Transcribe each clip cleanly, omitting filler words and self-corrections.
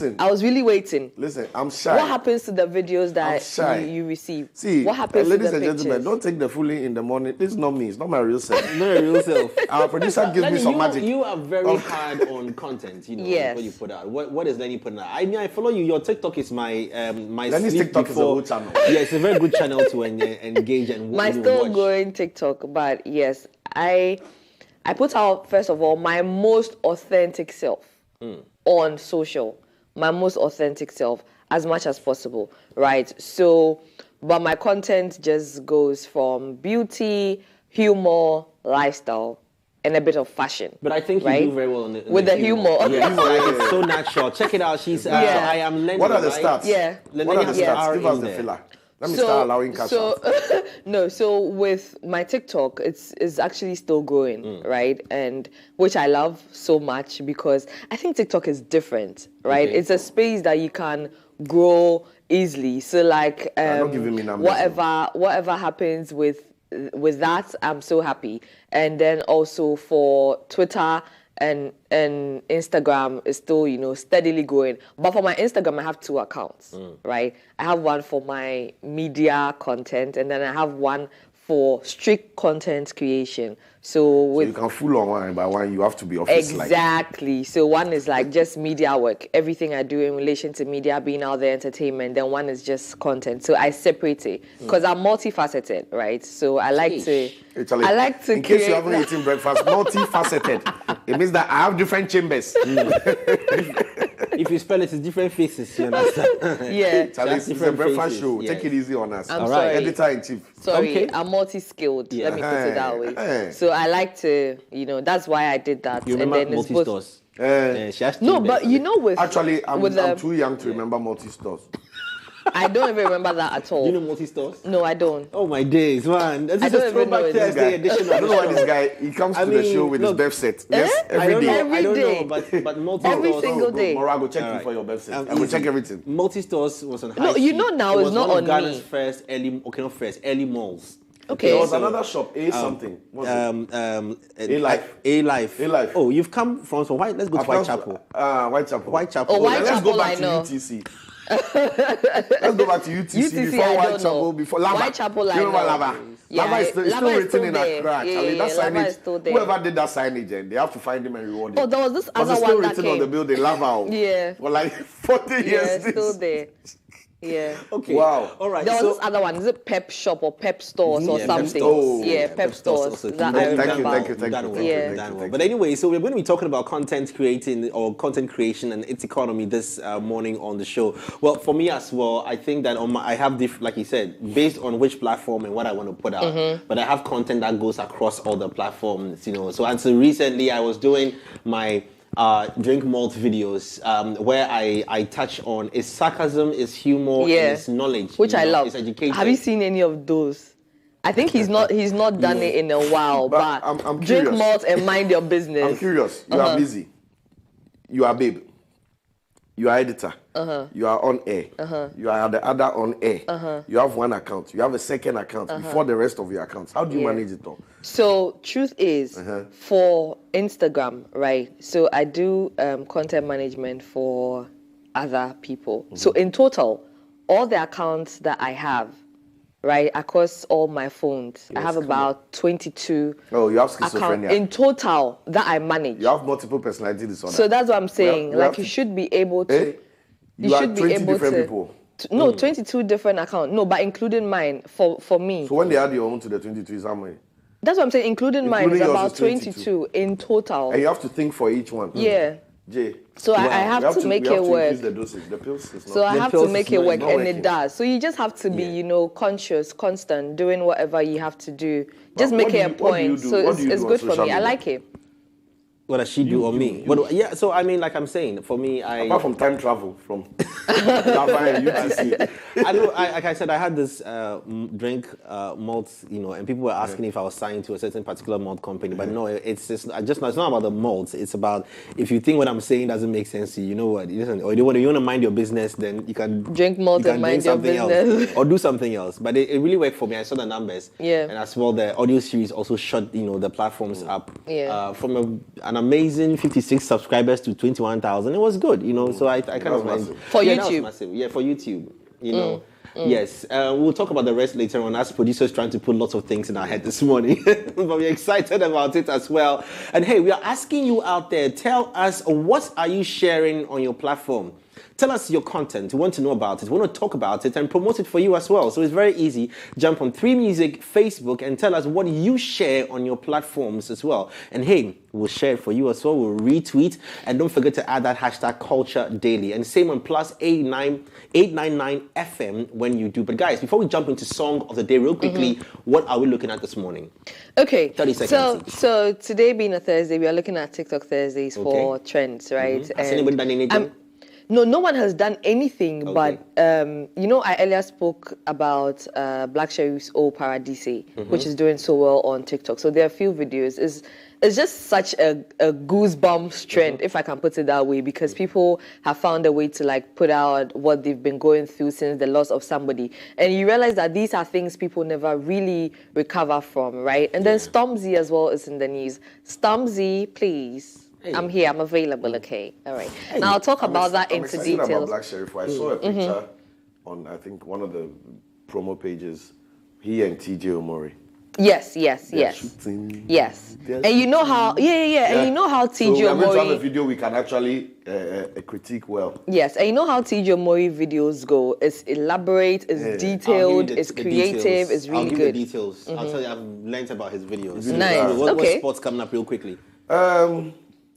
Listen. I was really waiting. Listen, I'm shy. What happens to the videos that you receive? See, what happens to ladies the and pictures? gentlemen, don't take the fooling in the morning. This is not me. It's not my real self. Not your real self. Our producer gives me some magic. You are very hard on content, Yes. what you put out. What is Lenny putting out? I mean, I follow you. Your TikTok is my Lenny's sleep TikTok before. is a whole channel. Yeah, it's a very good channel to engage and My watch. still going TikTok, but yes, I put out, first of all, my most authentic self on social. My most authentic self as much as possible, right? So, but my content just goes from beauty, humor, lifestyle, and a bit of fashion. But I think you right? do very well with the humor. Yeah, it's so natural. Check it out. She's I am Lenny. What are the right? stats? Yeah. What are the Lenny has stats? R Give us in the there. filler. Let me start allowing cash out. No, so with my TikTok, it's actually still growing, right? And which I love so much because I think TikTok is different, right? Okay. It's a space that you can grow easily. So like not giving me numbers, whatever happens with that, I'm so happy. And then also for Twitter and Instagram is still, steadily growing. But for my Instagram, I have 2 accounts, right? I have one for my media content, and then I have one for strict content creation. So You can fool on one by one. You have to be office-like. exactly. So one is like just media work, everything I do in relation to media, being out there, entertainment. Then one is just content. So I separate it because I'm multifaceted, right? So I like to. Hey, Charlie, I like to in case you create- haven't eaten breakfast, multifaceted. It means that I have different chambers. If you spell it, it's different faces. You understand? Yeah. Charlie, it's a different breakfast faces, show. yes. Take it easy on us. I'm All sorry. Editor-in-chief. Sorry, Okay. I'm multi-skilled. Yeah. Let me put it that way. Hey. So I like to, that's why I did that. You remember and then it's multi-stores? She has No, chambers. but with Actually, I'm with the, too young to remember multi-stores. I don't even remember that at all. You know multi-stores? No, I don't. Oh my days, man! This I is don't a even know throwback it. Thursday edition I of don't the know why show. this guy, he comes I to the mean, show with his look, birth set. Yes, I every don't day. know. Every I don't day. know, but multi-stores. Every single day. Mora, go check All you right. for your birth set. I will Easy. check everything. Multi-stores was on high No, street. now It it's was not one on of Ghana's me. first early malls. Okay. There was another shop, A something. What's it? A-Life. A-Life. A-Life. Oh, you've come from White. Let's go to Whitechapel. Whitechapel. Whitechapel. Oh, Let's go Whitechapel, back I to know. UTC. Let's go back to UTC, UTC, before I don't Whitechapel, know. before Lava. Whitechapel, I you remember know. Lava? Yeah, Lava is still Lava is written still in there. Accra. Yeah, Actually, that Lava signage, is still there. whoever did that signage, they have to find him and reward him. Oh, there was this 'Cause other it's still one that written on the came. building, Lava. Yeah. For like 40 Yeah, years. it's still there. Yeah. Okay. Wow. All right. There was so, this other one. Is it Pep Shop or Pep Stores or Yeah, Pep something? Stores. Yeah, Yeah, Pep Stores. also. That I Thank you, remember. thank you, thank you, thank you, Yeah. thank you. But anyway, so we're going to be talking about content creating or content creation and its economy this morning on the show. Well, for me as well, I think that I have like you said, based on which platform and what I want to put out. Mm-hmm. But I have content that goes across all the platforms, So recently, I was doing my drink malt videos where I touch on is sarcasm, is humor, and is knowledge, which I love. It's education. Have you seen any of those? I think he's not done it in a while, But but I'm drink curious. malt and mind your business. I'm curious. You are busy. You are babe. You are editor. You are on air. You are the other on air. You have one account. You have a second account before the rest of your accounts. How do you manage it all? So truth is, for Instagram, right? So I do content management for other people. So in total, all the accounts that I have, right, across all my phones, I have about 22 Oh, you have accounts schizophrenia. in total that I manage. You have multiple personality disorder. So that's what I'm saying. we have Like you to- should be able to. Eh? You are should be 20 able different to. people. No, 22 different accounts. No, but including mine for me. So when they add your own to the 22, is how many? That's what I'm saying. Including mine is Including yours about is 22. 22 in total. And you have to think for each one. Yeah. Jay. So I we have to make we have it to work. increase the dosage. The pills is not. So I The have to pills make is it not- work, it's not and working. it does. So you just have to be, conscious, constant, doing whatever you have to do. Just But make what it do a you- what do you point. do? So What do you it's do on good for social me. I media? like it. What does she do or me? Yeah, so I mean, like I'm saying, for me, Apart from time travel from Lava and UTC. I know, like I said, I had this drink malt, and people were asking if I was signed to a certain particular malt company, but no, it's not about the malt. It's about if you think what I'm saying doesn't make sense to you, you know what? Or you want to mind your business, then you can Drink malt you can and mind drink your something business. else or do something else. But it really worked for me. I saw the numbers, Yeah. and as well the audio series also shot the platforms up. Yeah. From an an amazing 56 subscribers to 21,000. It was good, you know. So I kind of massive. For yeah, YouTube. that was massive. Yeah, for YouTube. You know. Yes, we'll talk about the rest later on as producers trying to put lots of things in our head this morning. But we're excited about it as well. And hey, we are asking you out there, tell us, what are you sharing on your platform? Tell us your content. We want to know about it. We want to talk about it and promote it for you as well. So it's very easy. Jump on 3Music Facebook and tell us what you share on your platforms as well. And hey, we'll share it for you as well. We'll retweet. And don't forget to add that hashtag Culture Daily. And same on +899 FM when you do. But guys, before we jump into Song of the Day real quickly, what are we looking at this morning? Okay. 30 seconds. So today being a Thursday, we are looking at TikTok Thursdays for trends, right? Has anybody done anything? No one has done anything, but you know, I earlier spoke about Black Sherif's O Paradise, which is doing so well on TikTok. So there are a few videos. It's just such a goosebumps trend, if I can put it that way, because people have found a way to like put out what they've been going through since the loss of somebody. And you realize that these are things people never really recover from, right? And then Stormzy as well is in the news. Stormzy, please. Hey. I'm here. I'm available. Okay. All right. Hey, now I'll talk about that into details. About Black Sherif. I saw a picture on, I think, one of the promo pages. He and TJ Omori. Yes. Shooting. Yes. And you know how? And you know how TJ Omori. So we're going to have a video we can actually critique well. Yes, and you know how TJ Omori videos go. It's elaborate. It's detailed. It's creative. It's really good. I'll give you the details. I'll tell you. I've learned about his videos. Nice. What sports coming up real quickly?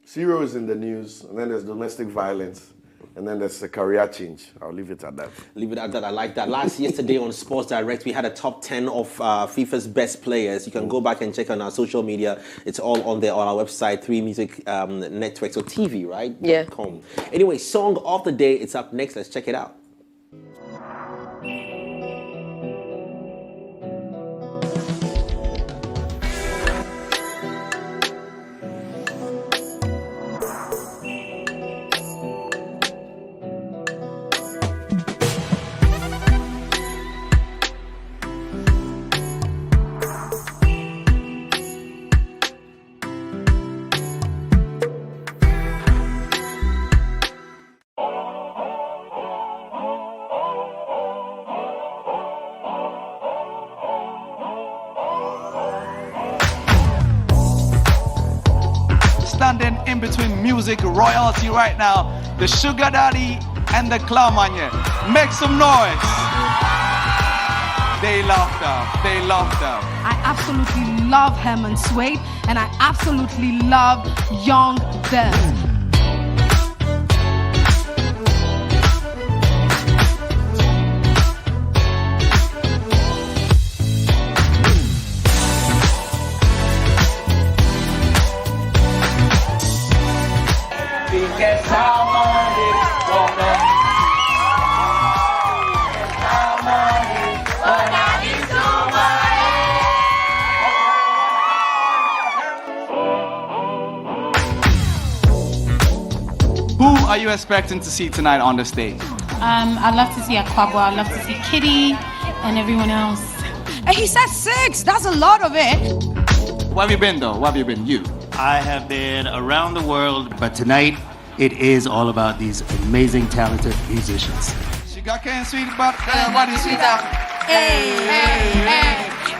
Zero is in the news, and then there's domestic violence, and then there's a career change. I'll leave it at that. Leave it at that. I like that. Yesterday on Sports Direct, we had a top 10 of FIFA's best players. You can go back and check on our social media. It's all on there on our website, 3Music Network, so TV, right? Yeah. .com. Anyway, Song of the Day. It's up next. Let's check it out. Standing in between music royalty right now, the Sugar Daddy and the Clowmanya. Make some noise. They loved them. I absolutely love Herman Suede, and I absolutely love Young Dev. Who are you expecting to see tonight on the stage? I'd love to see Akwaboah, I'd love to see Kitty and everyone else. And he said 6, that's a lot of it. Where have you been though? Where have you been? You? I have been around the world, but tonight it is all about these amazing, talented musicians. Sugarcane sweet, but everybody sweeter. Hey.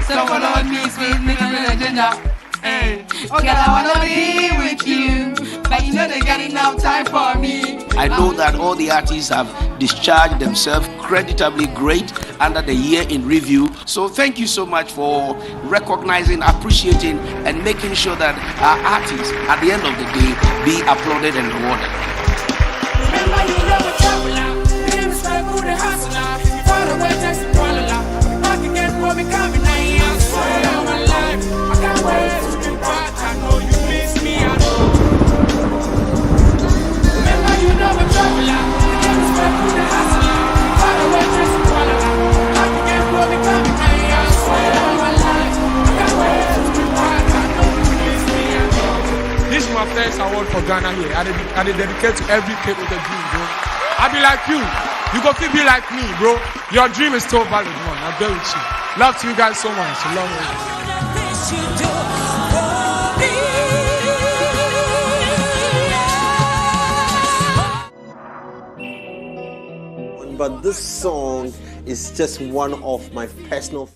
Someone on me, sweet little agenda. Hey. Okay, I wanna be with you, but you know they got enough time for me. I know that all the artists have discharged themselves creditably great under the year in review. So thank you so much for recognizing, appreciating, and making sure that our artists, at the end of the day, be applauded and rewarded. Remember you love a traveler, you never start for the hustler. Far away, just a qualala. Back again for me coming, I swear on my life. I can't wait to be back, I know you miss me, I know. Remember you love a traveler, you never start for the hustler. Far away, just a qualala. Back again for me coming, I swear on my life. I can't wait to be back, I know you miss me, I know. This is my first award for Ghana here. I dedicate to every kid with a dream, bro. I be like you. You go to be like me, bro. Your dream is still valid, man. I bet with you. Love to you guys so much. I love you. but this song is just one of my personal.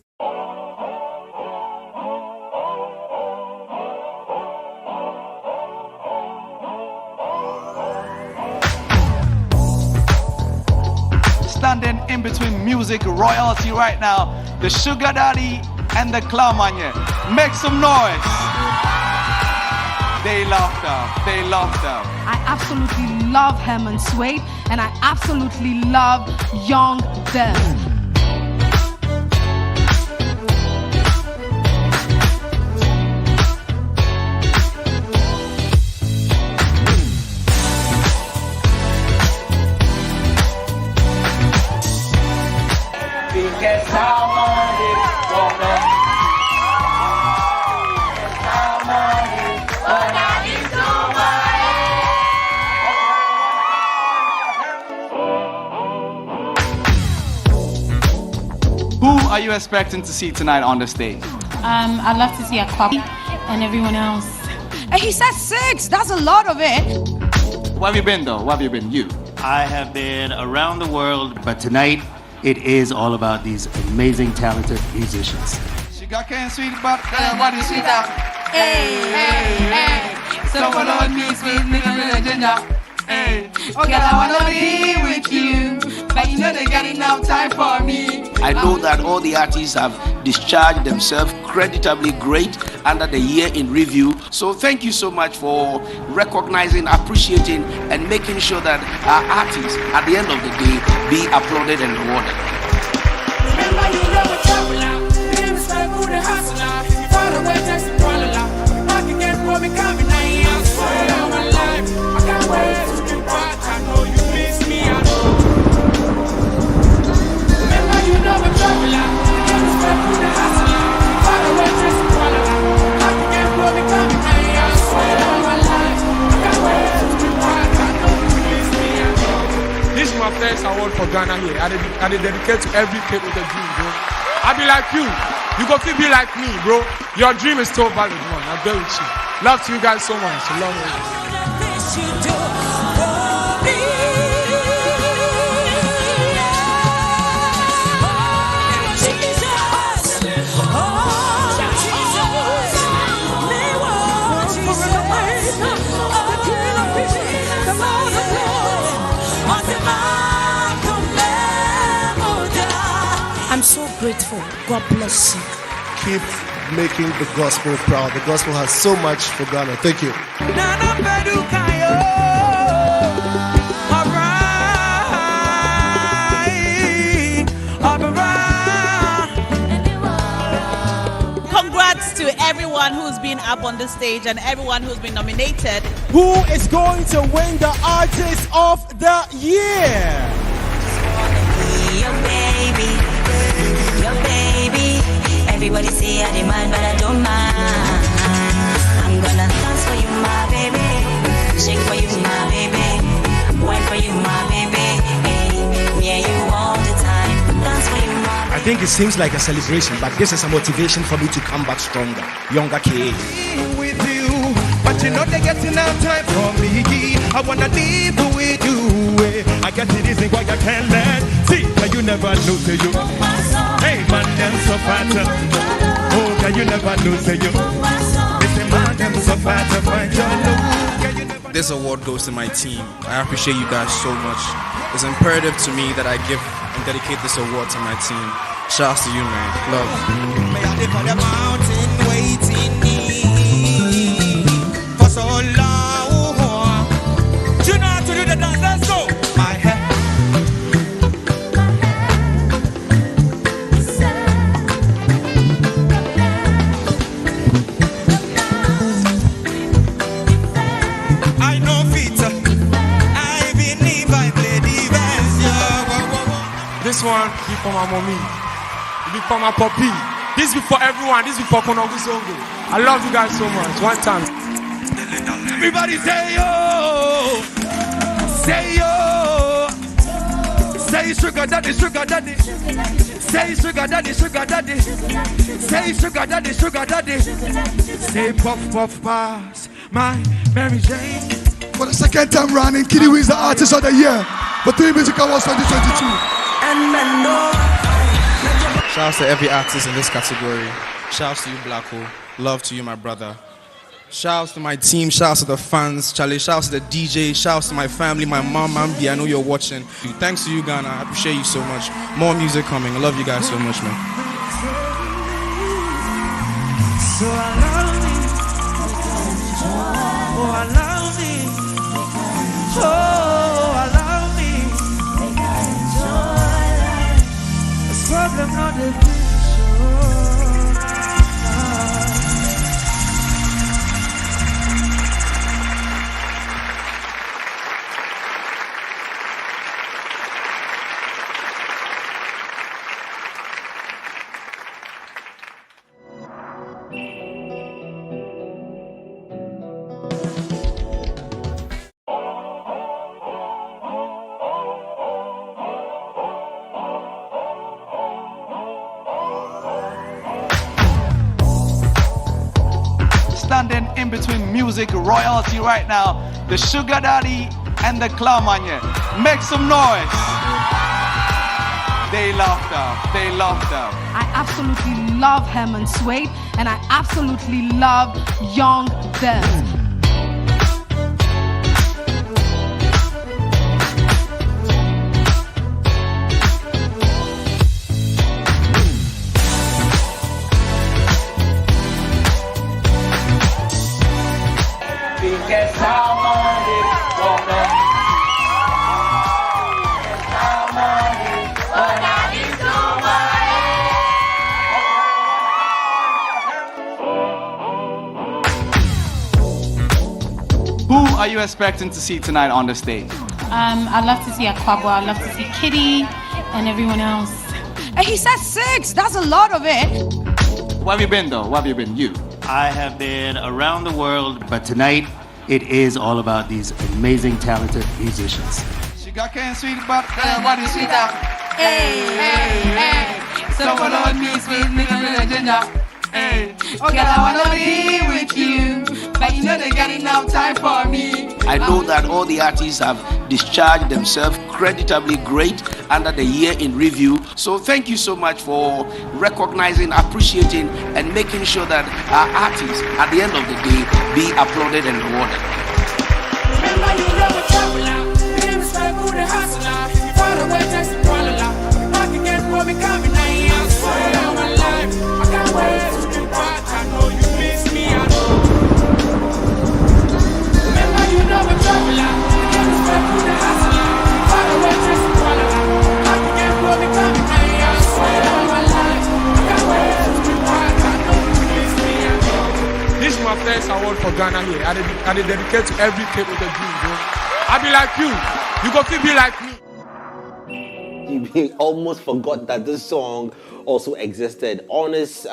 Standing in between music royalty right now, the Sugar Daddy and the Clamanya. Make some noise. They loved them. They loved them. I absolutely love Herman Suede, and I absolutely love Young Them. Who are you expecting to see tonight on the stage? I'd love to see Aqua and everyone else. And he said 6. That's a lot of it. Where have you been though? Where have you been? You? I have been around the world, but tonight it is all about these amazing, talented musicians. Sugarcane sweet, but everybody sweeter. Hey, hey, hey. So follow me, sweet little ginger. Hey, okay, I wanna be with you, but you know they got enough time for me. I know that all the artists have discharged themselves creditably great under the year in review. So thank you so much for recognizing, appreciating, and making sure that our artists at the end of the day be applauded and rewarded. Remember you know a traveler, the respect for the hustler. Follow where just follow la. Back again for me coming, I swear on my life. I can't wait to be back. I know you miss me, I know. Remember you know a traveler, the respect for the hustler. Follow where just follow la. Back again for me coming, I swear on my life. I can't wait to be back. I know you miss me, I know. This is my first award for Ghana here. I dedicate to every kid with a dream, bro. I be like you. You go to be like me, bro. Your dream is still valid, man. I bet with you. Love to you guys so much. I love you. I'm so grateful. God bless you. Keep making the gospel proud. The gospel has so much for Ghana. Thank you. Congrats to everyone who's been up on the stage and everyone who's been nominated. Who is going to win the Artist of the Year? Your baby, your baby. Everybody say I demand, but I don't mind. I'm gonna dance for you, my baby. Shake for you, my baby. Wine for you, my baby. Hey, me and you all the time. Dance for you, my baby. I think it seems like a celebration, but this is a motivation for me to come back stronger. Younger K. With you, but you know they get enough time for me. I wanna live with you. I guess it isn't why I can't let. See, that you never lose to you. Hey, man, them so fat. Oh, can you never lose to you? Listen, man, them so fat to find your love. This award goes to my team. I appreciate you guys so much. It's imperative to me that I give and dedicate this award to my team. Shouts to you, man. Love. May I live on the mountain waiting for so long. You know how to do the dance, let's go. My head. I know Peter. I believe I play the best. This one be for my mommy. It be for my puppy. This be for everyone. This be for Konogu Zongo. I love you guys so much. One time. Everybody say yo. Say yo. Say sugar daddy, sugar daddy. Say sugar daddy, sugar daddy. Say sugar daddy, sugar daddy. Say puff, puff, pass. My Mary Jane. For the second time running, Kiddy wins the Artist of the Year. But 3 Music Awards 2022. Shout out to every artist in this category. Shout out to you, Black Hole. Love to you, my brother. Shout out to my team. Shout out to the fans. Charlie. Shout out to the DJ. Shout out to my family, my mom, Ambi. I know you're watching. Thanks to you, Ghana. I appreciate you so much. More music coming. I love you guys so much, man. So allow me, oh allow me, oh allow me. This problem not the Standing in between music royalty right now, the Sugar Daddy and the Clamanya. Make some noise. They love them. They love them. I absolutely love Herman Suede, and I absolutely love Young Dev. Who are you expecting to see tonight on the stage? I'd love to see Aquabo. I'd love to see Kitty and everyone else. And he said 6. That's a lot of it. Where have you been though? Where have you been? You? I have been around the world, but tonight it is all about these amazing, talented musicians. Sugarcane sweet, but what is sweet? Hey, hey, hey. Someone on me, sweet little ginger. Hey, girl, I wanna be with you, but you know they got enough time for me. I know that all the artists have discharged themselves creditably great under the year in review. So thank you so much for recognizing, appreciating, and making sure that our artists, at the end of the day, be applauded and rewarded. Remember you love a traveler, the name is like who the hustler. Far away, just a Kuala. Back again for me coming, I swear on my life. I can't wait to be back. I know you miss me, I know. Remember you love a traveler, the name is like who the hustler. Far away, just a Kuala. Back again for me coming, I swear on my life. I can't wait to be back. I know you miss me, I know. This is my first award for Ghana here. I dedicate to every kid with a dream, bro. I be like you. You go to be like me. He almost forgot that this song also existed on his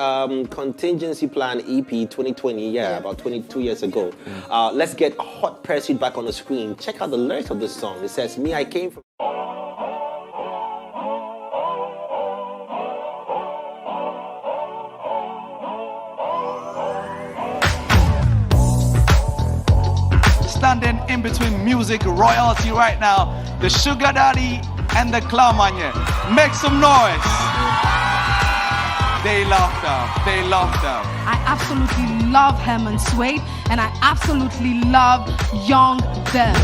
contingency plan EP 2020, about 22 years ago. Let's get a hot pursuit back on the screen. Check out the lyrics of this song. It says, "Me, I came from..." Standing in between music royalty right now, the Sugar Daddy and the Clamanya. Make some noise. They love them. They love them. I absolutely love Herman Suede, and I absolutely love Young Dev.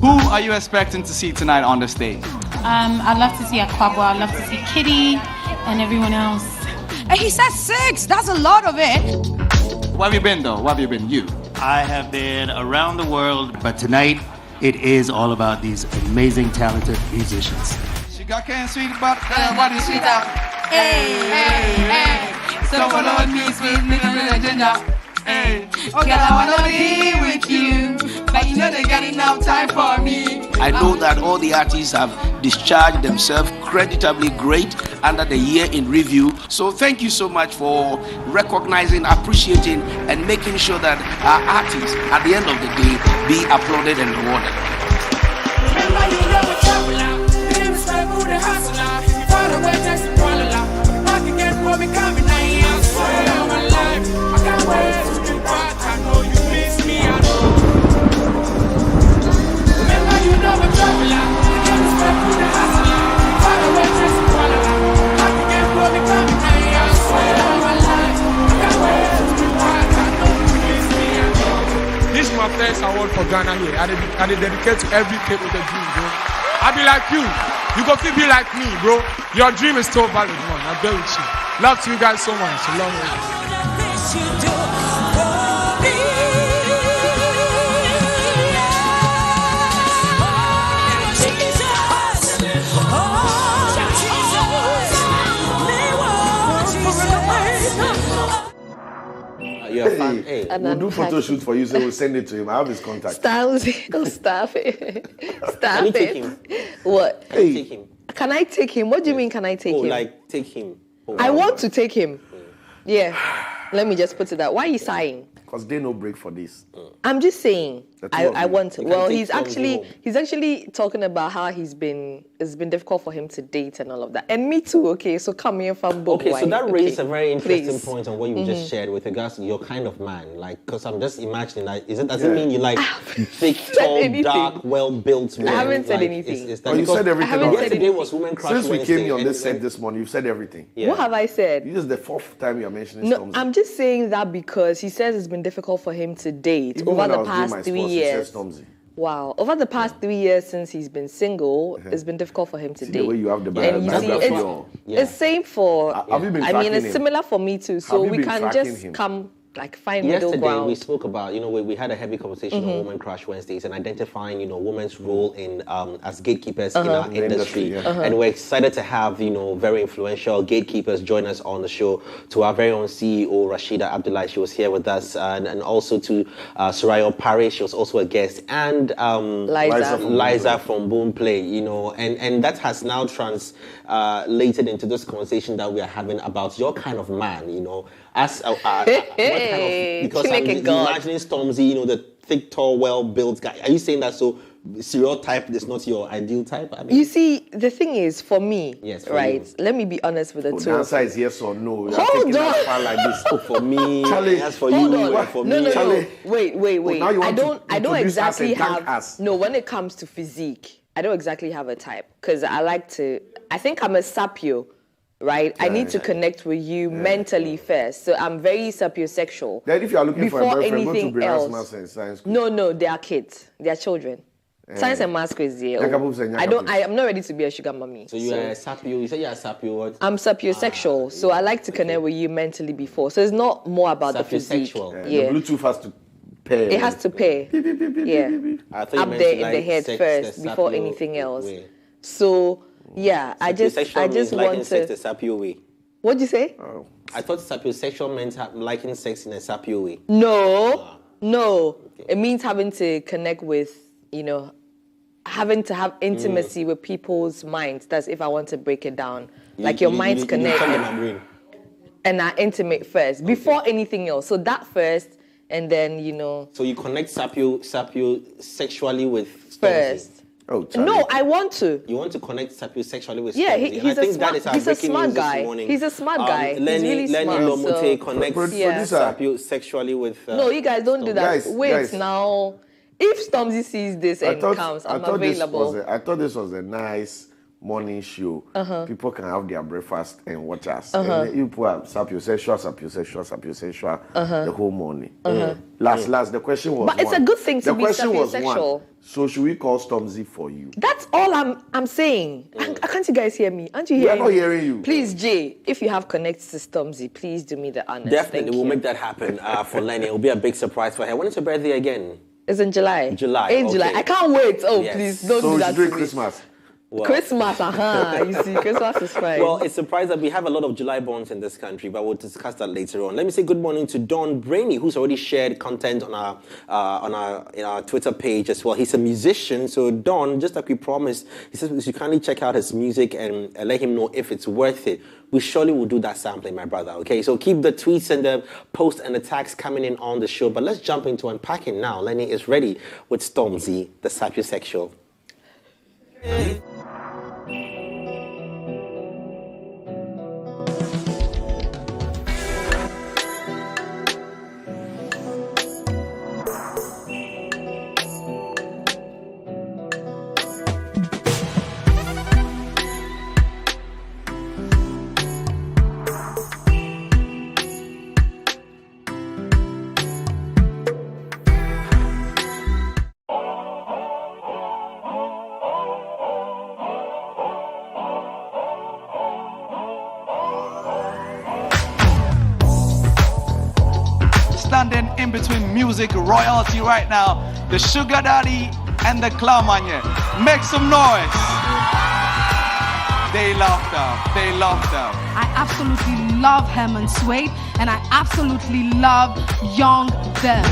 Who are you expecting to see tonight on the stage? I'd love to see Aquabo. I'd love to see Kitty and everyone else. And he said 6. That's a lot of it. Where have you been though? Where have you been? You? I have been around the world, but tonight it is all about these amazing, talented musicians. Sugarcane sweet, but what is sweet? Hey, hey, hey. Someone on me, sweet little ginger. Hey, girl, I wanna be with you, but you know they got enough time for me. I know that all the artists have discharged themselves creditably great under the year in review. So thank you so much for recognizing, appreciating, and making sure that our artists, at the end of the day, be applauded and rewarded. Remember you love a traveler, the respect for the hustler. Far away, just in Kuala Lumpur. Back again, for me coming, I swear on my life. I can't wait to be back. I know you miss me, I know. Remember you love a traveler, the respect for the hustler. Far away, just in Kuala Lumpur. Back again, for me coming, I swear on my life. I can't wait to be back. I know you miss me, I know. This is my first award for Ghana here. I dedicate to every kid with a dream, bro. I be like you. You go to be like me, bro. Your dream is still valid, man. I'm there with you. Love to you guys so much. A long way. You're a fan. Hey. We'll do photo shoot for you, so we'll send it to him. I have his contact. Stop it. Stop Can you take it. him? What? Can you take him? Can I take him? What do you mean, can I take him? Like take him. I want to take him. Yeah. Let me just put it that. Why are you sighing? Because they no break for this. I'm just saying. The two of I you. want to. You Well, can he's take Stormzy home. actually talking about how it's been difficult for him to date and all of that. And me too. Okay, so come here from both. Okay, so that raises a very interesting Please. point on what you just shared with regards to your kind of man. Like, because I'm just imagining that. Does it mean you like big, tall, anything. dark, well-built men? I haven't said Like, anything. Is that Well, you because said everything I haven't already. said yesterday was Women Crush Since we Wednesday, came on and- this set this morning, you've said everything. Yeah. What have I said? This is the fourth time you're mentioning No, Stormzy. I'm just saying that because he says it's been difficult for him to date Even over when I the was doing past my 3 sports, he years. said Stormzy. Wow, over the past 3 years since he's been single, it's been difficult for him to See date. the way you have the And you see, biography on. it's same for. Have you been I mean, tracking it's him? similar for me too. So Have you we been can tracking just him? come find middle Yesterday ground. we spoke about, we had a heavy conversation on Women Crush Wednesdays and identifying, women's role in as gatekeepers in our industry. And we're excited to have, very influential gatekeepers join us on the show. To our very own CEO, Rashida Abdullahi, she was here with us, and also to Soraya Pare, she was also a guest, and Liza from Boom Play, and that has now translated into this conversation that we are having about your kind of man, as what kind of, because I'm imagining Stormzy, the thick, tall, well-built guy. Are you saying that so stereotype is not your ideal type? I mean, You see, the thing is, for me, Yes, for right? you. Let me be honest with the two. The answer is yes or no. You're Hold taking that on. far like this. for me, Charlie, that's for Hold you, on. and for no, me. no, Charlie. no. Wait. now you I want to don't introduce us exactly and thank have. us. No, when it comes to physique, I don't exactly have a type because I think I'm a sapio. Right, I need to connect with you mentally first. So I'm very sapiosexual. Then if you are looking for a Before boyfriend, go to anything Brilliance else. Master in Science School. No, they are kids. They are children. Science and math is there. I'm not ready to be a sugar mommy. So you are a sapio. You say you're a sapio. What? I'm sapiosexual, so I like to connect with you mentally before. So it's not more about the physique. The Bluetooth has to pair. It has to pair. Yeah. I thought you Up meant there to in like the head sex, first the before sapio anything else. way. So yeah, I just means liking want sex to. the sapio way. What'd you say? I thought sapiosexual meant liking sex in a sapio way. No. It means having to connect with, having to have intimacy with people's minds. That's if I want to break it down. Your minds connect and are intimate first before anything else. So that first, and then So you connect sapio sexually with Stormzy. first. Oh, No, I want to. You want to connect sapio sexually with Yeah, Stormzy. he's I a think smart. that is our He's a breaking smart news this guy. morning. He's a smart guy. Lenny, He's really Lenny smart. Lomote So, connects yeah. sapio sexually with. No, you guys don't do that. Guys, Wait guys. now. If Stormzy sees this and comes, I'm available. I thought this was a nice morning show. People can have their breakfast and watch us. And then you put up sapiosexual, the whole morning. Last, the question was But it's a good thing to the be question was sapiosexual. one. So should we call Stormzy for you? That's all I'm saying. Can't you guys hear me? Aren't you We hearing are not me? hearing you. Please, Jay, if you have connected to Stormzy, please do me the honor. Definitely, we'll make that happen for Lenny. It will be a big surprise for her. When is her birthday again? It's in July. July. 8th July. okay. I can't wait. Oh, Yes. please don't So do we that should do to it me. Christmas. Well, Christmas, you see, Christmas is fine. Well, it's surprising that we have a lot of July borns in this country, but we'll discuss that later on. Let me say good morning to Don Brainy, who's already shared content on our Twitter page as well. He's a musician, so Don, just like we promised, he says we should kindly check out his music and let him know if it's worth it. We surely will do that sampling, my brother, okay? So keep the tweets and the posts and the tags coming in on the show, but let's jump into unpacking now. Lenny is ready with Stormzy, the sapiosexual. Standing in between music royalty right now, the Sugar Daddy and the Clamanya. Make some noise. They love them. They love them. I absolutely love Herman Suede, and I absolutely love Young Dev.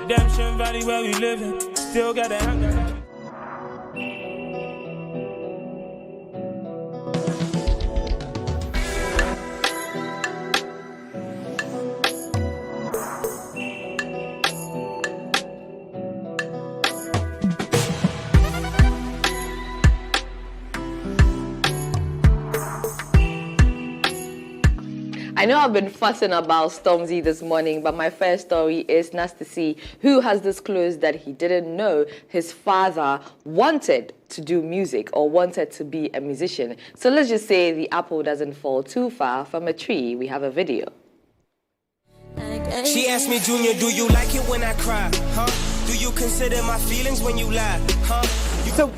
Redemption Valley where we living, still got that hunger. I know I've been fussing about Stormzy this morning, but my first story is Nasty C, who has disclosed that he didn't know his father wanted to do music or wanted to be a musician. So let's just say the apple doesn't fall too far from a tree. We have a video. She asked me, Junior, do you like it when I cry? Huh? Do you consider my feelings when you lie? Huh? So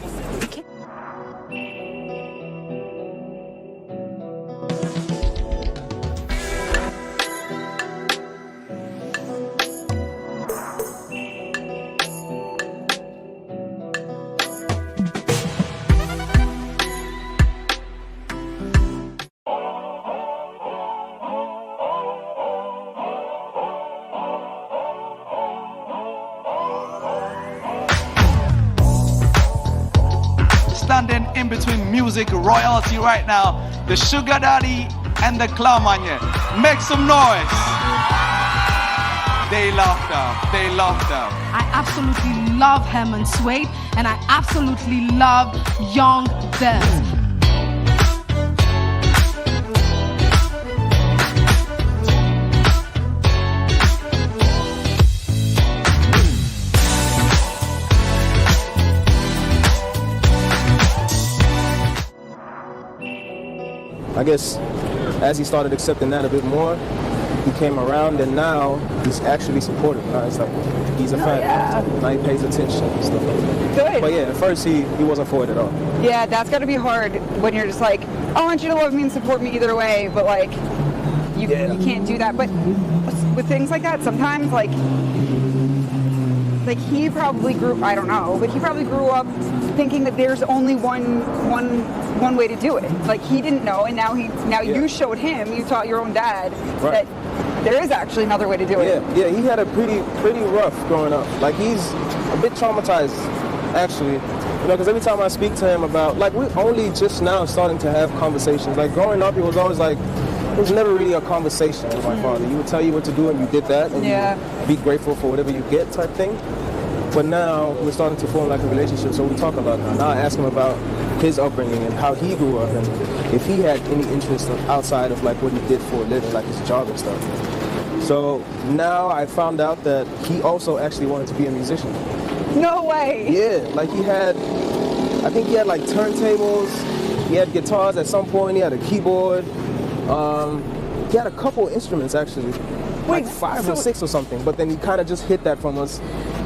Standing in between music royalty right now, the Sugar Daddy and the Clamanya. Make some noise. They love them. They love them. I absolutely love Herman Suede, and I absolutely love Young Dev. I guess as he started accepting that a bit more, he came around and now he's actually supportive. It's like he's a fan. Yeah. Now he pays attention and stuff like that. Good. But yeah, at first he wasn't for it at all. Yeah, that's got to be hard when you're just like, I want you to love me and support me either way, but like, you can't do that. But with things like that, sometimes like he probably I don't know, but he probably grew up thinking that there's only one way to do it. Like he didn't know, and now you showed him, you taught your own dad that there is actually another way to do it. Yeah, he had a pretty rough growing up. Like he's a bit traumatized, actually. You know, because every time I speak to him about, like, we're only just now starting to have conversations. Like growing up, it was always like, it was never really a conversation with my father. He would tell you what to do and you did that, and you be grateful for whatever you get type thing. But now we're starting to form like a relationship, so we talk a lot now. Now I ask him about his upbringing and how he grew up and if he had any interest outside of like what he did for a living, like his job and stuff. So now I found out that he also actually wanted to be a musician. No way! Yeah, like I think he had like turntables, he had guitars at some point, he had a keyboard, he had a couple instruments actually. Like 5 or 6 or something, but then he kind of just hid that from us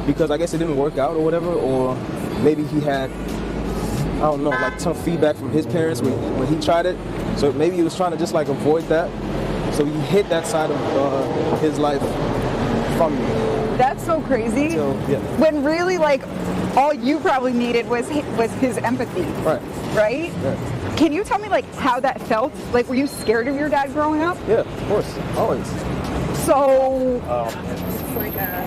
because I guess it didn't work out or whatever, or maybe he had, I don't know, like tough feedback from his parents when he tried it, so maybe he was trying to just like avoid that. So you hid that side of his life from you. That's so crazy. So, yeah. When really, like, all you probably needed was his empathy. Right. Right? Yeah. Can you tell me, like, how that felt? Like, were you scared of your dad growing up? Yeah, of course. Always. So,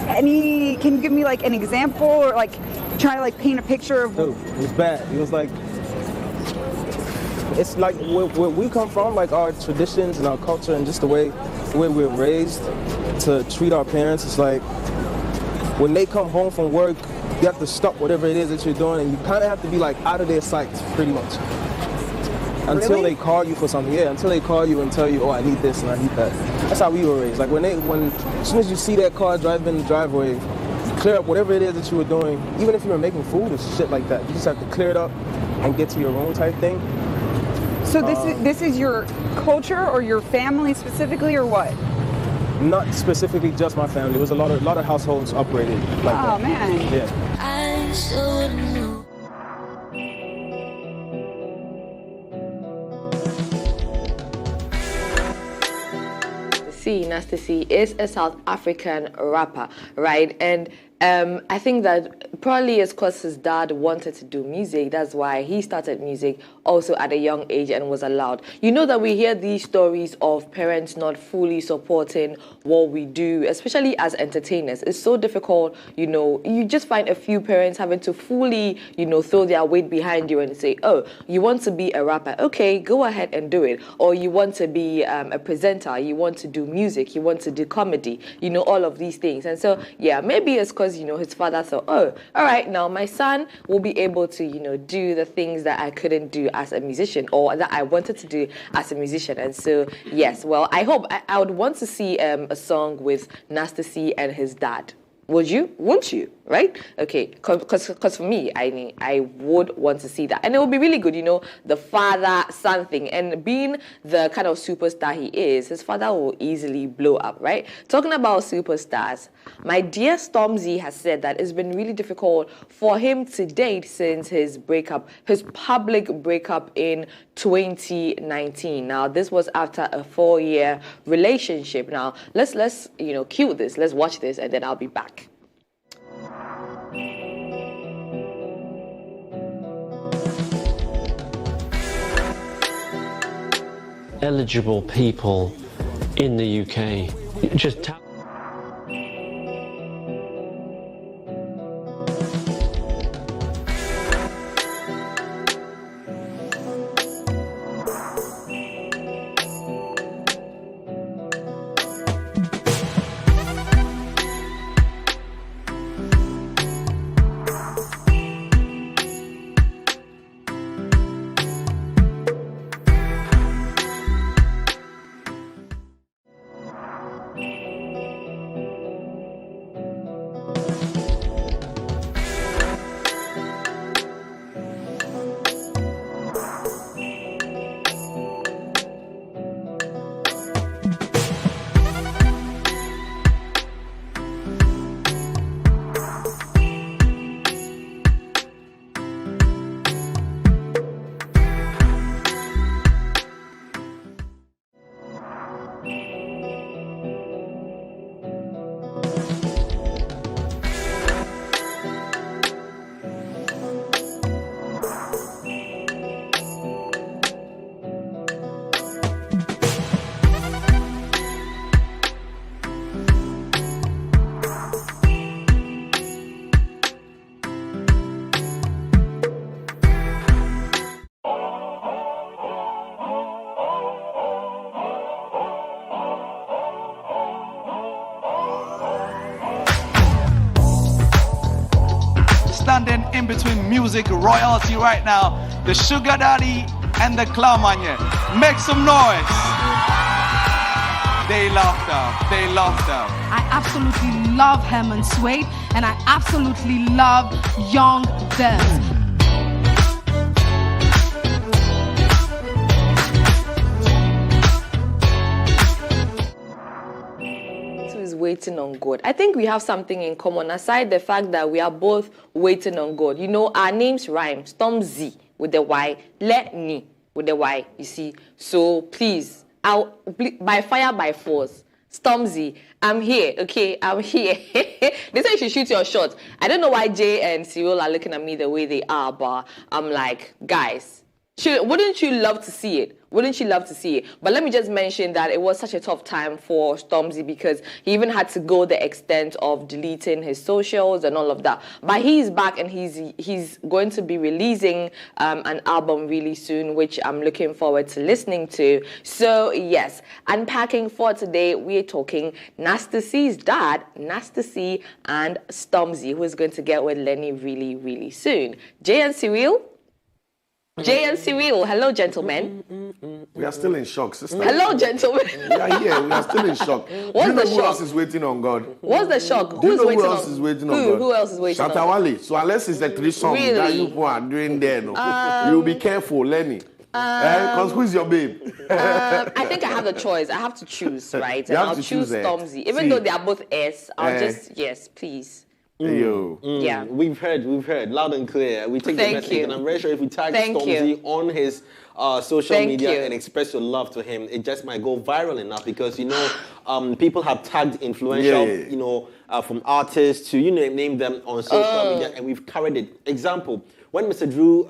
can you give me, like, an example or, like, try to, like, paint a picture of... Dude, it was bad. It was like... It's like where we come from, like our traditions and our culture and just the way we're raised to treat our parents. It's like when they come home from work, you have to stop whatever it is that you're doing, and you kind of have to be like out of their sight, pretty much, until they call you for something. Yeah, until they call you and tell you, oh, I need this and I need that. That's how we were raised. Like as soon as you see that car driving in the driveway, you clear up whatever it is that you were doing, even if you were making food or shit like that. You just have to clear it up and get to your room type thing. So this is your culture or your family specifically, or what? Not specifically just my family. It was a lot of households operated like that. Oh man. Yeah. I should know. Nasty C is a South African rapper, right? And I think that probably it's because his dad wanted to do music. That's why he started music also at a young age and was allowed. You know that we hear these stories of parents not fully supporting what we do, especially as entertainers. It's so difficult, you know. You just find a few parents having to fully, you know, throw their weight behind you and say, oh, you want to be a rapper? Okay, go ahead and do it. Or you want to be a presenter, you want to do music, you want to do comedy, you know, all of these things. And so, yeah, maybe it's because, you know, his father thought, oh, all right, now my son will be able to, you know, do the things that I couldn't do as a musician or that I wanted to do as a musician. And so, yes, well, I hope I would want to see a song with Nasty C and his dad. Would you? Won't you? Right? Okay. Because for me, I mean, I would want to see that. And it would be really good, you know, the father-son thing. And being the kind of superstar he is, his father will easily blow up, right? Talking about superstars, my dear Stormzy has said that it's been really difficult for him to date since his breakup, his public breakup in 2019. Now, this was after a 4-year relationship. Now, let's you know, cue this. Let's watch this, and then I'll be back. Eligible people in the UK. Just standing in between music royalty right now, the Sugar Daddy and the Clamanye. Make some noise. They loved them. They loved them. I absolutely love Herman Suede, and I absolutely love Young Devs. Waiting on God. I think we have something in common aside the fact that we are both waiting on God. You know, our names rhyme. Stormzy with the Y, Let Me with the Y, you see. So please, by fire, by force. Stormzy, I'm here, okay? I'm here. They say you should shoot your shot. I don't know why Jay and Cyril are looking at me the way they are, but I'm like, guys, wouldn't you love to see it? Wouldn't you love to see it? But let me just mention that it was such a tough time for Stormzy because he even had to go the extent of deleting his socials and all of that. But he's back and he's going to be releasing an album really soon, which I'm looking forward to listening to. So yes, unpacking for today, we're talking Nasty C's dad, Nasty C, and Stormzy, who is going to get with Lenny really, really soon. Jay and Cyril. Jay and Cyril, hello, gentlemen. We are still in shock, sister. Hello, gentlemen. We are here. We are still in shock. What's Do you know the who shock? else is waiting on God? What's the shock? Do you know waiting who else on? is waiting on God? Who else is waiting Shatta on? Wale. So unless it's the three songs Really? that you people are doing there, you'll be careful, Lenny. Because who's your babe? I think I have the choice. I have to choose, right? You And have I'll to choose choose, Stormzy. Even see. though they are both S, I'll Eh. just, yes, please. Yeah. We've heard loud and clear. We take Thank the message, you. and I'm very sure if we tag Thank Stormzy you. on his social Thank media you. and express your love to him, it just might go viral enough because people have tagged influential, from artists to name them on social media, and we've carried it. Example: when Mr. Drew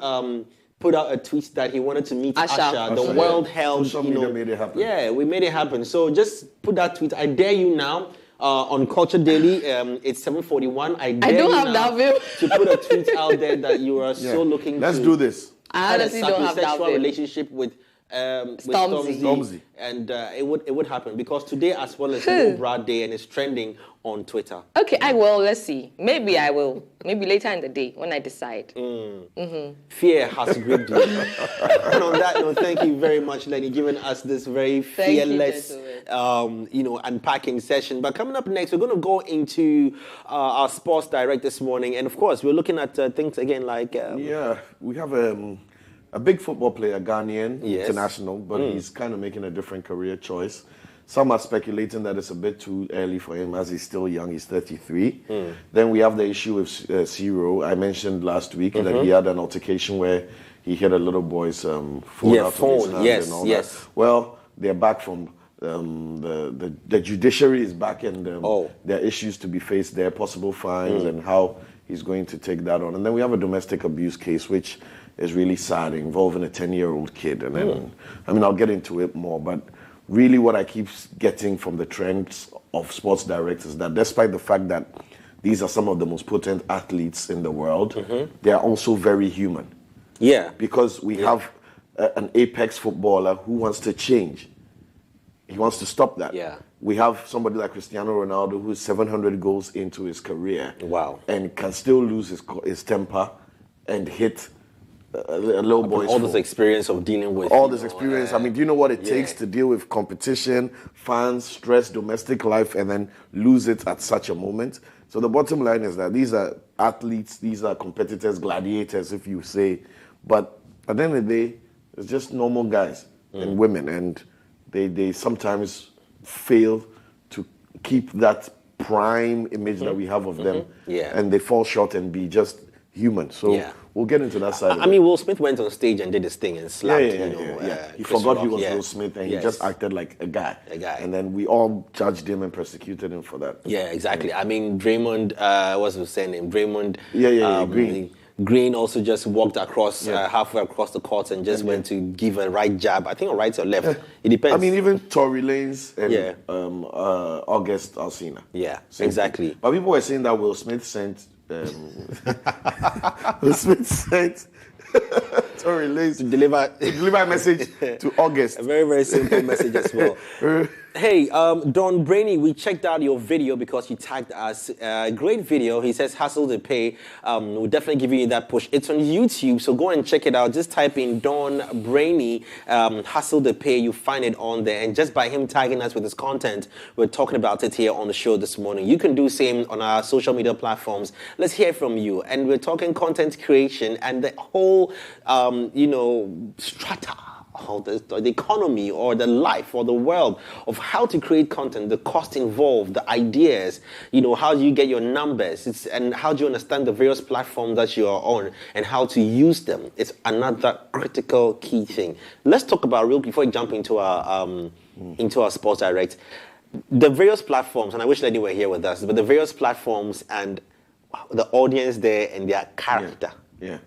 put out a tweet that he wanted to meet Asha, the world held. Social media made it happen. Yeah, we made it happen. So just put that tweet. I dare you now. On Culture Daily, it's 7:41. I dare don't you have now that view. to put a tweet out there that you are so looking Let's to do this. I honestly don't have that sexual view. relationship with Stormzy. And it would happen because today as well as No Brad Day and it's trending on Twitter. Okay, let's see. Maybe I will. Maybe later in the day when I decide. Fear has gripped you. And on that note, thank you very much, Lenny, giving us this very fearless, unpacking session. But coming up next, we're going to go into our sports direct this morning. And of course, we're looking at things again like... we have a big football player, Ghanaian, Yes. international, but he's kind of making a different career choice. Some are speculating that it's a bit too early for him as he's still young, he's 33. Then we have the issue with Ciro. I mentioned last week that he had an altercation where he hit a little boy's phone out of his hands and all that. Well, they're back from the judiciary is back and there are issues to be faced there, possible fines and how he's going to take that on. And then we have a domestic abuse case, which is really sad, involving a 10-year-old kid. And then, I'll get into it more, but really what I keep getting from the trends of sports directors that despite the fact that these are some of the most potent athletes in the world, they are also very human. Yeah. Because we have an apex footballer who wants to change. He wants to stop that. Yeah. We have somebody like Cristiano Ronaldo who's 700 goals into his career. Wow. And can still lose his temper and hit a little boy's all this phone. experience of dealing with All this experience. Do you know what it takes to deal with competition, fans, stress, domestic life, and then lose it at such a moment? So the bottom line is that these are athletes, these are competitors, gladiators, if you say. But at the end of the day, it's just normal guys and women, and they sometimes fail to keep that prime image that we have of them, and they fall short and be just human. So we'll get into that side. Will Smith went on stage and did his thing and slapped. He Chris forgot Rock. he was Will Smith, and he just acted like a guy. And then we all judged him and persecuted him for that. Yeah, exactly. Draymond, what's his name? Draymond. Green. Green also just walked across halfway across the court and just went to give a right jab. I think a right or left. It depends. Even Tory Lanez and August Alsina. Yeah, Same exactly. thing. But people were saying that Will Smith sent Tory Lanez to deliver a message to August. A very, very simple message as well. Hey, Don Brainy, we checked out your video because you tagged us. Great video. He says, hustle to pay. We'll definitely give you that push. It's on YouTube, so go and check it out. Just type in Don Brainy, hustle to pay. You find it on there. And just by him tagging us with his content, we're talking about it here on the show this morning. You can do same on our social media platforms. Let's hear from you. And we're talking content creation and the whole, strata the economy or the life or the world of how to create content, the cost involved, the ideas, how do you get your numbers, and how do you understand the various platforms that you are on and how to use them. It's another critical key thing. Let's talk about real before we jump into our Sports Direct. The various platforms, and I wish Lenny were here with us, but the various platforms and the audience there and their character. Yeah.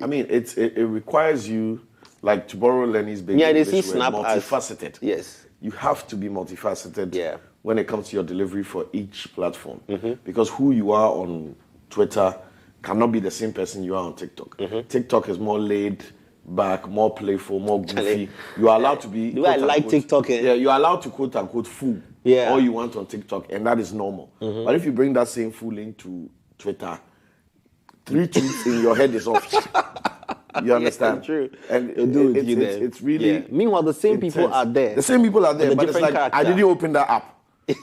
I mean, it requires you, like to borrow Lenny's big they English see word, Snap multifaceted. Yes. You have to be multifaceted when it comes to your delivery for each platform. Because who you are on Twitter cannot be the same person you are on TikTok. TikTok is more laid back, more playful, more goofy. You are allowed to be... Do I like TikTok? Yeah, you are allowed to quote unquote fool all you want on TikTok, and that is normal. But if you bring that same fooling to Twitter, 3 tweets in your head is off. You understand? True. And it's really... Meanwhile, the same intense. people are there. The same people are there, With a but it's like, different I character. didn't open that app.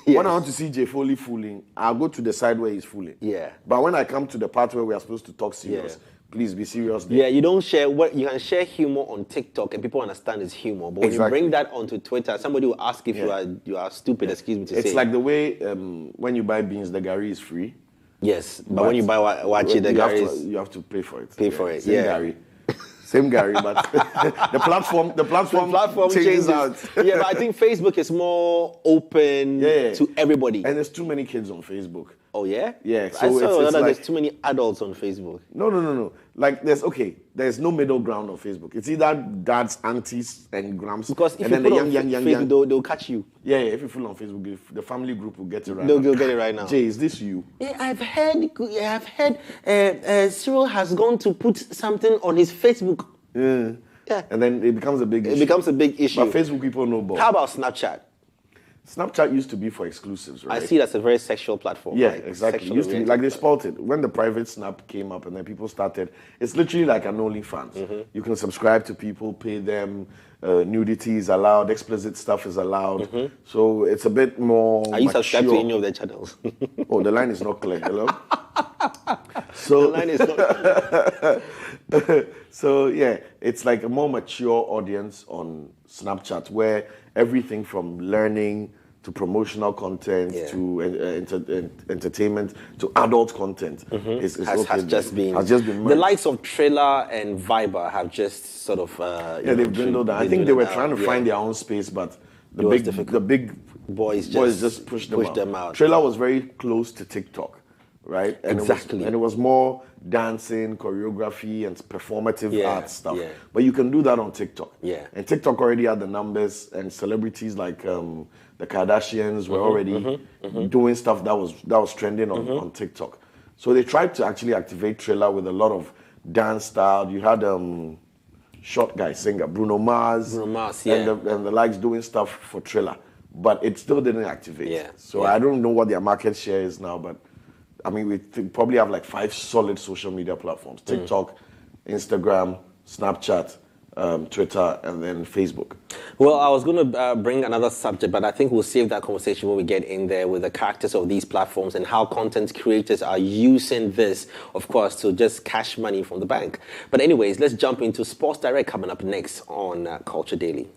When I want to see Jay Foley fooling, I'll go to the side where he's fooling. Yeah. But when I come to the part where we are supposed to talk serious, please be serious there. Yeah, you don't share you can share humor on TikTok and people understand it's humor. But when you bring that onto Twitter, somebody will ask if you are stupid, excuse me to say. It's like the way when you buy beans, the Gary is free. Yes, but when you buy Wachi, the Gary you have to pay for it. Same Gary. Same Gary, but the platform changes out. Yeah, but I think Facebook is more open to everybody. And there's too many kids on Facebook. Oh yeah? Yeah. So I saw that there's too many adults on Facebook. No. Like there's no middle ground on Facebook. It's either dads, aunties, and grams. Because if and you then put the on young, Facebook, they'll catch you. Yeah, if you put on Facebook, the family group will get it right They'll now. get it right now. Jay, is this you? Yeah, I've heard Cyril has gone to put something on his Facebook. Yeah. And then it becomes a big issue. It becomes a big issue. But Facebook people know about. How about Snapchat? Snapchat used to be for exclusives, right? I see that's a very sexual platform. Yeah, like exactly. It used to be like they spotted when the private Snap came up, and then people started. It's literally like an OnlyFans. You can subscribe to people, pay them. Nudity is allowed. Explicit stuff is allowed. So it's a bit more. Are you mature. subscribed to any of their channels? Oh, the line is not clear. Hello. So the line is not. So yeah, it's like a more mature audience on Snapchat where everything from learning to promotional content to entertainment to adult content has just been merged. The likes of Triller and Viber have just sort of they've dwindled down. I think they were trying to find their own space, but the big boys just pushed them out. Triller was very close to TikTok, right? And exactly. It was more dancing, choreography, and performative art stuff. Yeah. But you can do that on TikTok. Yeah. And TikTok already had the numbers, and celebrities like the Kardashians were already doing stuff that was trending on TikTok. So they tried to actually activate Triller with a lot of dance style. You had short guy singer Bruno Mars, and the likes doing stuff for Triller, but it still didn't activate. Yeah. So I don't know what their market share is now, but I mean, we probably have like 5 solid social media platforms: TikTok, Instagram, Snapchat, Twitter, and then Facebook. Well, I was going to bring another subject, but I think we'll save that conversation when we get in there with the characters of these platforms and how content creators are using this, of course, to just cash money from the bank. But anyways, let's jump into Sports Direct coming up next on Culture Daily.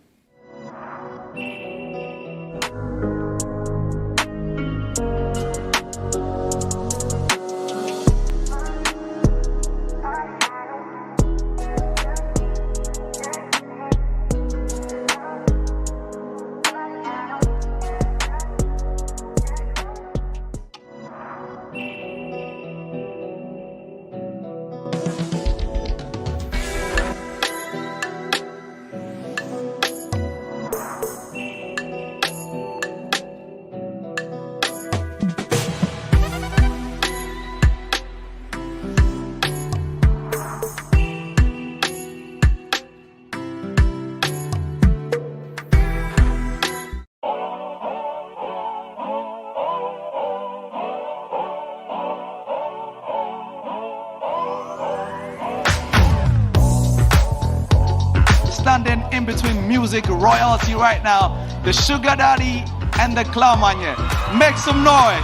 Standing in between music royalty right now, the Sugar Daddy and the Clown Manye. Make some noise.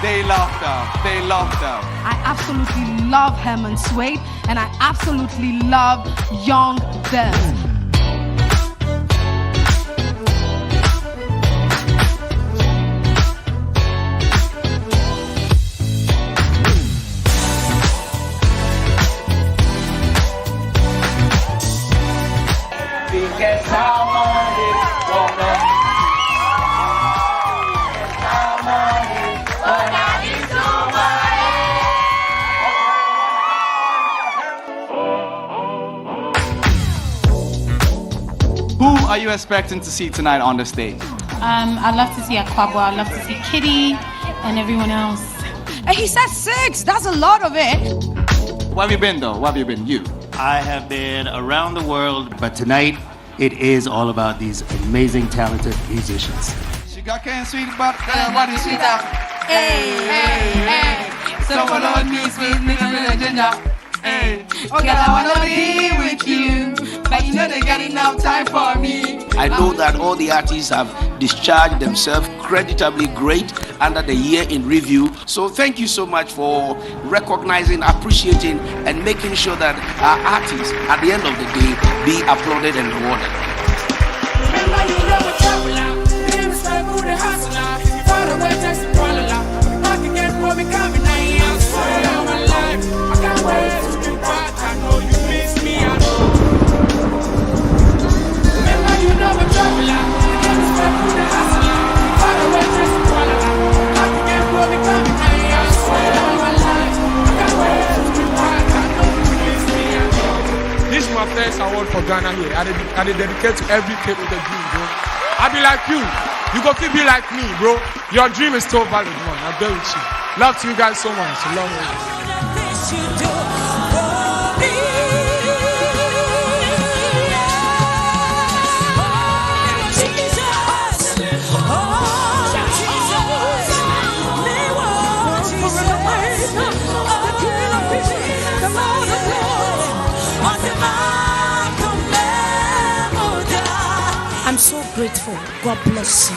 They loved her. They loved her. I absolutely love Herman Suede, and I absolutely love Young Dev. Who are you expecting to see tonight on the stage? I'd love to see Aquabo. I'd love to see Kitty and everyone else. And he said 6. That's a lot of it. Where have you been though? Where have you been? You? I have been around the world, but tonight it is all about these amazing, talented musicians. Sugarcane sweet, but body sweeter. Hey, hey, hey. So follow me, sweet nigga, ginger. Hey, oh girl, I wanna be with you, but you know they got enough time for me. I know that all the artists have discharged themselves creditably great under the year in review. So thank you so much for recognizing, appreciating, and making sure that our artists, at the end of the day, be applauded and rewarded. Remember you know a traveler, the name is like who the hustler. Far away, just a Kuala. Back again for me coming, I swear on my life. I can't wait to be back. I know you miss me, I know. Remember you know a traveler, the name is like who the hustler. Far away, just a Kuala. Back again for me coming, I swear on my life. I can't wait to be back. I know you miss me, I know. This is my first award for Ghana here. I dedicate to every kid with a dream, bro. I be like you. You go to be like me, bro. Your dream is still valid, man. I'm there with you. Love to you guys so much. A long way. I'm so grateful. God bless you.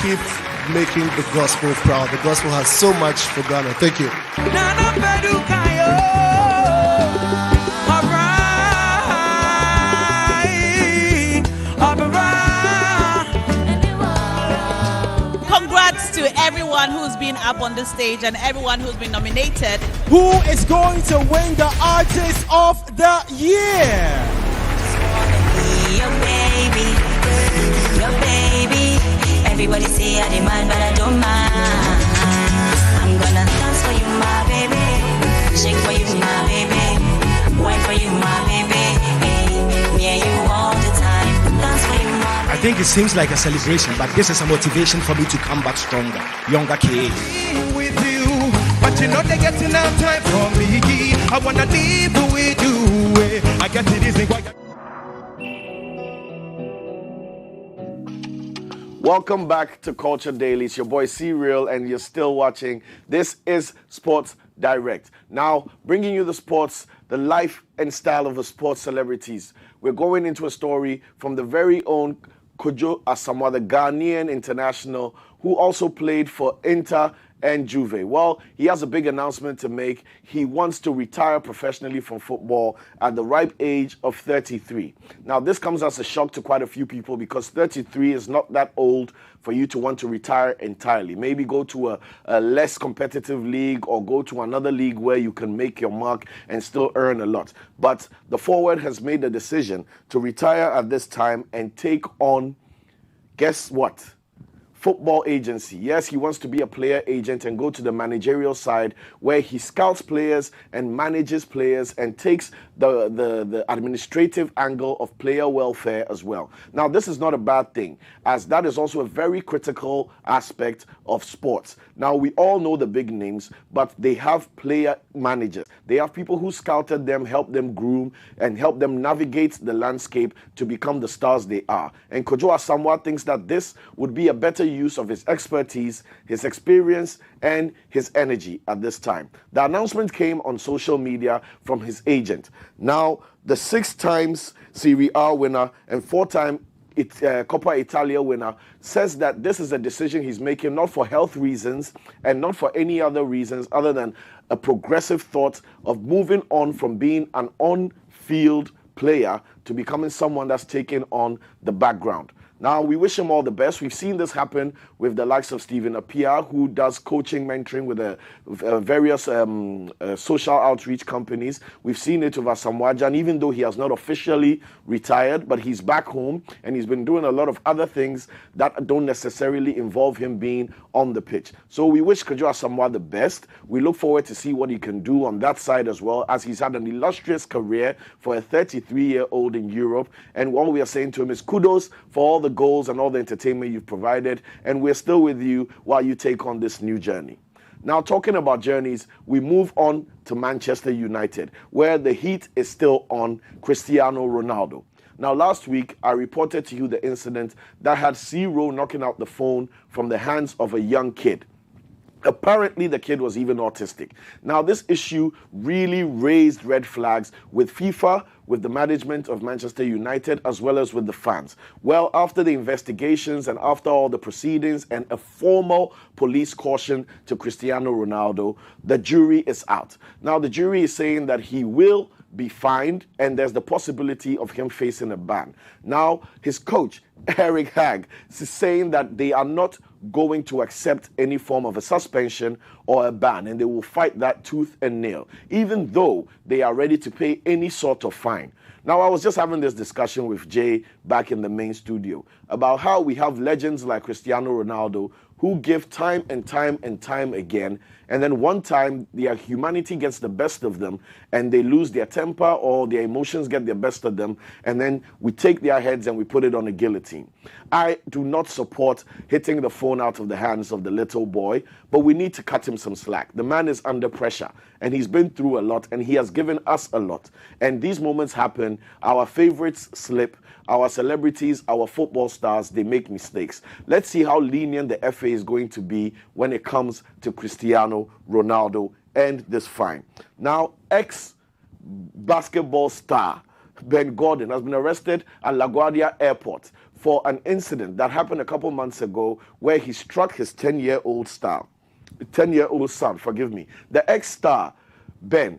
Keep making the gospel proud. The gospel has so much for Ghana. Thank you. Congrats to everyone who's been up on the stage and everyone who's been nominated. Who is going to win the Artist of the Year? Your baby, your baby. Everybody say I demand, but I don't mind. I'm gonna dance for you, my baby. Shake for you, my baby. Wine for you, my baby. Hey, me and you all the time. Dance for you, my baby. I think it seems like a celebration, but this is a motivation for me to come back stronger. Younger K. With you, but you know they get enough time for me. I wanna live with you. I get it easy. Welcome back to Culture Daily. It's your boy C-Real, and you're still watching. This is Sports Direct. Now, bringing you the sports, the life and style of the sports celebrities. We're going into a story from the very own Kojo Asamoah, the Ghanaian international, who also played for Inter and Juve. Well, he has a big announcement to make. He wants to retire professionally from football at the ripe age of 33. Now, this comes as a shock to quite a few people because 33 is not that old for you to want to retire entirely. Maybe go to a less competitive league or go to another league where you can make your mark and still earn a lot. But the forward has made the decision to retire at this time and take on, guess what? Football agency. Yes, he wants to be a player agent and go to the managerial side where he scouts players and manages players and takes the administrative angle of player welfare as well. Now, this is not a bad thing, as that is also a very critical aspect of sports. Now, we all know the big names, but they have player managers. They have people who scouted them, help them groom, and help them navigate the landscape to become the stars they are. And Kojo Asamoah thinks that this would be a better use of his expertise, his experience, and his energy at this time. The announcement came on social media from his agent. Now, the 6 times Serie A winner and 4-time Coppa Italia winner, says that this is a decision he's making not for health reasons and not for any other reasons other than a progressive thought of moving on from being an on-field player to becoming someone that's taking on the background. Now, we wish him all the best. We've seen this happen with the likes of Stephen Appiah, who does coaching, mentoring with various social outreach companies. We've seen it with Asamoah Gyan, even though he has not officially retired, but he's back home and he's been doing a lot of other things that don't necessarily involve him being on the pitch. So we wish Kwadwo Asamoah the best. We look forward to see what he can do on that side as well, as he's had an illustrious career for a 33-year-old in Europe. And all we are saying to him is kudos for all the goals and all the entertainment you've provided, and we're still with you while you take on this new journey. Now, talking about journeys, we move on to Manchester United, where the heat is still on Cristiano Ronaldo. Now, last week, I reported to you the incident that had C-Row knocking out the phone from the hands of a young kid. Apparently, the kid was even autistic. Now, this issue really raised red flags with FIFA, with the management of Manchester United, as well as with the fans. Well, after the investigations and after all the proceedings and a formal police caution to Cristiano Ronaldo, the jury is out. Now, the jury is saying that he will be fined and there's the possibility of him facing a ban. Now, his coach, Eric Hag, is saying that they are not going to accept any form of a suspension or a ban, and they will fight that tooth and nail, even though they are ready to pay any sort of fine. Now, I was just having this discussion with Jay back in the main studio about how we have legends like Cristiano Ronaldo who give time and time and time again, and then one time their humanity gets the best of them and they lose their temper or their emotions get the best of them, and then we take their heads and we put it on a guillotine. I do not support hitting the phone out of the hands of the little boy, but we need to cut him some slack. The man is under pressure and he's been through a lot and he has given us a lot. And these moments happen, our favorites slip, our celebrities, our football stars, they make mistakes. Let's see how lenient the FA is going to be when it comes to Cristiano Ronaldo and this fine. Now, ex-basketball star Ben Gordon has been arrested at LaGuardia Airport for an incident that happened a couple months ago where he struck his 10-year-old son. The ex-star, Ben,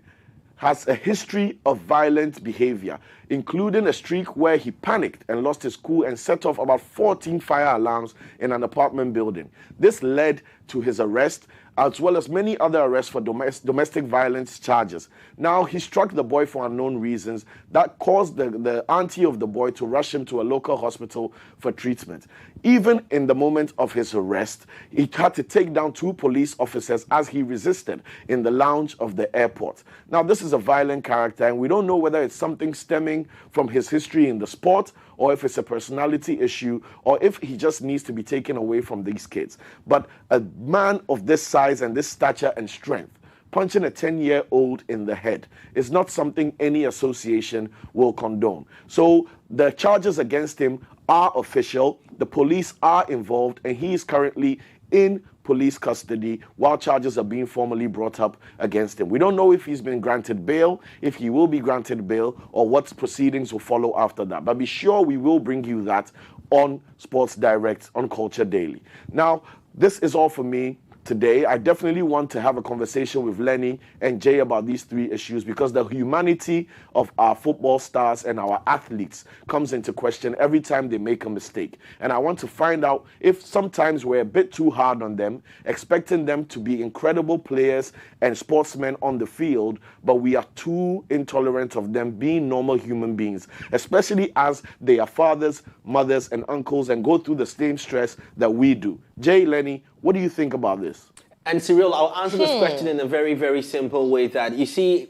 has a history of violent behavior, including a streak where he panicked and lost his cool and set off about 14 fire alarms in an apartment building. This led to his arrest, as well as many other arrests for domestic violence charges. Now, he struck the boy for unknown reasons that caused the auntie of the boy to rush him to a local hospital for treatment. Even in the moment of his arrest, he had to take down 2 police officers as he resisted in the lounge of the airport. Now, this is a violent character, and we don't know whether it's something stemming from his history in the sport, or if it's a personality issue, or if he just needs to be taken away from these kids. But a man of this size and this stature and strength punching a 10-year-old in the head is not something any association will condone. So the charges against him are official, the police are involved, and he is currently in police custody while charges are being formally brought up against him. We don't know if he's been granted bail, if he will be granted bail, or what proceedings will follow after that. But be sure we will bring you that on Sports Direct on Culture Daily. Now, this is all for me today. I definitely want to have a conversation with Lenny and Jay about these 3 issues, because the humanity of our football stars and our athletes comes into question every time they make a mistake. And I want to find out if sometimes we're a bit too hard on them, expecting them to be incredible players and sportsmen on the field, but we are too intolerant of them being normal human beings, especially as they are fathers, mothers, and uncles and go through the same stress that we do. Jay, Lenny, what do you think about this? And Cyril, I'll answer this question in a very, very simple way. That you see,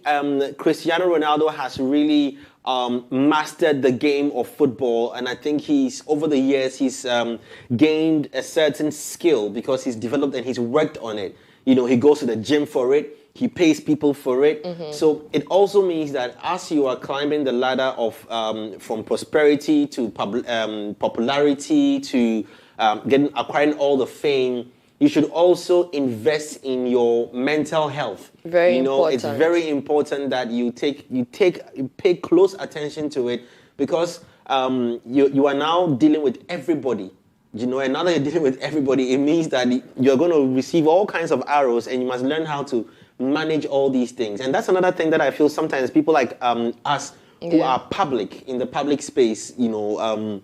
Cristiano Ronaldo has really mastered the game of football, and I think over the years he's gained a certain skill because he's developed and he's worked on it. You know, he goes to the gym for it. He pays people for it. Mm-hmm. So it also means that as you are climbing the ladder of from prosperity to popularity to acquiring all the fame, you should also invest in your mental health. Very important. It's very important that you pay close attention to it, because you are now dealing with everybody. You know, and now that you're dealing with everybody, it means that you're going to receive all kinds of arrows, and you must learn how to manage all these things. And that's another thing that I feel sometimes people like us who are public, in the public space, you know,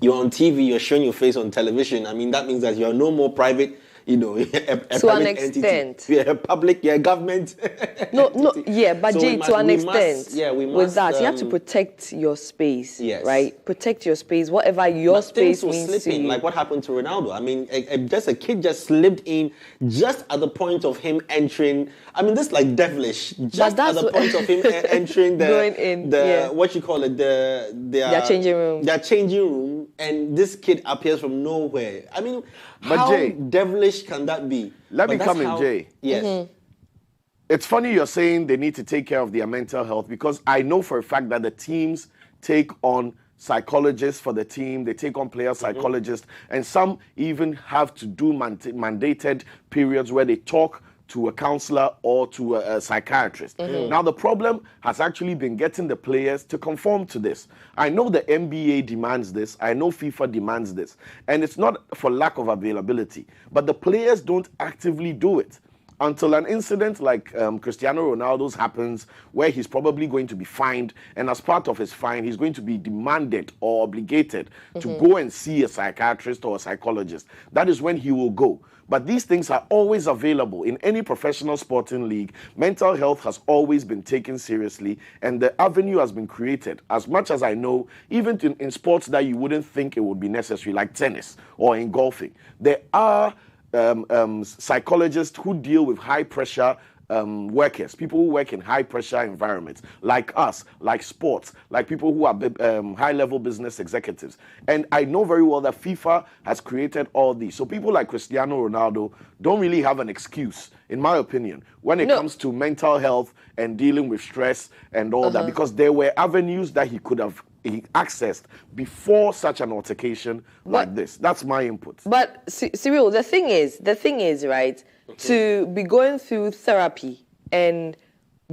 you're on TV, you're showing your face on television. I mean, that means that you're no more private, you know, a to an extent. You're public, you're government. No, yeah, but So Jay, to an extent, we must, with that, you have to protect your space, Yes. right? Protect your space, whatever your But space things will means slip to in, you. like what happened to Ronaldo. I mean, just a kid just slipped in just at the point of him entering. I mean, this is like devilish. Just at the point of him entering Going in, what you call it, their changing room. Their changing room, and this kid appears from nowhere. I mean, But how Jay, devilish can that be? Let But me that's come in, how- Jay. Yes. It's funny you're saying they need to take care of their mental health, because I know for a fact that the teams take on psychologists for the team, they take on player psychologists, and some even have to do mandated periods where they talk to a counselor or to a psychiatrist. Now, the problem has actually been getting the players to conform to this. I know the NBA demands this, I know FIFA demands this, and it's not for lack of availability, but the players don't actively do it. Until an incident like Cristiano Ronaldo's happens, where he's probably going to be fined, and as part of his fine, he's going to be demanded or obligated to go and see a psychiatrist or a psychologist. That is when he will go. But these things are always available in any professional sporting league. Mental health has always been taken seriously, and the avenue has been created. As much as I know, even in sports that you wouldn't think it would be necessary, like tennis or in golfing, there are psychologists who deal with high pressure workers, people who work in high pressure environments, like us, like sports, like people who are high level business executives. And I know very well that FIFA has created all these. So people like Cristiano Ronaldo don't really have an excuse, in my opinion, when it comes to mental health and dealing with stress and all that, because there were avenues that he could have accessed before such an altercation like this. That's my input. But Cyril, the thing is, right, to be going through therapy and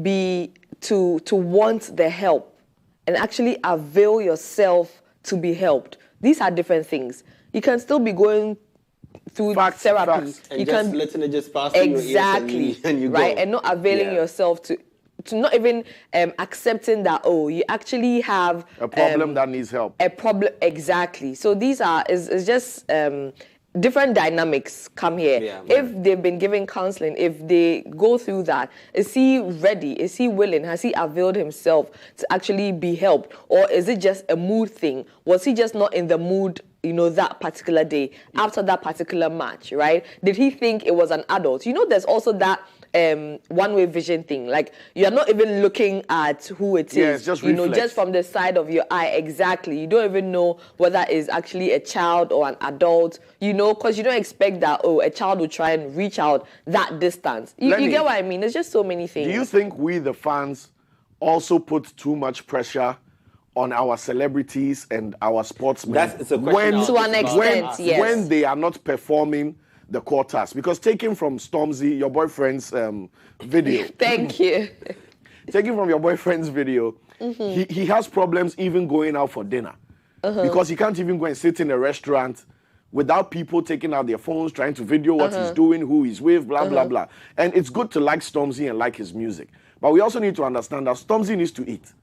to want the help and actually avail yourself to be helped. These are different things. You can still be going through therapy. And You just can letting it just pass through your ears and you right, go. and not availing yourself to not even accepting that, oh, you actually have a problem that needs help. A problem, exactly. So these is just different dynamics come here. If they've been given counseling, if they go through that, is he ready? Is he willing? Has he availed himself to actually be helped? Or is it just a mood thing? Was he just not in the mood, you know, that particular day, after that particular match, right? Did he think it was an adult? You know, there's also that one-way vision thing. Like, you're not even looking at who it is. Yeah, it's just you know, reflex. just from the side of your eye. Exactly. You don't even know whether it's actually a child or an adult, you know, because you don't expect that, oh, a child will try and reach out that distance. You get what I mean? There's just so many things. Do you think we, the fans, also put too much pressure on our celebrities and our sportsmen It's a question to an extent, yes. when they are not performing the core task? Because taking from Stormzy, your boyfriend's video. Thank you. Taking from your boyfriend's video, he has problems even going out for dinner. Because he can't even go and sit in a restaurant without people taking out their phones, trying to video what he's doing, who he's with, blah, blah, blah. And it's good to like Stormzy and like his music. But we also need to understand that Stormzy needs to eat.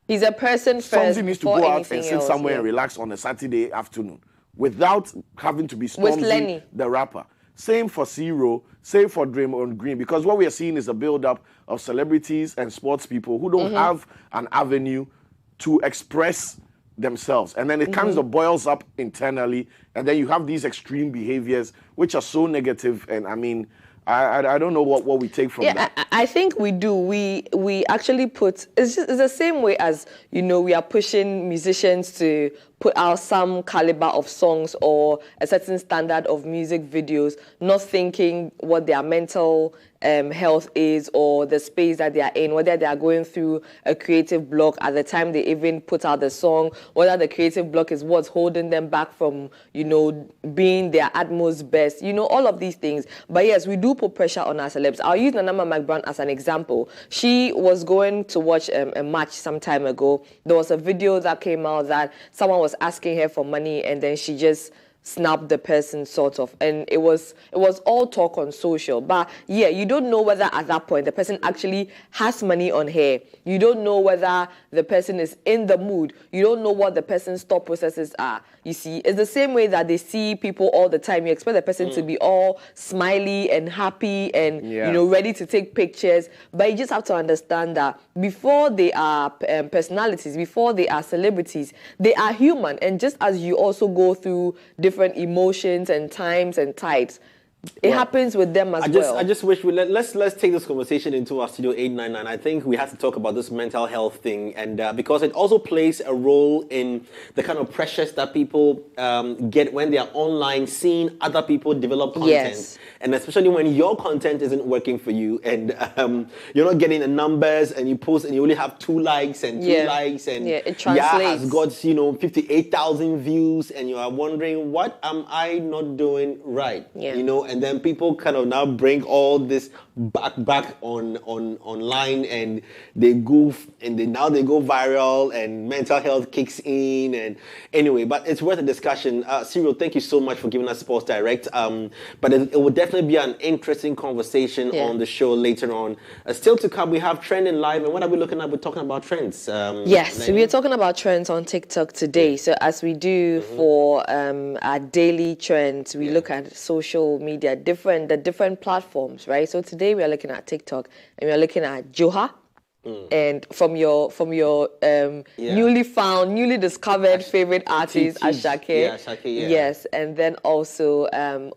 He's a person first. Stormzy needs to go out and sit somewhere and relax on a Saturday afternoon without having to be Stormzy, the rapper. Same for Zero, same for Draymond Green, because what we are seeing is a build-up of celebrities and sports people who don't have an avenue to express themselves. And then it kind of boils up internally, and then you have these extreme behaviors which are so negative, and I mean, I don't know what we take from that. I think we do. We actually put, it's the same way as, you know, we are pushing musicians to put out some caliber of songs or a certain standard of music videos, not thinking what their mental health is or the space that they are in, whether they are going through a creative block at the time they even put out the song, whether the creative block is what's holding them back from, being their utmost best, all of these things. But yes, we do put pressure on our celebs. I'll use Nana McBrand as an example. She was going to watch a match some time ago. There was a video that came out that someone was asking her for money, and then she just snapped the person, sort of, and it was all talk on social. But yeah, you don't know whether at that point the person actually has money on her. You don't know whether the person is in the mood. You don't know what the person's thought processes are. You see, it's the same way that they see people all the time. You expect the person to be all smiley and happy and ready to take pictures, but you just have to understand that before they are personalities, before they are celebrities, they are human. And just as you also go through different emotions and times and tides, it happens with them as well. I just wish let's take this conversation into our Studio 899. I think we have to talk about this mental health thing, and because it also plays a role in the kind of pressures that people get when they are online, seeing other people develop content, and especially when your content isn't working for you, and you're not getting the numbers, and you post and you only have 2 likes and 3 likes, and it translates. has got 58,000 views, and you are wondering, what am I not doing right? And then people kind of now bring all this back on online, and they goof, and now they go viral, and mental health kicks in. And anyway, but it's worth a discussion. Cyril, thank you so much for giving us Sports Direct. But it will definitely be an interesting conversation on the show later on. Still to come, we have Trending Live, and what are we looking at? We're talking about trends. Yes, we are talking about trends on TikTok today. So as we do for our daily trends, we look at social media, the different platforms, right? So today we are looking at TikTok, and we are looking at Joha. And from your newly discovered favorite artist, Ashake. Yes, and then also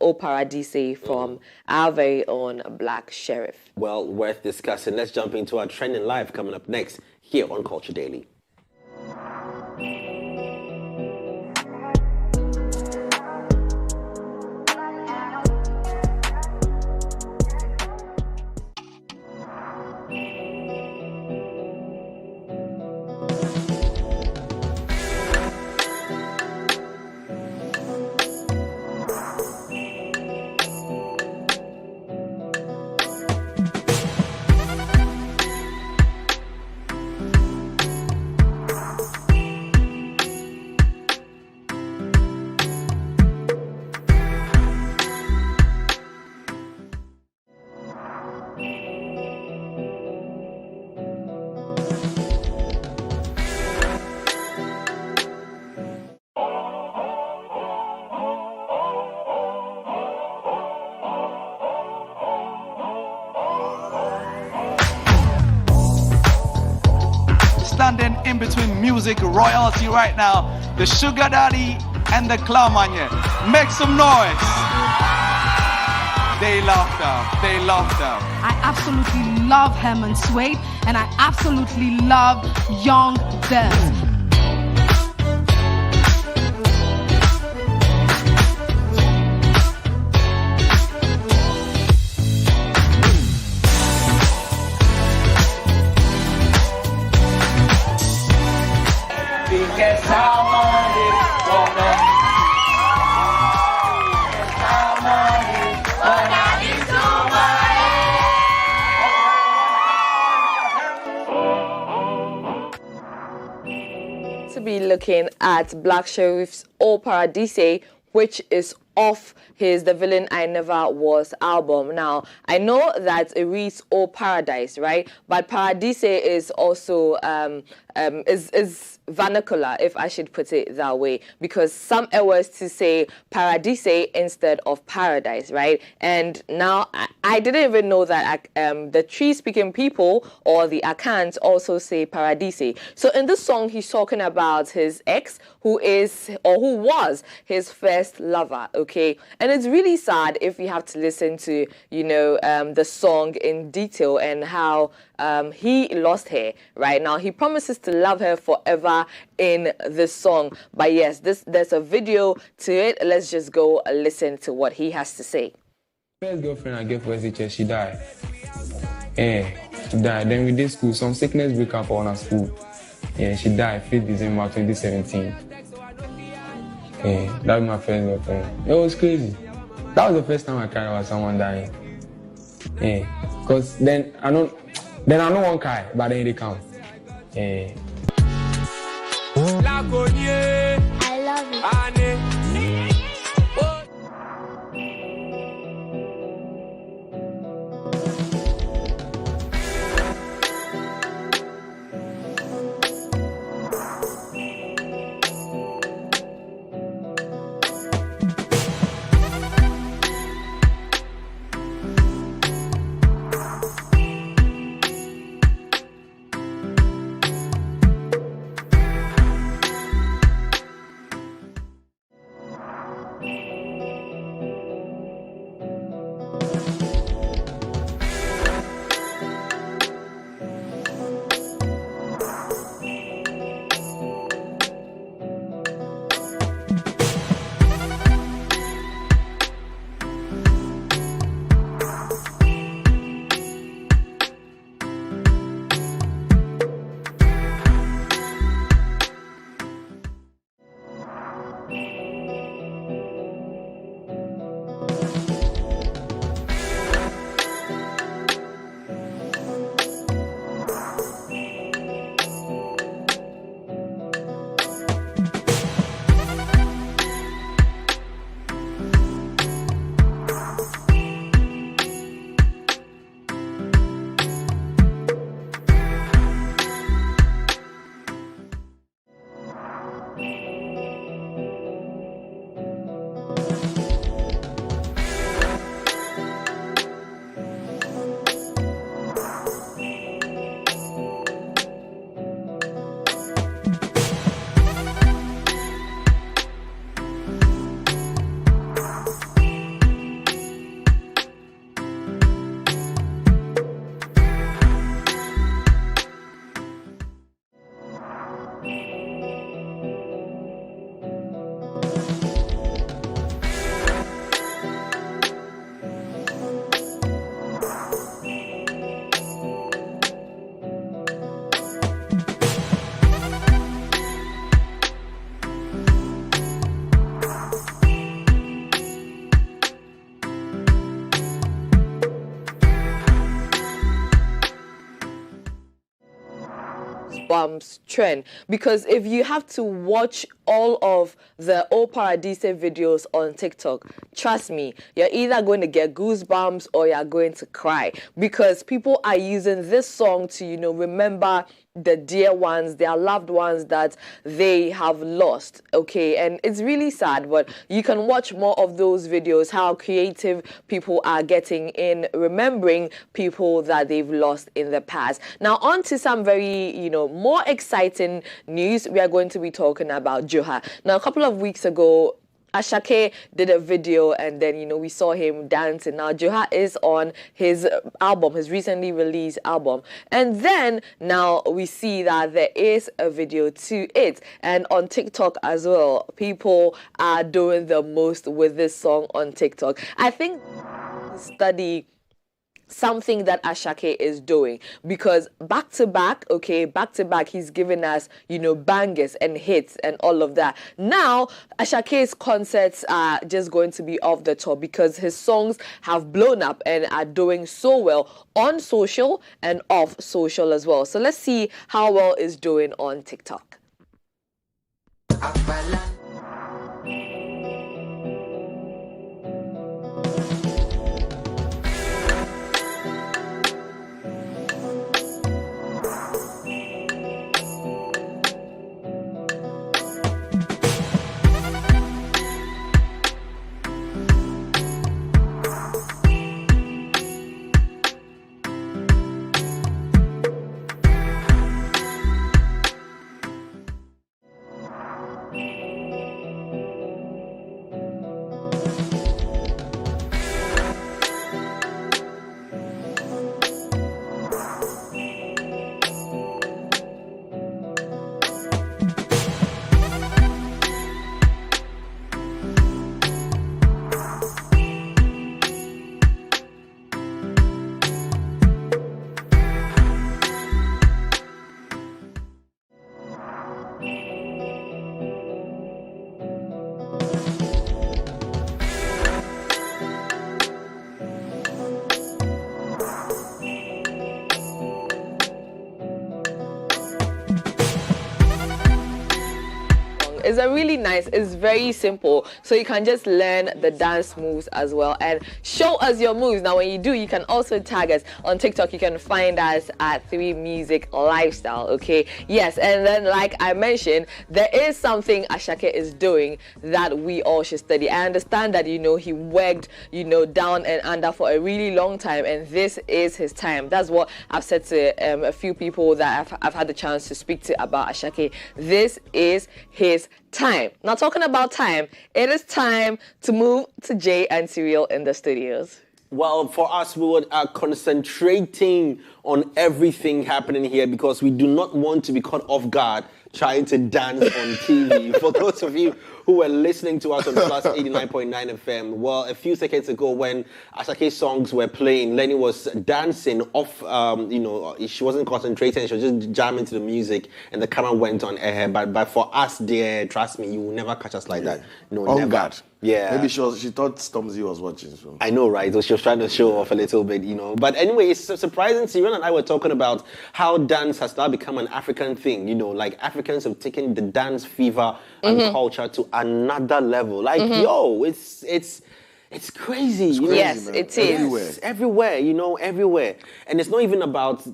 O Paradise from our very own Black Sheriff. Well, worth discussing. Let's jump into our Trending Live coming up next here on Culture Daily. Standing in between music royalty right now, the Sugar Daddy and the Clamanye. Make some noise. They love them. I absolutely love Herman Suede, and I absolutely love Young Dev. To be looking at Black Sheriff's O Paradise, which is off his The Villain I Never Was album. Now, I know that it reads O Paradise, right? But Paradise is also is vernacular, if I should put it that way, because some was to say Paradise instead of paradise, right? And now I didn't even know that the Tree-speaking people or the Akans also say Paradise. So in this song, he's talking about his ex, who was his first lover, okay? And it's really sad if you have to listen to, the song in detail and how he lost her, right? Now, he promises to love her forever in this song. But yes, there's a video to it. Let's just go listen to what he has to say. First girlfriend I gave was HS, she died. She died. Then we did school. Some sickness broke up on our school. Yeah, she died 5th December 2017. Yeah, that was my first girlfriend. It was crazy. That was the first time I cried about someone dying. Yeah, because then I don't want to cry, but then they come. Yeah. I love it. Trend, because if you have to watch all of the O Paradise videos on TikTok, trust me, you're either going to get goosebumps or you're going to cry, because people are using this song to, you know, remember the dear ones, their loved ones that they have lost. Okay, and it's really sad, but you can watch more of those videos, how creative people are getting in remembering people that they've lost in the past. Now on to some very, you know, more exciting news. We are going to be talking about Joha. Now a couple of weeks ago, Ashake did a video, and then, you know, we saw him dancing. Now Joha is on his album, his recently released album, and then now we see that there is a video to it, and on TikTok as well, people are doing the most with this song on TikTok. I think study something that Ashake is doing, because back to back, he's giving us, you know, bangers and hits and all of that. Now Ashake's concerts are just going to be off the top, because his songs have blown up and are doing so well on social and off social as well. So let's see how well it's doing on TikTok. It's a really nice, it's very simple. So you can just learn the dance moves as well and show us your moves. Now when you do, you can also tag us on TikTok. You can find us at 3 Music Lifestyle, okay? Yes, and then like I mentioned, there is something Asake is doing that we all should study. I understand that, he worked, down and under for a really long time, and this is his time. That's what I've said to a few people that I've had the chance to speak to about Asake. This is his time. Now talking about time, it is time to move to Jay and Cyril in the studios. Well, for us, we were concentrating on everything happening here because we do not want to be caught off guard trying to dance on TV. For those of you who were listening to us on Plus 89.9 FM, well, a few seconds ago when Asake's songs were playing, Lenny was dancing off, she wasn't concentrating, she was just jamming to the music, and the camera went on air. But for us, dear, trust me, you will never catch us like that. No, on never. guard. Yeah. Maybe she thought Stormzy was watching. So. I know, right? So she was trying to show off a little bit, But anyway, it's surprising. Cyril and I were talking about how dance has now become an African thing. Like Africans have taken the dance fever and culture to another level. Like, it's crazy. Yes, man. it is. Everywhere. It's everywhere, everywhere. And it's not even about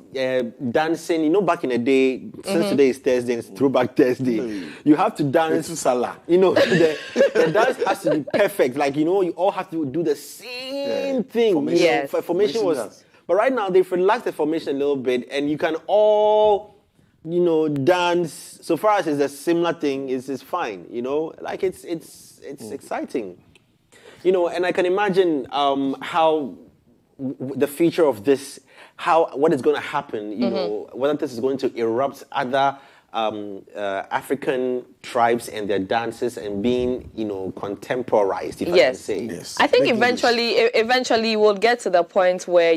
dancing. Back in the day, since today is Thursday, it's Throwback Thursday, you have to dance. Salah. The dance has to be perfect. Like, you all have to do the same thing. Formation. Yes. Formation was... dance. But right now, they've relaxed the formation a little bit, and you can all... dance. So far as it's a similar thing, it's fine. Like it's exciting. And I can imagine how the future of this, what is going to happen. Whether this is going to erupt other African tribes and their dances and being, contemporized. If I can say. Yes. I think eventually we'll get to the point where,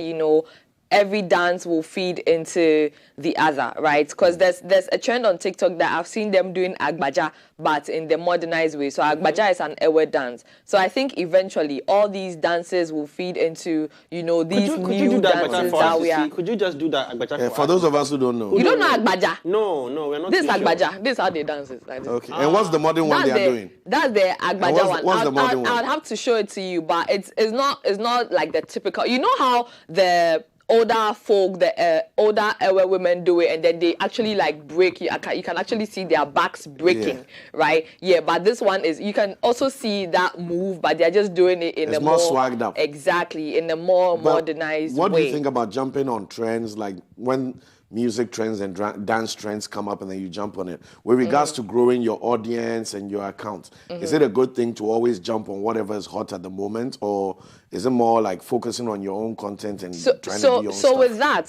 every dance will feed into the other, right? Because there's a trend on TikTok that I've seen them doing Agbaja, but in the modernized way. So Agbaja is an Ewe dance. So I think eventually all these dances will feed into, these new dances that we are. Could you just do that Agbaja for those of us who don't know? You don't know Agbaja? No, we're not. This is too Agbaja. sure. This is how they dance it. Like this. Okay. And what's the modern one they are doing? That's the Agbaja one. What's the modern one? I'd have to show it to you, but it's not like the typical. You know how the older folk, the older Ewe women do it, and then they actually like break. You can actually see their backs breaking, right? Yeah, but this one is, you can also see that move, but they're just doing it in a more swagged up. Exactly, in a more modernized way. What do you think about jumping on trends, like when music trends and dance trends come up and then you jump on it? With regards to growing your audience and your account, is it a good thing to always jump on whatever is hot at the moment, or is it more like focusing on your own content and trying to do your own stuff? So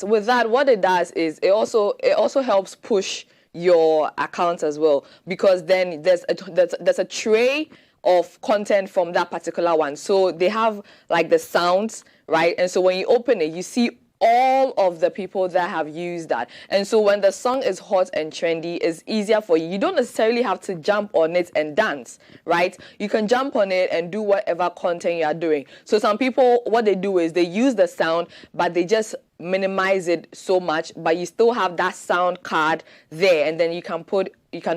with that, what it does is it also helps push your account as well, because then there's a tray of content from that particular one. So they have like the sounds, right? And so when you open it, you see all of the people that have used that. And so when the song is hot and trendy, it's easier for you. You don't necessarily have to jump on it and dance, right? You can jump on it and do whatever content you are doing. So some people, what they do is they use the sound, but they just minimize it so much, but you still have that sound card there, and then you can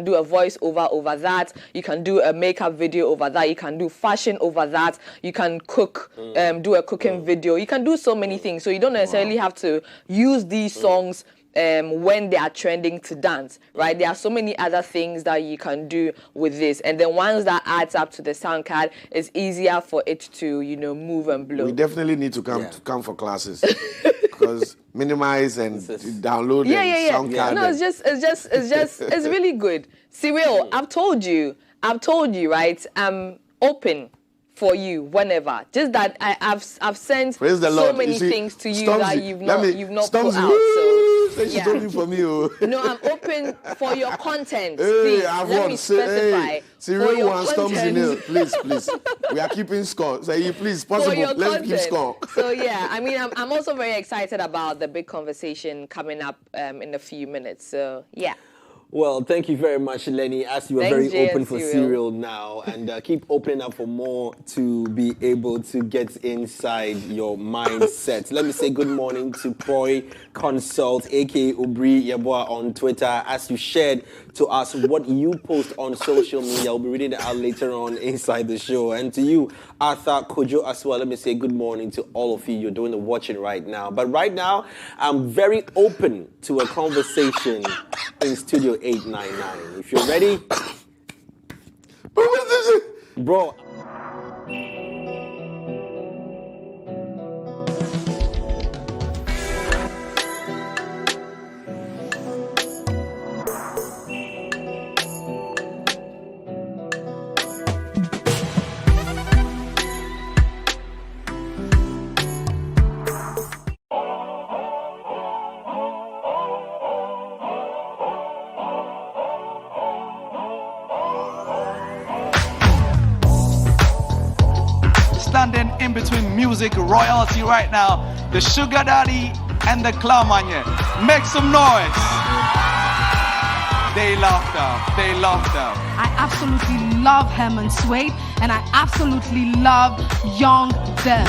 do a voice over that, you can do a makeup video over that, you can do fashion over that, you can cook, do a cooking video, you can do so many things. So you don't necessarily have to use these songs when they are trending to dance, right? There are so many other things that you can do with this, and then once that adds up to the sound card, it's easier for it to, move and blow. We definitely need to come for classes. Because minimize and download and sound card. No, it's really good. Cyril, I've told you, right? I'm open for you whenever. Just that I've sent so many things to you that you've not put out. So she's open for me. No, I'm open for your content. Hey, please, let me specify. Cyril wants Stormzy. Please. We are keeping score. Say, please, possible. Let's keep score. So yeah, I mean, I'm also very excited about the big conversation coming up in a few minutes. So yeah. Well, thank you very much, Lenny. As you are Thanks, very open JN for Cereal. cereal now, and keep opening up for more to be able to get inside your mindset. Let me say good morning to Poi Consult, aka Ubri Yeboah on Twitter. As you shared to us what you post on social media, I'll be reading it out later on inside the show. And to you, Arthur Kojo as well, let me say good morning to all of you. You're doing the watching right now. But right now, I'm very open to a conversation in Studio 899. If you're ready, bro. Standing in between music royalty right now, the Sugar Daddy and the Clowmanya. Make some noise. They love them. They love them. I absolutely love Herman Suede, and I absolutely love Young Dev.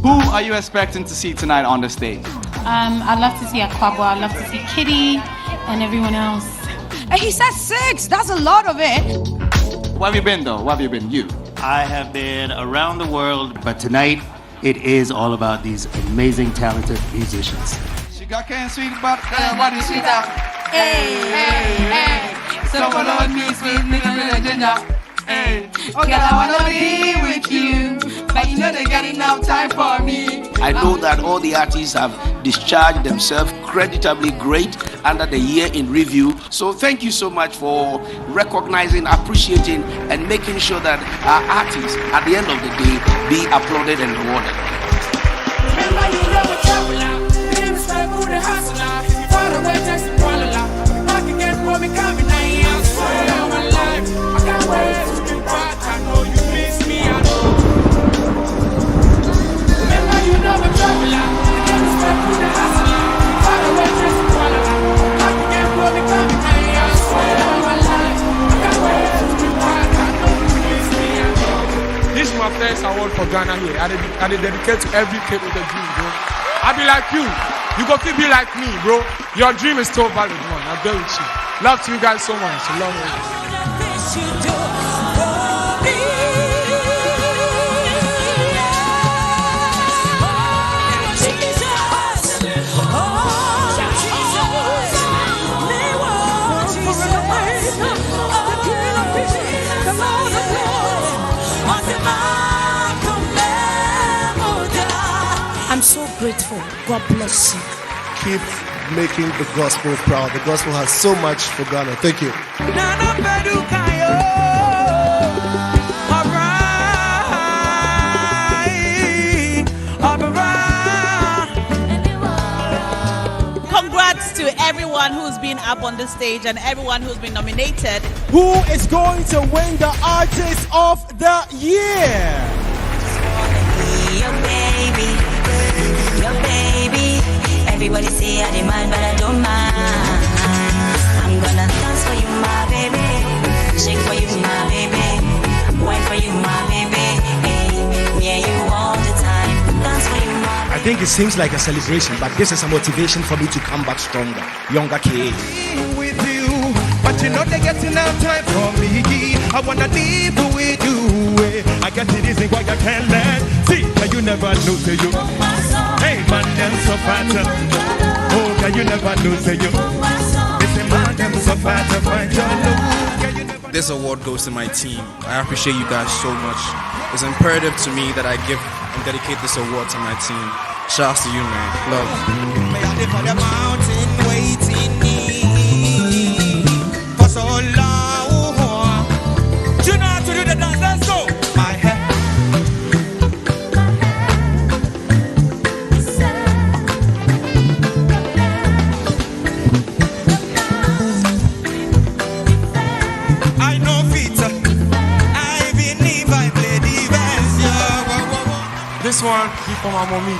Who are you expecting to see tonight on the stage? I'd love to see Aquabo. I'd love to see Kitty and everyone else. And he said 6. That's a lot of it. Where have you been though? Where have you been? You? I have been around the world, but tonight it is all about these amazing, talented musicians. Sugarcane sweet, but body sweeter. Hey, hey, hey. Someone on me, sweet nigga, ginger. Hey, oh girl, I wanna be with you, but you know they got enough time for me. I know that all the artists have discharged themselves creditably great under the year in review. So thank you so much for recognizing, appreciating, and making sure that our artists, at the end of the day, be applauded and rewarded. Remember you know a traveler, the name is my booty hustler. Far away, just a qualala. Back again for me coming, I swear on my life. I can't wait to be back. I know you miss me, I know. Remember you know a traveler, the name is my booty hustler. Far away, just a qualala. Back again for me coming, I swear on my life. I can't wait to be back. I know you miss me, I know. This is my first award for Ghana here. I dedicate to every kid with a dream, bro. I be like you. You go to be like me, bro. Your dream is still valid, man. I'm there with you. Love to you guys so much. A long way. I'm so grateful. God bless you. Keep making the gospel proud. The gospel has so much for Ghana. Thank you. Congrats to everyone who's been up on the stage and everyone who's been nominated. Who is going to win the Artist of the Year? Your baby, your baby. Everybody say I demand, but I don't mind. I'm gonna dance for you, my baby. Shake for you, my baby. Wine for you, my baby. Hey, me and you all the time. Dance for you, my baby. I think it seems like a celebration, but this is a motivation for me to come back stronger. Younger KA. With you, but you know they get enough time for me. I wanna live with you. I get it easy why I can't let. See, can you never lose to you? Hey man, them so fat. Oh, can you never lose to you? It's a man, them so fat to find your love. This award goes to my team. I appreciate you guys so much. It's imperative to me that I give and dedicate this award to my team. Shouts to you, man. Love. May I live on the mountain waiting. one be for my mommy.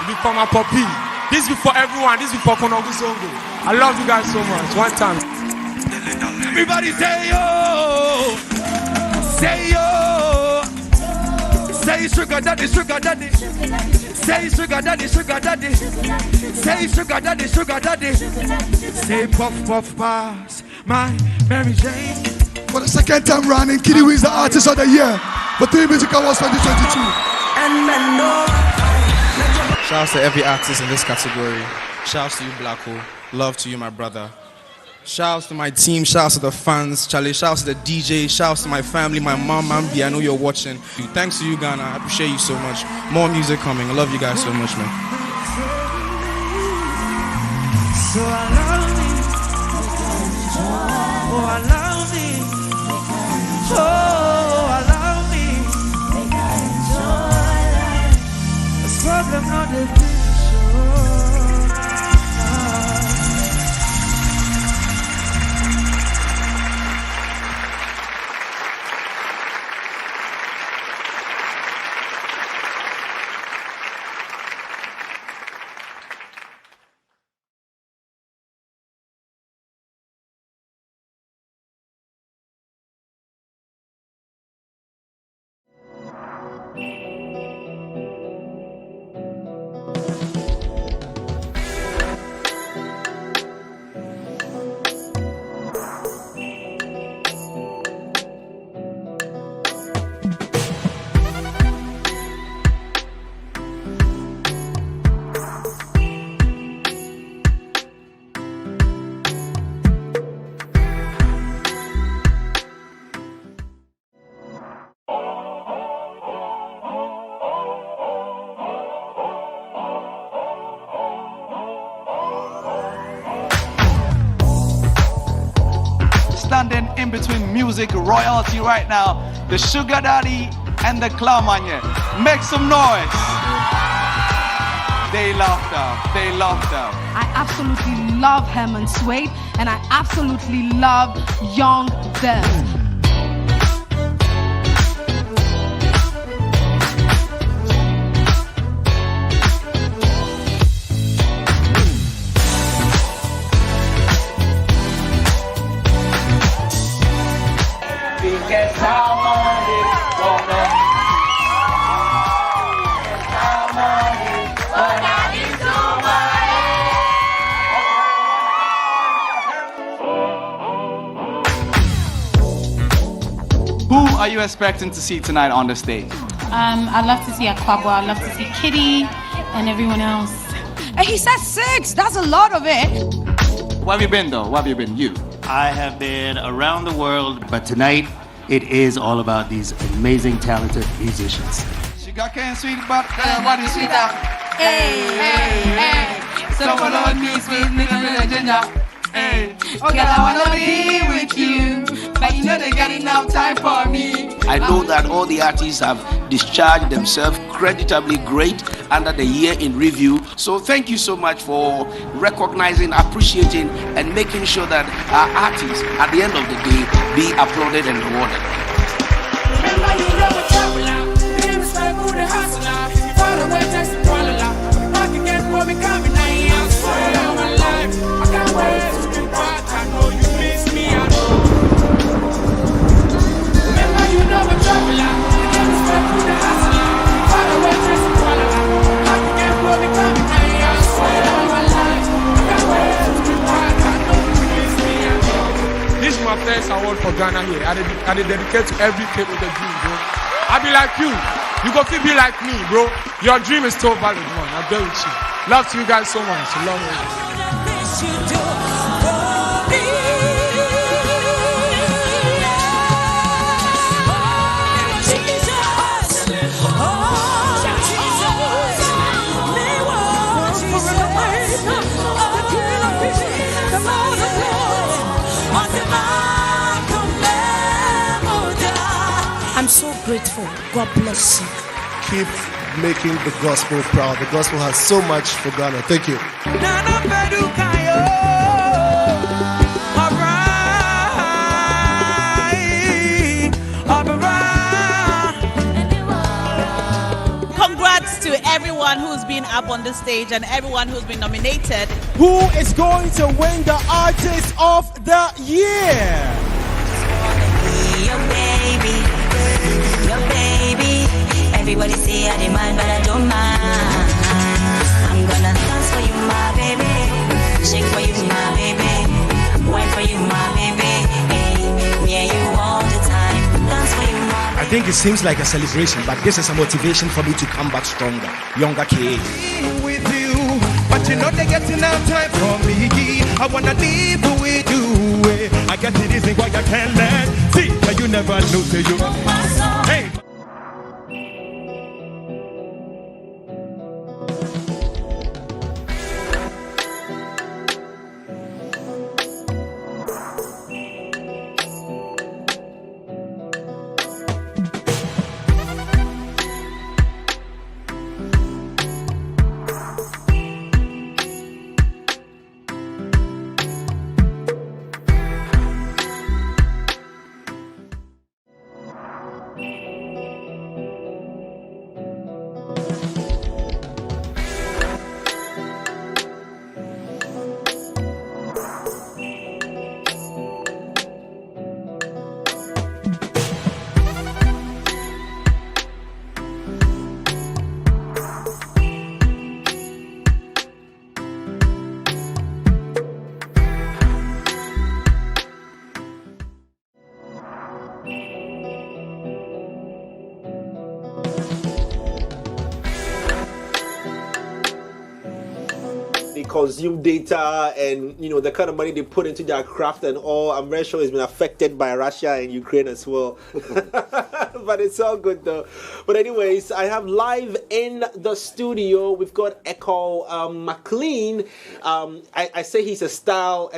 Be for my puppy. This be for everyone. This be for Konogu Songo. I love you guys so much. One time. Everybody say yo. Say yo. Say sugar daddy, sugar daddy. Say sugar daddy, sugar daddy. Say sugar daddy, sugar daddy. Say puff puff pass my Mary Jane. For the second time running, Kiddy wins the Artist of the Year for 3 Music Awards 2022. Shouts to every artist in this category. Shouts to you, Black Hole. Love to you, my brother. Shouts to my team. Shouts to the fans. Charlie. Shouts to the DJ. Shouts to my family, my mom, Mambi. I know you're watching. Thanks to you, Ghana. I appreciate you so much. More music coming. I love you guys so much, man. So I love me. Oh, I love me. Oh, I love me. This problem not the picture. Standing in between music royalty right now, the Sugar Daddy and the Clamanye. Make some noise. They love them. They love them. I absolutely love Herman Suede, and I absolutely love Young Dev. Who are you expecting to see tonight on the stage? I'd love to see Aquabo. I'd love to see Kitty and everyone else. And he said 6. That's a lot of it. Where have you been though? Where have you been? You? I have been around the world, but tonight it is all about these amazing, talented musicians. Sugarcane sweet, but body sweeter. Hey, hey, hey. Someone on me, sweet nigga, ginger. Hey, girl, I wanna be with you, but you know they got enough time for me. I know that all the artists have discharged themselves creditably great under the year in review. So thank you so much for recognizing, appreciating, and making sure that our artists, at the end of the day, be applauded and rewarded. Remember you know a traveler, the name is my booty hustler. Far away, just Kuala Lumpur. Back again for me coming, I am for my life. I can't wait to be back. I know you miss me, I know. Remember you know a traveler, the name is my booty hustler. Far away, just Kuala Lumpur. Back again for me coming, I am for my life. I can't wait to be back. I know you miss me, I know. This is my first award for Ghana here. I dedicate to every kid with a dream, bro. I be like you. You go feel be like me, bro. Your dream is still valid, man. I'm there with you. Love to you guys so much. A long way. I'm so grateful. God bless you. Keep making the gospel proud. The gospel has so much for Ghana. Thank you. been up on the stage and everyone who's been nominated. Who is going to win the Artist of the Year? Your baby, your baby. Everybody say I demand, but I don't mind. I'm gonna dance for you, my baby. Shake for you, my baby. Wine for you, my baby. Hey, me and you all the time. Dance for you, my I think it seems like a celebration, but this is a motivation for me to come back stronger. Younger KH. With you, but you know they getting out time for me. I wanna live with you. I get it easy why I can't let. See, but you never know till you. Hey. Consume data and the kind of money they put into their craft and all. I'm very sure it's been affected by Russia and Ukraine as well. But it's all good though. But anyways, I have live in the studio, we've got Echo McLean. I say he's a style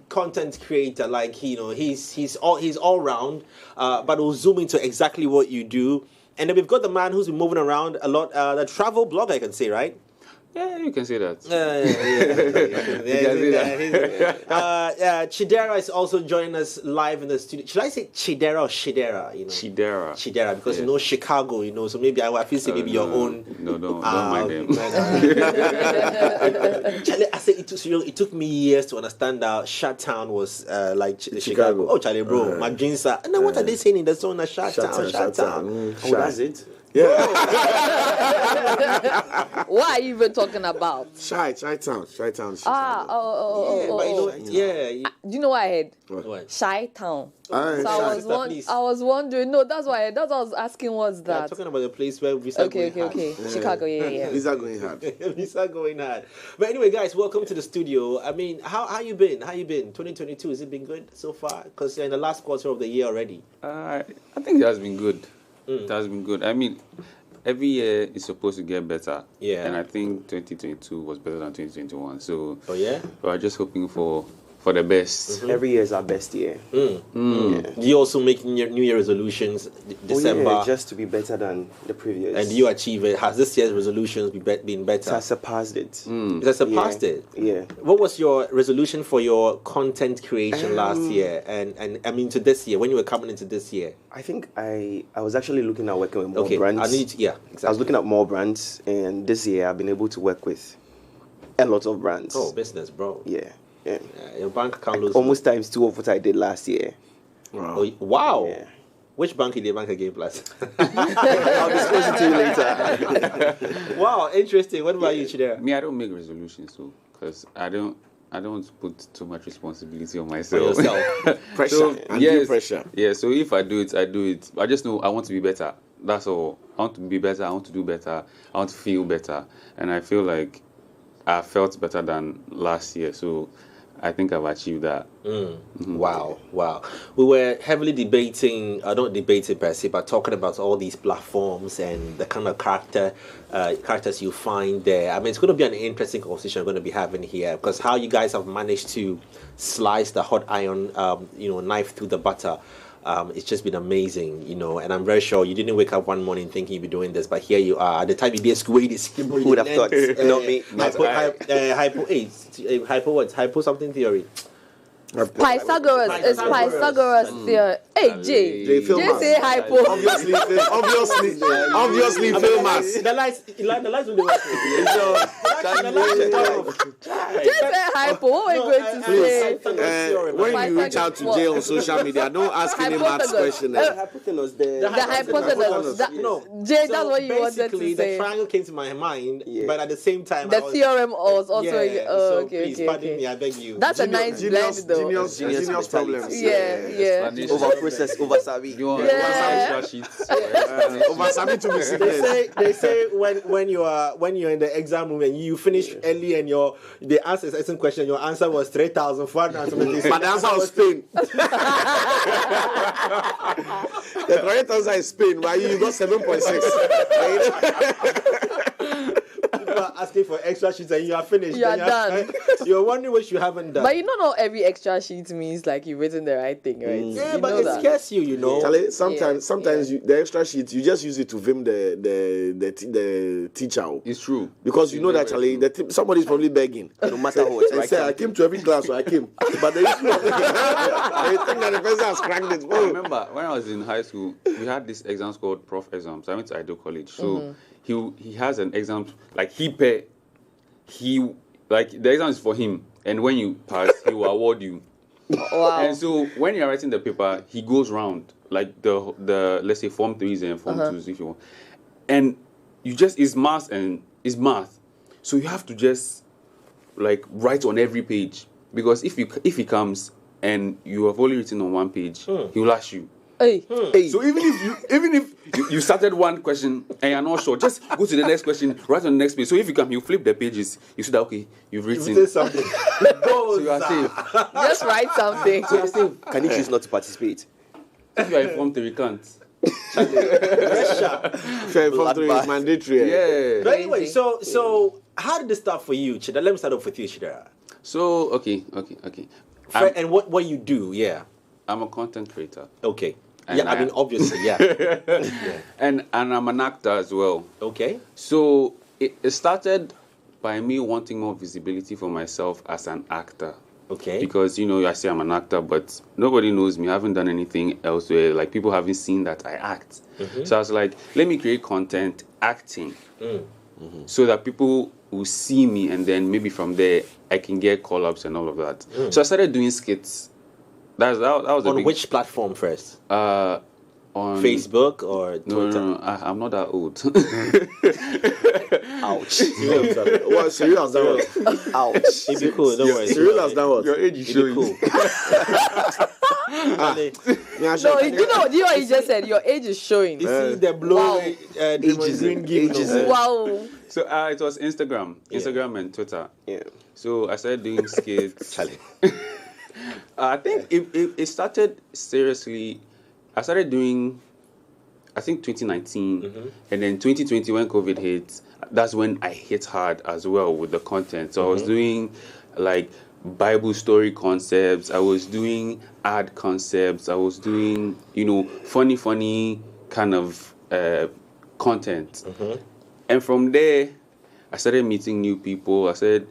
content creator. Like he's all round. But we'll zoom into exactly what you do. And then we've got the man who's been moving around a lot, the travel blogger, I can say, right? Yeah, you can say that. Chidera is also joining us live in the studio. Should I say Chidera or Shidera? Chidera, because Chicago, so maybe I feel say maybe your own. No, don't mind them. Charlie, I said it took me years to understand that Shuttown was like Chicago. Oh, Charlie, bro, my dreams are. And then what are they saying in the song? Shuttown. Oh, that's it. Yeah. What are you even talking about? Chi-town. Yeah. Do you know what I heard? What? Chi-town. So I was wondering. No, that's why I was asking. What's that? Yeah, talking about the place where Visa Okay. hard. Chicago, yeah. Visa going hard. Visa going hard. But anyway, guys, welcome to the studio. I mean, how you been? 2022, has it been good so far? Because you're in the last quarter of the year already. I think it has been good. It has been good. I mean, every year is supposed to get better. Yeah. And I think 2022 was better than 2021. So we're just hoping for the best. Every year is our best year. Yeah. Do you also make New Year resolutions December? Oh, yeah, just to be better than the previous. And do you achieve it? Has this year's resolutions been better? It has surpassed it. It has surpassed it? Yeah. What was your resolution for your content creation last year? And I mean to this year, when you were coming into this year? I think I was actually looking at working with more brands. Exactly. I was looking at more brands, and this year I've been able to work with a lot of brands. Oh, business, bro. Yeah. Your bank account looks almost times 2 of what I did last year. Wow. Yeah. Which bank did you bank again, plus? I'll disclose it to you later. Wow, interesting. What about you, Chidera? Me, I don't make resolutions, because I don't want to put too much responsibility on myself. Pressure. Pressure. Yeah, so if I do it, I do it. I just know I want to be better. That's all. I want to be better. I want to do better. I want to feel better. And I feel like I felt better than last year. So I think I've achieved that. Wow. We were heavily debating, not debating per se, but talking about all these platforms and the kind of characters you find there. I mean, it's going to be an interesting conversation we're going to be having here, because how you guys have managed to slice the hot iron, knife through the butter. It's just been amazing, and I'm very sure you didn't wake up one morning thinking you'd be doing this, but here you are. At the time you'd be a squid, who would have thought? Not me. Hypo something theory. Pythagoras. It's Pythagoras theorem. Hey, Jay. Jay say hypo. Obviously, film us. The lights will be working. Jay say hypo. What are you going to say? When you reach out to Jay on social media, don't ask any maths question. The hypotenuse. Jay, that's what you wanted to say. The triangle came to my mind, but at the same time, the theorem was also. So please pardon me, I beg you. That's a nice blend, though. Genius problems. Yeah. Over process, over sabi. Over sabi to be secret. They say when you're in the exam room and you finish early and they ask a certain question, your answer was 3,400. But the answer was Spain. The correct answer is Spain, but you got 7.6. People are asking for extra sheets and you are finished. You are done. You're wondering what you haven't done. But you don't know every extra sheet means like you've written the right thing, right? Yeah, but it scares you know. Charlie, sometimes the extra sheet you just use it to vim the teacher. It's true. Because you know that Charlie, somebody's probably begging. No matter what. And say, I came to every class, so I came. But they think that the person has cracked it. I remember when I was in high school, we had this exams called Prof exams. I went to Ido College, so he has an exam like the exam is for him, and when you pass, he will award you. Wow. And so when you're writing the paper, he goes round like the let's say Form 3s and Form 2s if you want, and you just it's math. So you have to just like write on every page, because if he comes and you have only written on one page, he will ask you. Hey. So even if you started one question and you're not sure, just go to the next question, write on the next page. So if you come, you flip the pages, you see that okay, you've written something. So you are safe. Just write something. So you are safe. Can you choose not to participate? If you are informed, you can't. Form 3 is mandatory. Yeah. But anyway, so how did this start for you, Chida? Let me start off with you, Chida. So okay. And what you do? Yeah, I'm a content creator. Okay. And I mean, obviously, yeah. And I'm an actor as well. Okay. So it started by me wanting more visibility for myself as an actor. Okay. Because, I say I'm an actor, but nobody knows me. I haven't done anything elsewhere. Like, people haven't seen that I act. So I was like, let me create content acting so that people will see me, and then maybe from there, I can get call-ups and all of that. So I started doing skits. That was on which platform first? On Facebook or Twitter? No, I'm not that old. Ouch. Well, Cyril has done what? Ouch. It'd be cool, don't worry. Cyril has done what? Your age is showing. Cool. No, you know what he just said? Your age is showing. You see the blue green ages. Wow. So it was Instagram and Twitter. Yeah. So I started doing skits. I think it started seriously. I started doing, I think 2019, and then 2020 when COVID hit, that's when I hit hard as well with the content. So I was doing like Bible story concepts, I was doing ad concepts, I was doing, funny kind of content. And from there, I started meeting new people, I started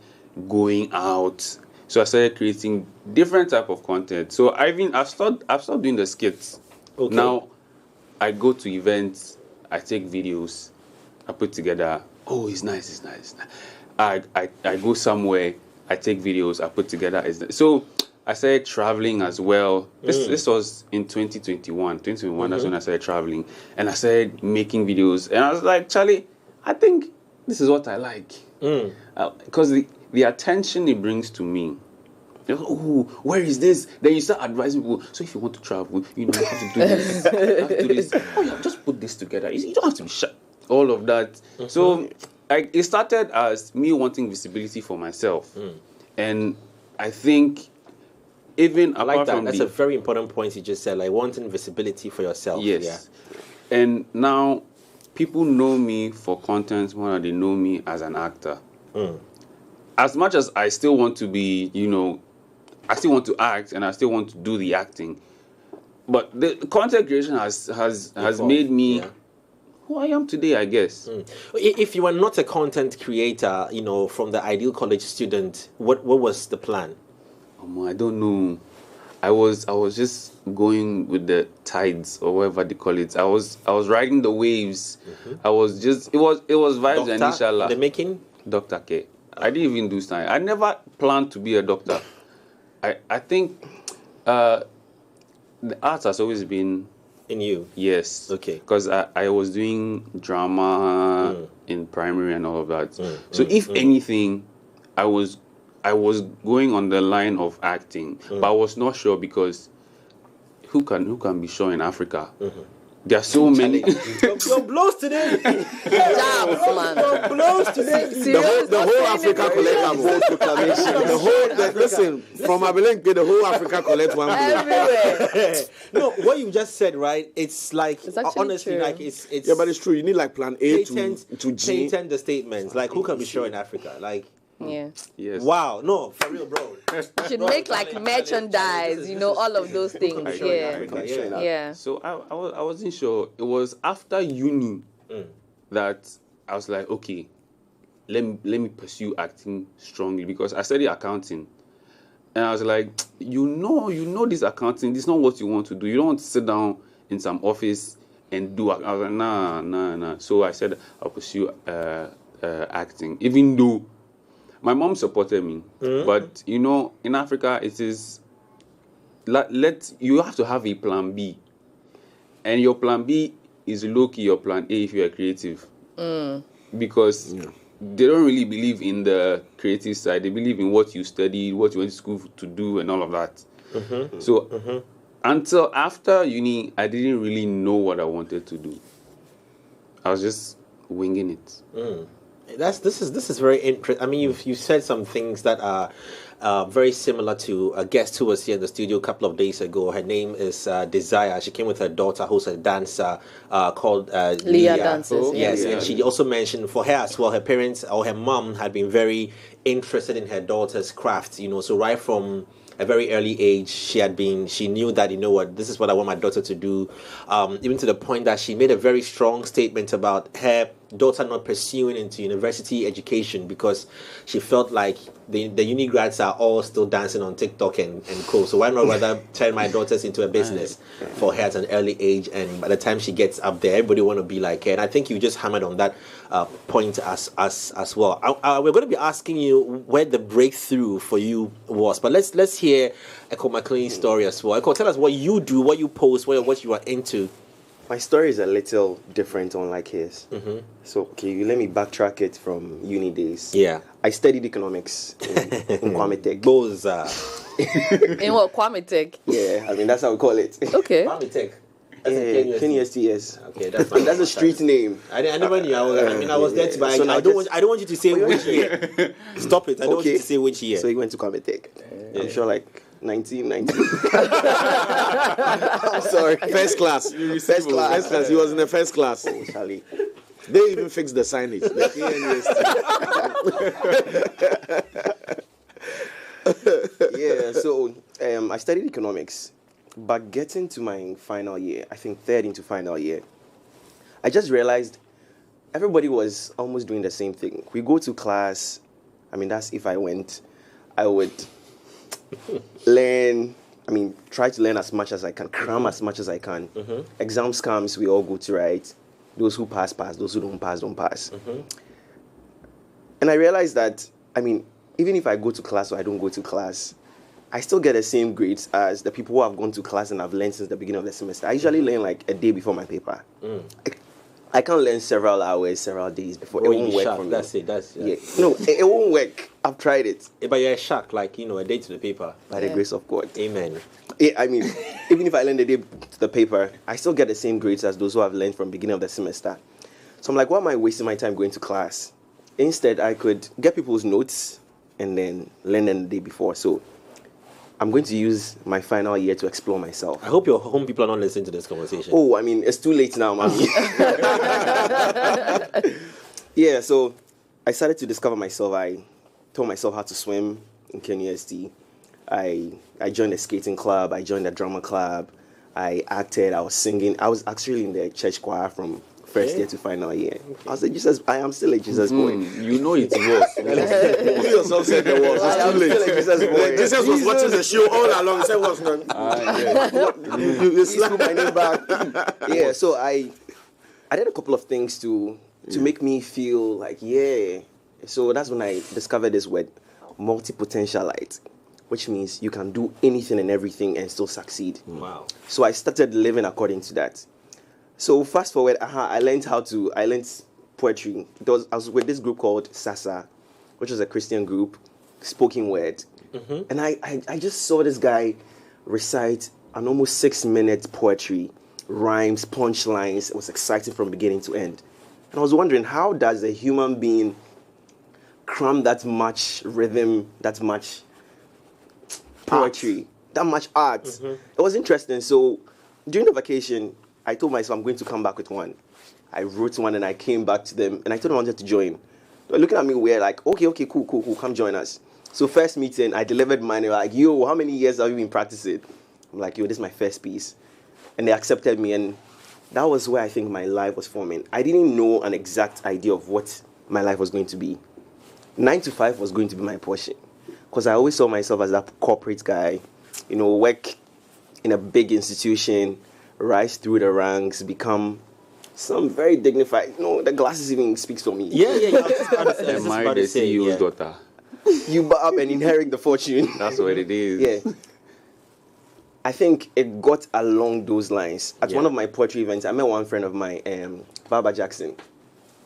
going out. So I started creating different type of content. So I've stopped doing the skits. Okay. Now I go to events, I take videos, I put together. Oh, it's nice. I go somewhere, I take videos, I put together. So I started traveling as well. This was in 2021. 2021, that's when I started traveling, and I started making videos. And I was like, Charlie, I think this is what I like, because the attention it brings to me. Oh, where is this? Then you start advising people. So if you want to travel, you have to do this. You have to do this. Oh yeah, just put this together. You don't have to be shy. All of that. So it started as me wanting visibility for myself, and I think even I like that. That's a very important point you just said. Like wanting visibility for yourself. Yes. Yeah. And now people know me for content more than they know me as an actor. As much as I still want to be, I still want to act and I still want to do the acting, but the content creation has made me who I am today, I guess. If you were not a content creator, from the Ideal College student, what was the plan? I don't know. I was just going with the tides or whatever they call it. I was riding the waves. I was just it was vibes and inshallah. The making? Dr. K. I didn't even do science. I never planned to be a doctor. I think the arts has always been in you. Yes. Okay. Because I was doing drama in primary and all of that. So if anything, I was going on the line of acting, but I was not sure because who can be sure in Africa? There are so many. Your blows today. Jobs, man. Your blows today. The whole Africa collect a vote proclamation. Listen, from Abelenke, the whole Africa collect 1 million. Everywhere. No, what you just said, right? It's like It's actually honestly, true. like it's Yeah, but it's true. You need like plan A to G. patent the statements. Like who can be sure in Africa? Like Yeah. Yes. wow, no, for real, bro. You should make like merchandise, all of those things. Yeah. So I wasn't sure. It was after uni that I was like, okay, let me pursue acting strongly because I studied accounting. And I was like, you know this accounting, this is not what you want to do. You don't want to sit down in some office and do. I was like, nah. So I said I'll pursue acting, even though my mom supported me. But in Africa, it is you have to have a plan B, and your plan B is low-key your plan A if you are creative, because they don't really believe in the creative side. They believe in what you studied, what you went to school to do, and all of that. So until after uni, I didn't really know what I wanted to do. I was just winging it. This is very interesting. I mean, you said some things that are very similar to a guest who was here in the studio a couple of days ago. Her name is Desire. She came with her daughter, who's a dancer called Leah. Dances. Yes, and she also mentioned for her as well, her parents or her mom had been very interested in her daughter's craft. So right from a very early age, she knew that, this is what I want my daughter to do. Even to the point that she made a very strong statement about her daughter not pursuing into university education because she felt like the uni grads are all still dancing on TikTok and co. So why not rather turn my daughters into a business for her at an early age, and by the time she gets up there, everybody want to be like her. And I think you just hammered on that point as well. We're going to be asking you where the breakthrough for you was, but let's hear Echo McLean's story as well. Echo, tell us what you do, what you post, what you are into. My story is a little different, unlike his. So, let me backtrack it from uni days. Yeah. I studied economics in Kwame Tech. In what, Kwame Tech? Yeah, I mean, that's how we call it. Okay. Kwame Tech. KNUST. Okay, that's fine. That's a street name. I never knew. I was there to buy. So I don't want you to say which year. Stop it. I don't want you to say which year. So he went to Kwame Tech. I'm sure like 1990. I'm sorry. First class. First class. He was in the first class. Oh, Charlie. They even fixed the signage. The Yeah, so I studied economics, but getting to my final year, I think third into final year, I just realized everybody was almost doing the same thing. We go to class, I mean, that's if I went, I would learn, try to learn as much as I can, cram as much as I can. Exams comes, we all go to write. Those who pass, those who don't pass. And I realized that, even if I go to class or I don't go to class, I still get the same grades as the people who have gone to class and have learned since the beginning of the semester. I usually learn like a day before my paper. I can't learn several hours, several days before. It won't work for me. That's it. Yeah. No, it won't work. I've tried it. But you're a shark, a day to the paper. By the grace of God. Amen. Even if I learn the day to the paper, I still get the same grades as those who have learned from the beginning of the semester. So I'm like, why am I wasting my time going to class? Instead, I could get people's notes and then learn them the day before. So I'm going to use my final year to explore myself. I hope your home people are not listening to this conversation. Oh, it's too late now, man. Yeah, so I started to discover myself. I taught myself how to swim in KNUST. I joined a skating club. I joined a drama club. I acted. I was singing. I was actually in the church choir from first year to final year. I was a Jesus. I am still a Jesus boy. You know it was. You yourself said there was. I am still a Jesus boy. Jesus was watching the show all along. He said, "What's not?" You slap my name back. Yeah. So I did a couple of things to make me feel like So that's when I discovered this word, multi-potentialite, which means you can do anything and everything and still succeed. Wow. So I started living according to that. So fast forward, I learned poetry. I was with this group called Sasa, which was a Christian group, spoken word. Mm-hmm. And I just saw this guy recite an almost 6-minute poetry, rhymes, punchlines. It was exciting from beginning to end. And I was wondering, how does a human being cram that much rhythm, that much poetry, that much art? Mm-hmm. It was interesting. So during the vacation, I told myself I'm going to come back with one. I wrote one and I came back to them and I told them I wanted to join. They were looking at me weird, like, okay, cool, come join us. So first meeting, I delivered mine. They were like, yo, how many years have you been practicing? I'm like, yo, this is my first piece. And they accepted me, and that was where I think my life was forming. I didn't know an exact idea of what my life was going to be. 9 to 5 was going to be my portion, because I always saw myself as that corporate guy, work in a big institution, rise through the ranks, become some very dignified. The glasses even speaks for me. Yeah. And marry the CEO's daughter. You butt up and inherit the fortune. That's what it is. Yeah. I think it got along those lines. At one of my poetry events, I met one friend of mine, Barbara Jackson.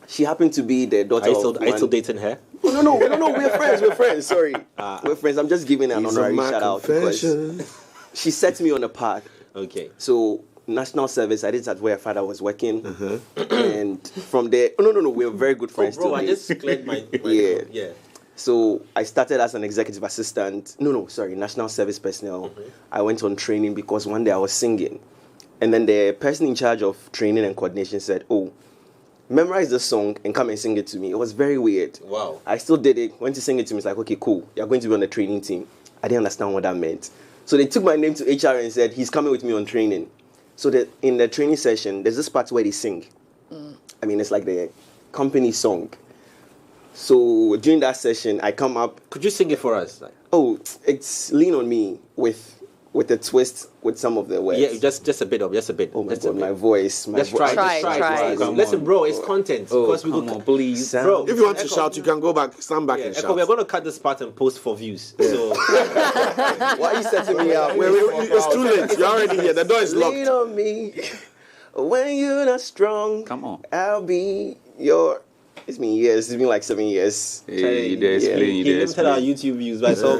She happened to be the daughter of Are you still dating her? No, we're friends, sorry. We're friends. I'm just giving an honorary shout out because she set me on a path. Okay. So, national service, I did that where her father was working. And from there, no, we're very good friends. Bro, I just cleared my yeah. So I started as an executive assistant. National service personnel. I went on training because one day I was singing. And then the person in charge of training and coordination said, memorize the song and come and sing it to me. It was very weird. Wow. I still did it. Went to sing it to me. It's like, okay, cool. You're going to be on the training team. I didn't understand what that meant. So they took my name to HR and said, he's coming with me on training. So that in the training session, there's this part where they sing. I mean, it's like the company song. So during that session, I come up. Could you sing it for us? It's Lean on Me with a twist with some of the words. Yeah, just a bit. Oh my God, my voice. Let's try. Listen, bro, it's content. Come on, please. Bro, if you want to shout, you can go back, stand back and shout. We're going to cut this part and post for views. So why are you setting me up? It's too late. You're already here. The door is locked. Lean on me when you're not strong. Come on. I'll be your... It's been years. It's been like 7 years. Hey, you explain. He limited our YouTube views by so.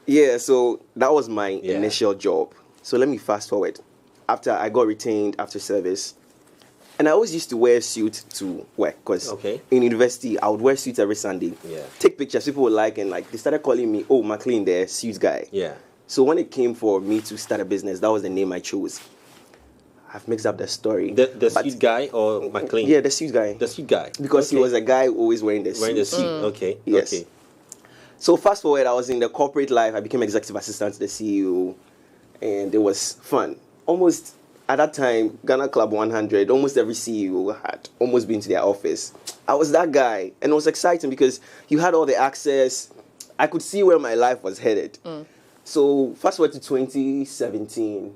Yeah, so that was my initial job. So let me fast forward. After I got retained after service, and I always used to wear a suit to work because in university I would wear suits every Sunday. Yeah. Take pictures. People would like, and they started calling me, McLean, the suit guy. Yeah. So when it came for me to start a business, that was the name I chose. I've mixed up the story. The suit guy or McLean? Yeah, the suit guy. The suit guy. Because he was a guy always wearing the suit. Wearing the suit. Okay. Yes. Okay. So fast forward, I was in the corporate life. I became executive assistant to the CEO, and it was fun. Almost at that time, Ghana Club 100, almost every CEO had almost been to their office. I was that guy, and it was exciting because you had all the access. I could see where my life was headed. So fast forward to 2017,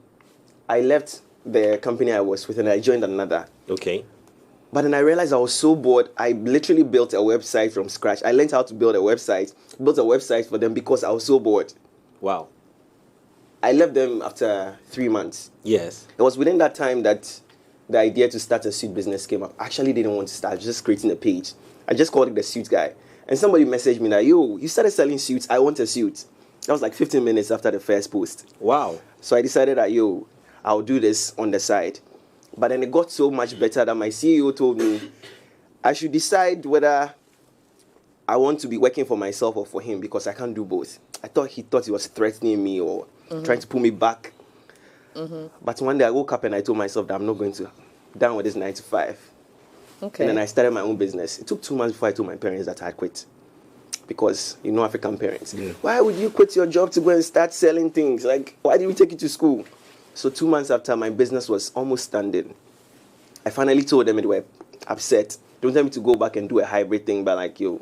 I left the company I was with and I joined another. Okay. But then I realized I was so bored. I literally built a website from scratch. I learned how to build a website, built a website for them because I was so bored. Wow. I left them after 3 months. Yes. It was within that time that the idea to start a suit business came up. I actually didn't want to start, I was just creating a page. I just called it the Suit Guy. And somebody messaged me that, you started selling suits, I want a suit. That was like 15 minutes after the first post. Wow. So I decided that, I'll do this on the side. But then it got so much better that my CEO told me I should decide whether I want to be working for myself or for him because I can't do both. He thought he was threatening me or trying to pull me back. But one day I woke up and I told myself that I'm not going to down with this 9 to 5. Okay. And then I started my own business. It took 2 months before I told my parents that I quit. Because, African parents. Yeah. Why would you quit your job to go and start selling things? Why did we take you to school? So 2 months after, my business was almost standing. I finally told them, and they were upset. They wanted me to go back and do a hybrid thing, but like, yo.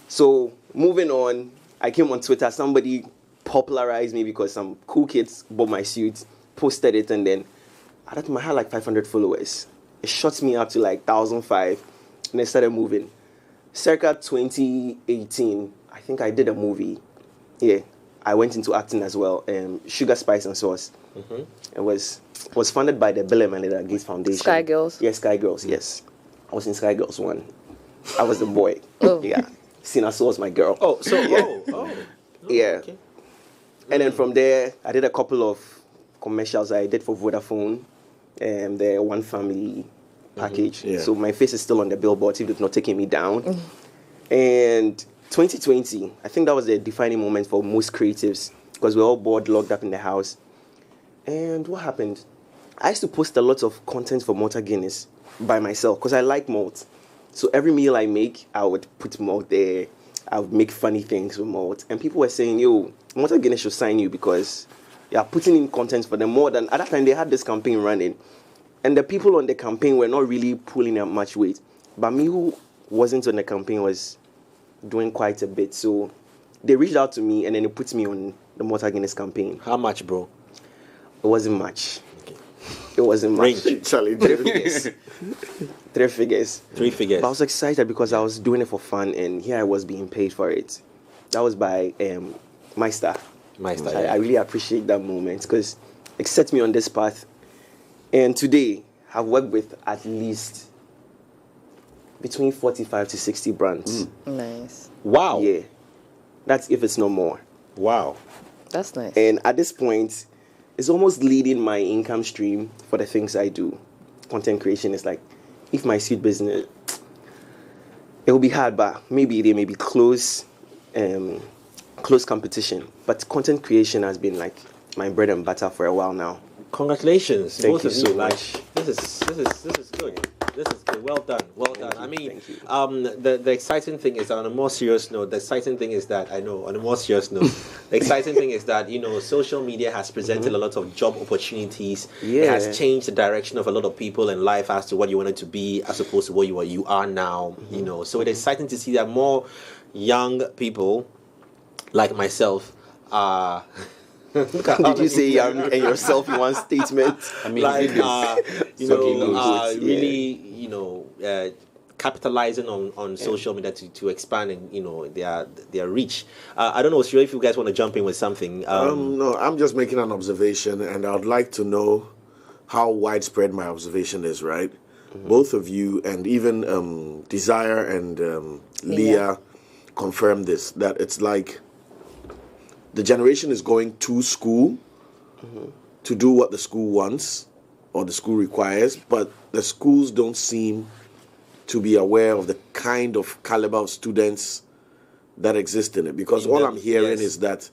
So moving on, I came on Twitter. Somebody popularized me because some cool kids bought my suit, posted it, and then I had like 500 followers. It shot me up to like 1,005, and I started moving. Circa 2018, I think I did a movie. Yeah, I went into acting as well. Sugar, Spice, and Sauce. It was funded by the Bill and Melinda Gates Foundation. Sky Girls? Yes, Sky Girls, yes. I was in Sky Girls 1. I was the boy. Yeah. Sina Soul was my girl. Oh, so, yeah. Okay. And then from there, I did a couple of commercials I did for Vodafone, the One Family package. Yeah. So my face is still on the billboard, if they've not taken me down. And 2020, I think that was the defining moment for most creatives because we're all bored, locked up in the house. And what happened? I used to post a lot of content for Malta Guinness by myself because I like malt. So every meal I make, I would put malt there. I would make funny things with malt. And people were saying, yo, Malta Guinness should sign you because you're putting in content for them more than... At that time, they had this campaign running. And the people on the campaign were not really pulling up much weight. But me, who wasn't on the campaign, was doing quite a bit. So they reached out to me and then they put me on the Malta Guinness campaign. How much, bro? It wasn't much. It wasn't much. Charlie, 3 figures. 3 figures. 3 figures. But I was excited because I was doing it for fun and here I was being paid for it. That was by Meister. Meister, I really appreciate that moment because it set me on this path. And today, I've worked with at least between 45 to 60 brands. Nice. Wow. Yeah. That's if it's no more. Wow. That's nice. And at this point, it's almost leading my income stream for the things I do. Content creation is like, if my seed business, it will be hard, but maybe they may be close competition. But content creation has been like my bread and butter for a while now. Congratulations. Thank you so Like, much. this is good. This is good. Well done. Well done. I mean, the exciting thing is that on a more serious note, the exciting thing is that social media has presented a lot of job opportunities. It has changed the direction of a lot of people in life as to what you wanted to be as opposed to what you are now. You know, so it's exciting to see that more young people like myself are. Did you say young and yourself in one statement? I mean, like, capitalizing on social media to expand and their reach. I don't know, Sri, if you guys want to jump in with something. No, I'm just making an observation, and I'd like to know how widespread my observation is. Right, both of you, and even Desire and Leah confirmed this, that it's like the generation is going to school to do what the school wants or the school requires, but the schools don't seem to be aware of the kind of caliber of students that exist in it. Because all I'm hearing is that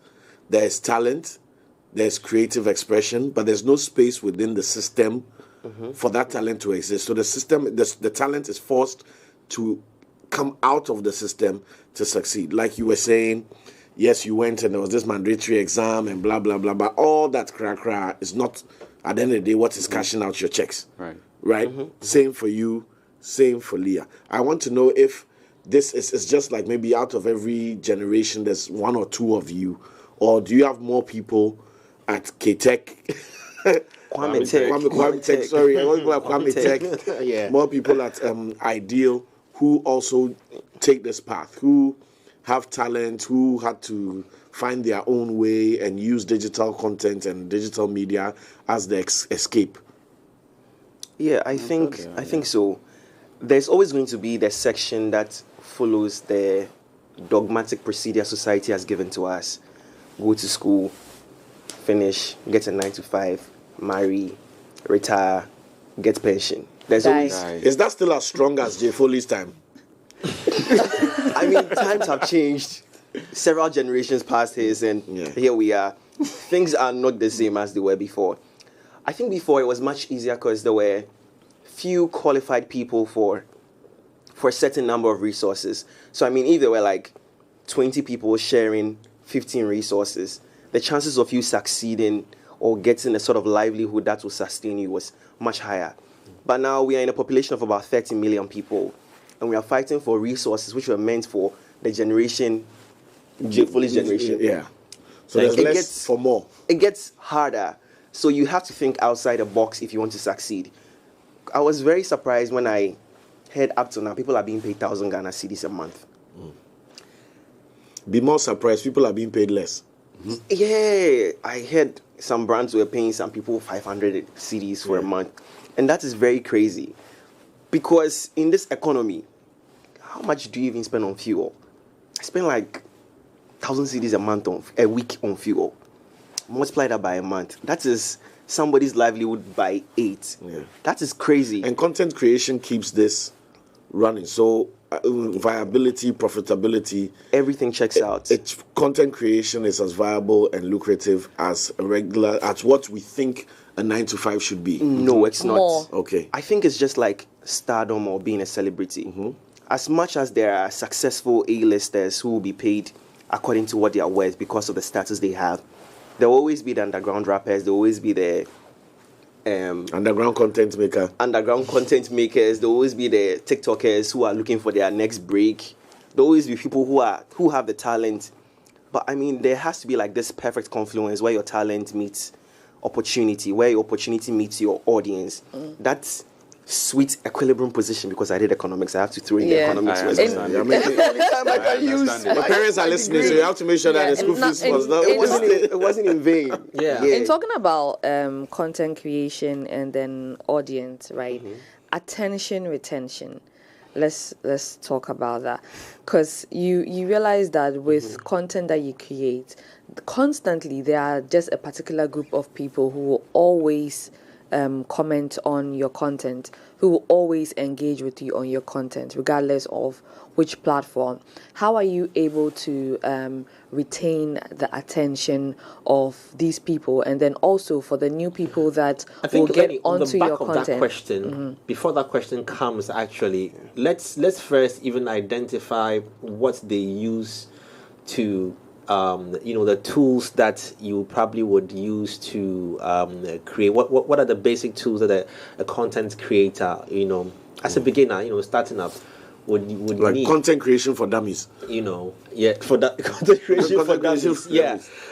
there's talent, there's creative expression, but there's no space within the system for that talent to exist. So the system, the talent is forced to come out of the system to succeed. Like you were saying, yes, you went and there was this mandatory exam and blah, blah, blah, but all that cra is not, at the end of the day, what is cashing out your checks. Right? Same for you, same for Leah. I want to know if this is just like maybe out of every generation, there's one or two of you, or do you have more people at K-Tech? Kwame Tech, sorry. I want people at Kwame Tech. More people at Ideal who also take this path, who have talent, who had to find their own way and use digital content and digital media as the escape. Yeah, I think so. There's always going to be the section that follows the dogmatic procedure society has given to us. Go to school, finish, get a 9 to 5, marry, retire, get pension. There's always... Is that still as strong as Jay Foley's time? I mean, times have changed. Several generations past his, and here we are. Things are not the same as they were before. I think before it was much easier because there were few qualified people for a certain number of resources. So, I mean, if there were like 20 people sharing 15 resources, the chances of you succeeding or getting a sort of livelihood that will sustain you was much higher. But now we are in a population of about 30 million people, and we are fighting for resources which were meant for the generation, foolish generation. Yeah. So there's less for more. It gets harder. So you have to think outside the box if you want to succeed. I was very surprised when I heard up to now people are being paid 1,000 Ghana cedis a month. Be more surprised. People are being paid less. Yeah, I heard some brands were paying some people 500 cedis for a month. And that is very crazy. Because in this economy, how much do you even spend on fuel? I spend like 1,000 cedis a week on fuel. Multiply that by a month. That is somebody's livelihood by 8. Yeah. That is crazy. And content creation keeps this running. So viability, profitability, everything checks out. Content creation is as viable and lucrative as what we think a 9-to-5 should be. No, it's not. More. Okay. I think it's just like stardom or being a celebrity. As much as there are successful A-listers who will be paid according to what they are worth because of the status they have, there will always be the underground rappers, there will always be the underground content makers, there will always be the TikTokers who are looking for their next break. There will always be people who have the talent. But I mean, there has to be like this perfect confluence where your talent meets opportunity, where your opportunity meets your audience. That's sweet equilibrium position. Because I did economics, I have to throw in the economics. I understand. I can use my parents are listening, so you have to make sure that the school fees was not. It wasn't in vain. In talking about content creation and then audience, right? Attention retention. Let's talk about that, because you realize that with content that you create, constantly there are just a particular group of people who will always comment on your content, who will always engage with you on your content, regardless of which platform. How are you able to retain the attention of these people, and then also for the new people that will get onto your content? That question, before that question comes, actually, let's first even identify what they use to. The tools that you probably would use to create. What are the basic tools that a content creator, as a beginner, starting up, would like need? Content creation for dummies. For that content creation for dummies.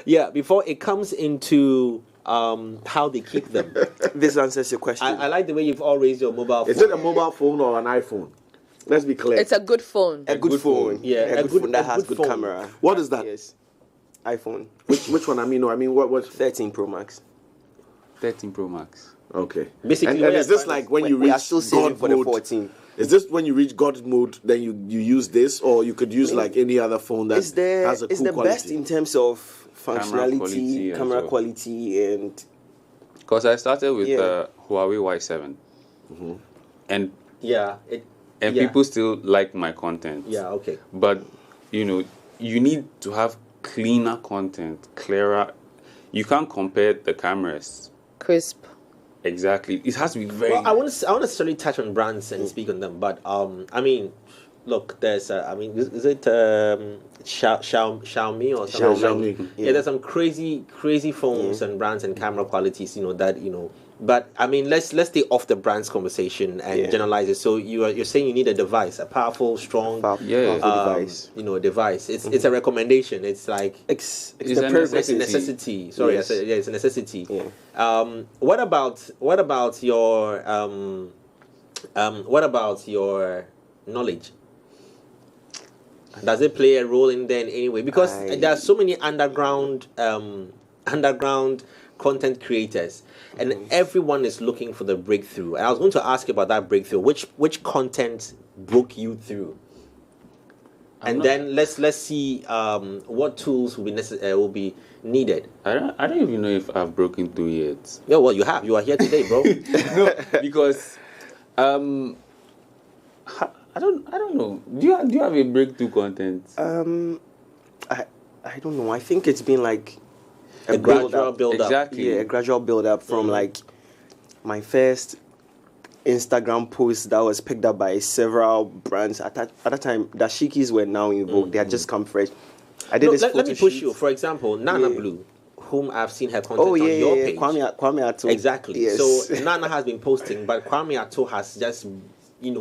Yeah. Before it comes into how they keep them. This answers your question. I like the way you've all raised your mobile phone. Is it a mobile phone or an iPhone? Let's be clear. It's a good phone. A good phone. Yeah, a good phone that has good camera. What is that? Yes. iPhone. Which one? I mean, what? 13 Pro Max. 13 Pro Max. Okay. Basically, and is this like when you reach we are still saving God for mode? the 14? Is this when you reach God mode, then you use this, or you could use like any other phone that has a cool the quality? best in terms of functionality, camera quality, and. Because I started with Huawei Y7, and people still like my content. Yeah. Okay. But you need to have cleaner content, clearer. You can't compare the cameras. Crisp. Exactly. It has to be very. Well, I want to necessarily touch on brands and speak on them, but I mean, look, there's is it Xiaomi or something? Xiaomi. Yeah, there's some crazy phones and brands and camera qualities, But I mean, let's stay off the brands conversation and generalize it. So you're saying you need a device, a powerful, strong, device. Device. It's a recommendation. It's like it's a necessity. Sorry, yes. it's a necessity. Yeah. What about your knowledge? Does it play a role in there in any way? Because there are so many underground content creators, and everyone is looking for the breakthrough. And I was going to ask you about that breakthrough. Which content broke you through? Then let's see what tools will be needed. I don't even know if I've broken through yet. Yeah, well, you have. You are here today, bro. No, because I don't know. Do you have a breakthrough content? I don't know. I think it's been like a gradual build up. Exactly. Yeah, a gradual build up from like my first Instagram post that was picked up by several brands. At that time, dashikis were now in vogue. They had just come fresh. I did this. Let me push you. For example, Nana Blue, whom I've seen her content on your page. Kwame Ato. Exactly. Yes. So Nana has been posting, but Kwame Ato has just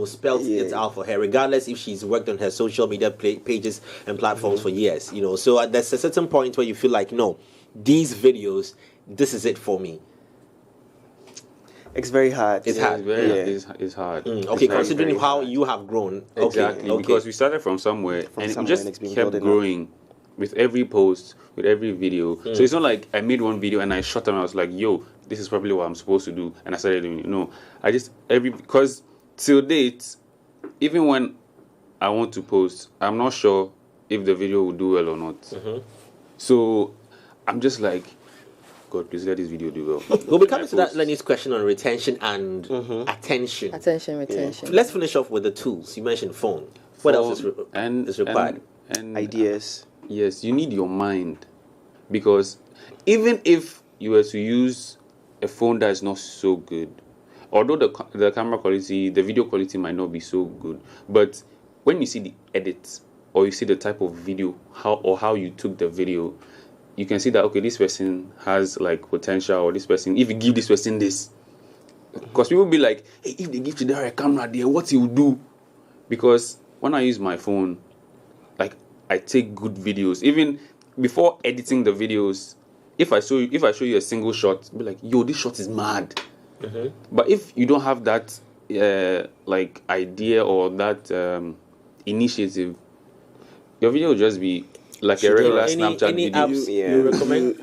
spelled it out for her, regardless if she's worked on her social media pages and platforms for years. So there's a certain point where you feel like, no, these videos, this is it for me. It's very hard. It's hard. It's hard. Okay, considering how you have grown. Exactly, because we started from somewhere and we just kept growing with every post, with every video. So it's not like I made one video and I shot and I was like, yo, this is probably what I'm supposed to do, and I started doing it. No, I just because till date, even when I want to post, I'm not sure if the video will do well or not. So I'm just like, God, please let this video do well. We'll be coming to that Lenny's question on retention and attention. Retention. Let's finish off with the tools. You mentioned phone. What else is required? And ideas. Yes, you need your mind, because even if you were to use a phone that is not so good, although the camera quality, the video quality might not be so good, but when you see the edit or you see the type of video, how you took the video, you can see that, okay, this person has like potential, or this person, if you give this person this, because people be like, hey, if they give Chidera a camera there, what he will do? Because when I use my phone, like, I take good videos. Even before editing the videos, if I show you a single shot, be like, yo, this shot is mad. But if you don't have that like idea or that initiative, your video will just be like a regular Snapchat video. Apps you recommend?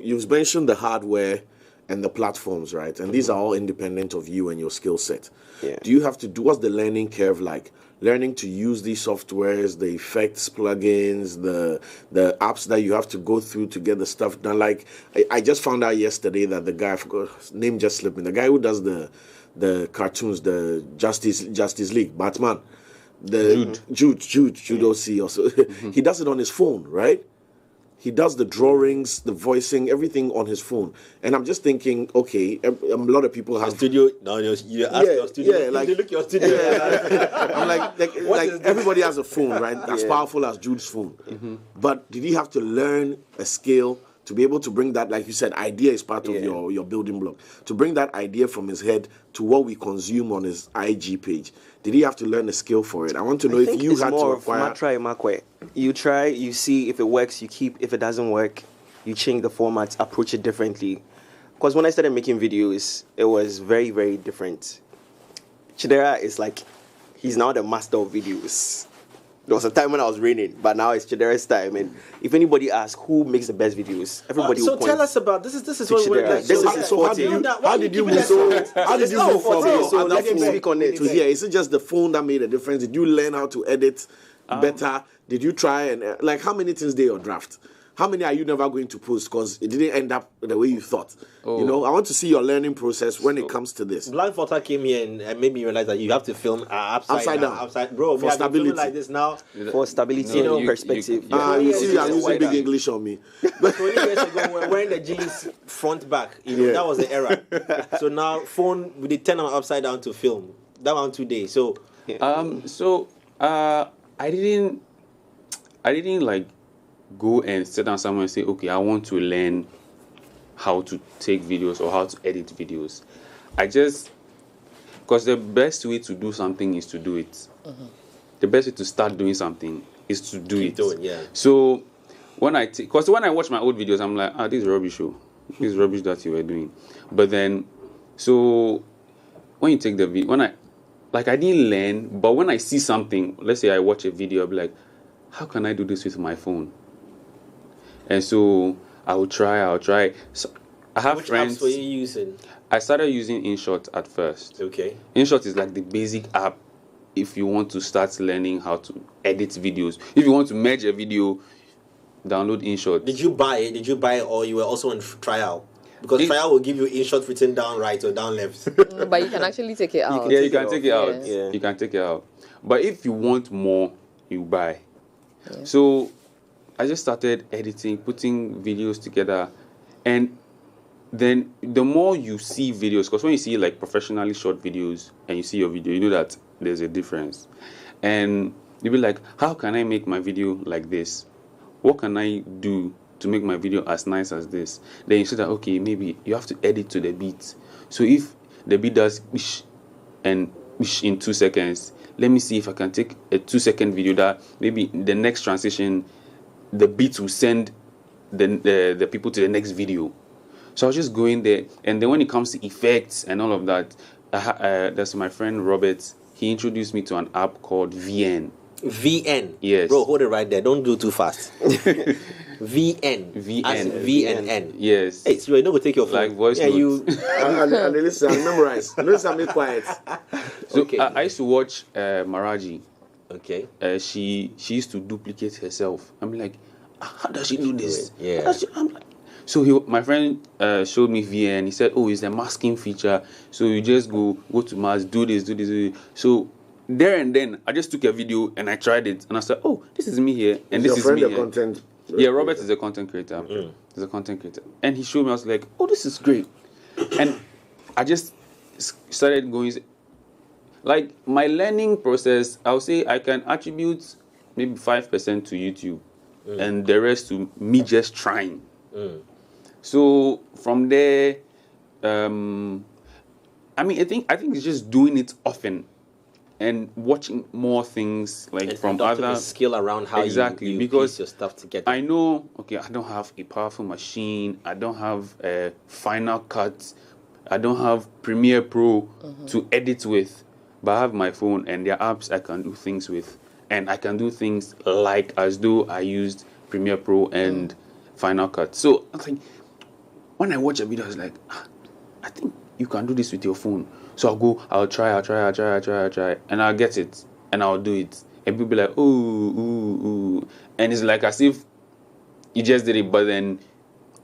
You've mentioned the hardware and the platforms, right? And these are all independent of you and your skill set. Do you have to do, what's the learning curve like? Learning to use these softwares, the effects, plugins, the apps that you have to go through to get the stuff done. Like, I just found out yesterday that the guy, I forgot his name, just slipped me. The guy who does the cartoons, the Justice League, Batman, Jude O.C. also. He does it on his phone, right? He does the drawings, the voicing, everything on his phone. And I'm just thinking, okay, a lot of people have studio. No, you ask your studio. Yeah, like, you look your studio. I'm like everybody has a phone, right? As powerful as Jude's phone. But did he have to learn a skill to be able to bring that, like you said, idea is part of your building block. To bring that idea from his head to what we consume on his IG page. Did he have to learn a skill for it? I want to know if you had to acquire. You try, you see if it works, you keep. If it doesn't work, you change the format, approach it differently. Because when I started making videos, it was very, very different. Chidera is like, he's now the master of videos. There was a time when I was raining, but now it's Chidera's time. And if anybody asks who makes the best videos, everybody will point. So tell us about this. Is what we're like. How did you move from so let me speak on it to here? Is it just the phone that made a difference? Did you learn how to edit better? Did you try and like how many things did your draft? How many are you never going to post because it didn't end up the way you thought? You know, I want to see your learning process when it comes to this. Blind Flutter came here and made me realize that you have to film upside down. Bro, for stability. Like this now. For stability, perspective. You see, I'm using big English on me. 20 years ago, we were wearing the jeans front back. That was the era. So now, phone, we did turn upside down to film. That one 2 days. So, I didn't like go and sit down somewhere and say, okay, I want to learn how to take videos or how to edit videos. Because the best way to do something is to do it. The best way to start doing something is to do it. So when I watch my old videos, I'm like, this is rubbish. This is rubbish that you were doing. But then, so when you take the video, I didn't learn, but when I see something, let's say I watch a video, I'll be like, how can I do this with my phone? And so I'll try. So I have friends. Which apps were you using? I started using InShot at first. Okay. InShot is like the basic app if you want to start learning how to edit videos. If you want to merge a video, download InShot. Did you buy it or you were also on trial? Because trial will give you InShot written down right or down left. But you can actually take it out. You can take it out. Yeah. You can take it out. But if you want more, you buy. Yeah. So I just started editing, putting videos together, and then the more you see videos, because when you see like professionally shot videos and you see your video, you know that there's a difference. And you'll be like, how can I make my video like this? What can I do to make my video as nice as this. Then you say that, okay, maybe you have to edit to the beat. So if the beat does bish and bish in 2 seconds, let me see if I can take a 2-second video that maybe the next transition, the beat will send the people to the next video. So I was just going there. And then when it comes to effects and all of that, that's my friend Robert. He introduced me to an app called VN. VN. Yes. Bro, hold it right there. Don't do too fast. VN. VN. As in VNN. Yes. Hey, so you're not going to take your phone. Like voice notes. you. And listen, I memorize. Listen, I'm quiet. So I used to watch Maraji. Okay. She used to duplicate herself. I'm like, how does she do this? Yeah. I'm like, so my friend showed me VN. He said, oh, it's a masking feature. So you just go to mask, do this. So there and then, I just took a video and I tried it. And I said, oh, this is me here. And this is me here. Content? Yeah, Robert is a content creator. He's a content creator. And he showed me, I was like, oh, this is great. And I just started going. Like, my learning process, I'll say I can attribute maybe 5% to YouTube. And the rest to me just trying. So from there, I mean, I think it's just doing it often and watching more things like and from other other skill around how you because piece your stuff together. I know, okay, I don't have a powerful machine. I don't have a Final Cut. I don't have Premiere Pro to edit with, but I have my phone and there are apps I can do things with. And I can do things like as though I used Premiere Pro and Final Cut. So I think when I watch a video, I was like, I think you can do this with your phone. So I'll try, and I'll get it, and I'll do it. And people be like, ooh. And it's like as if you just did it, but then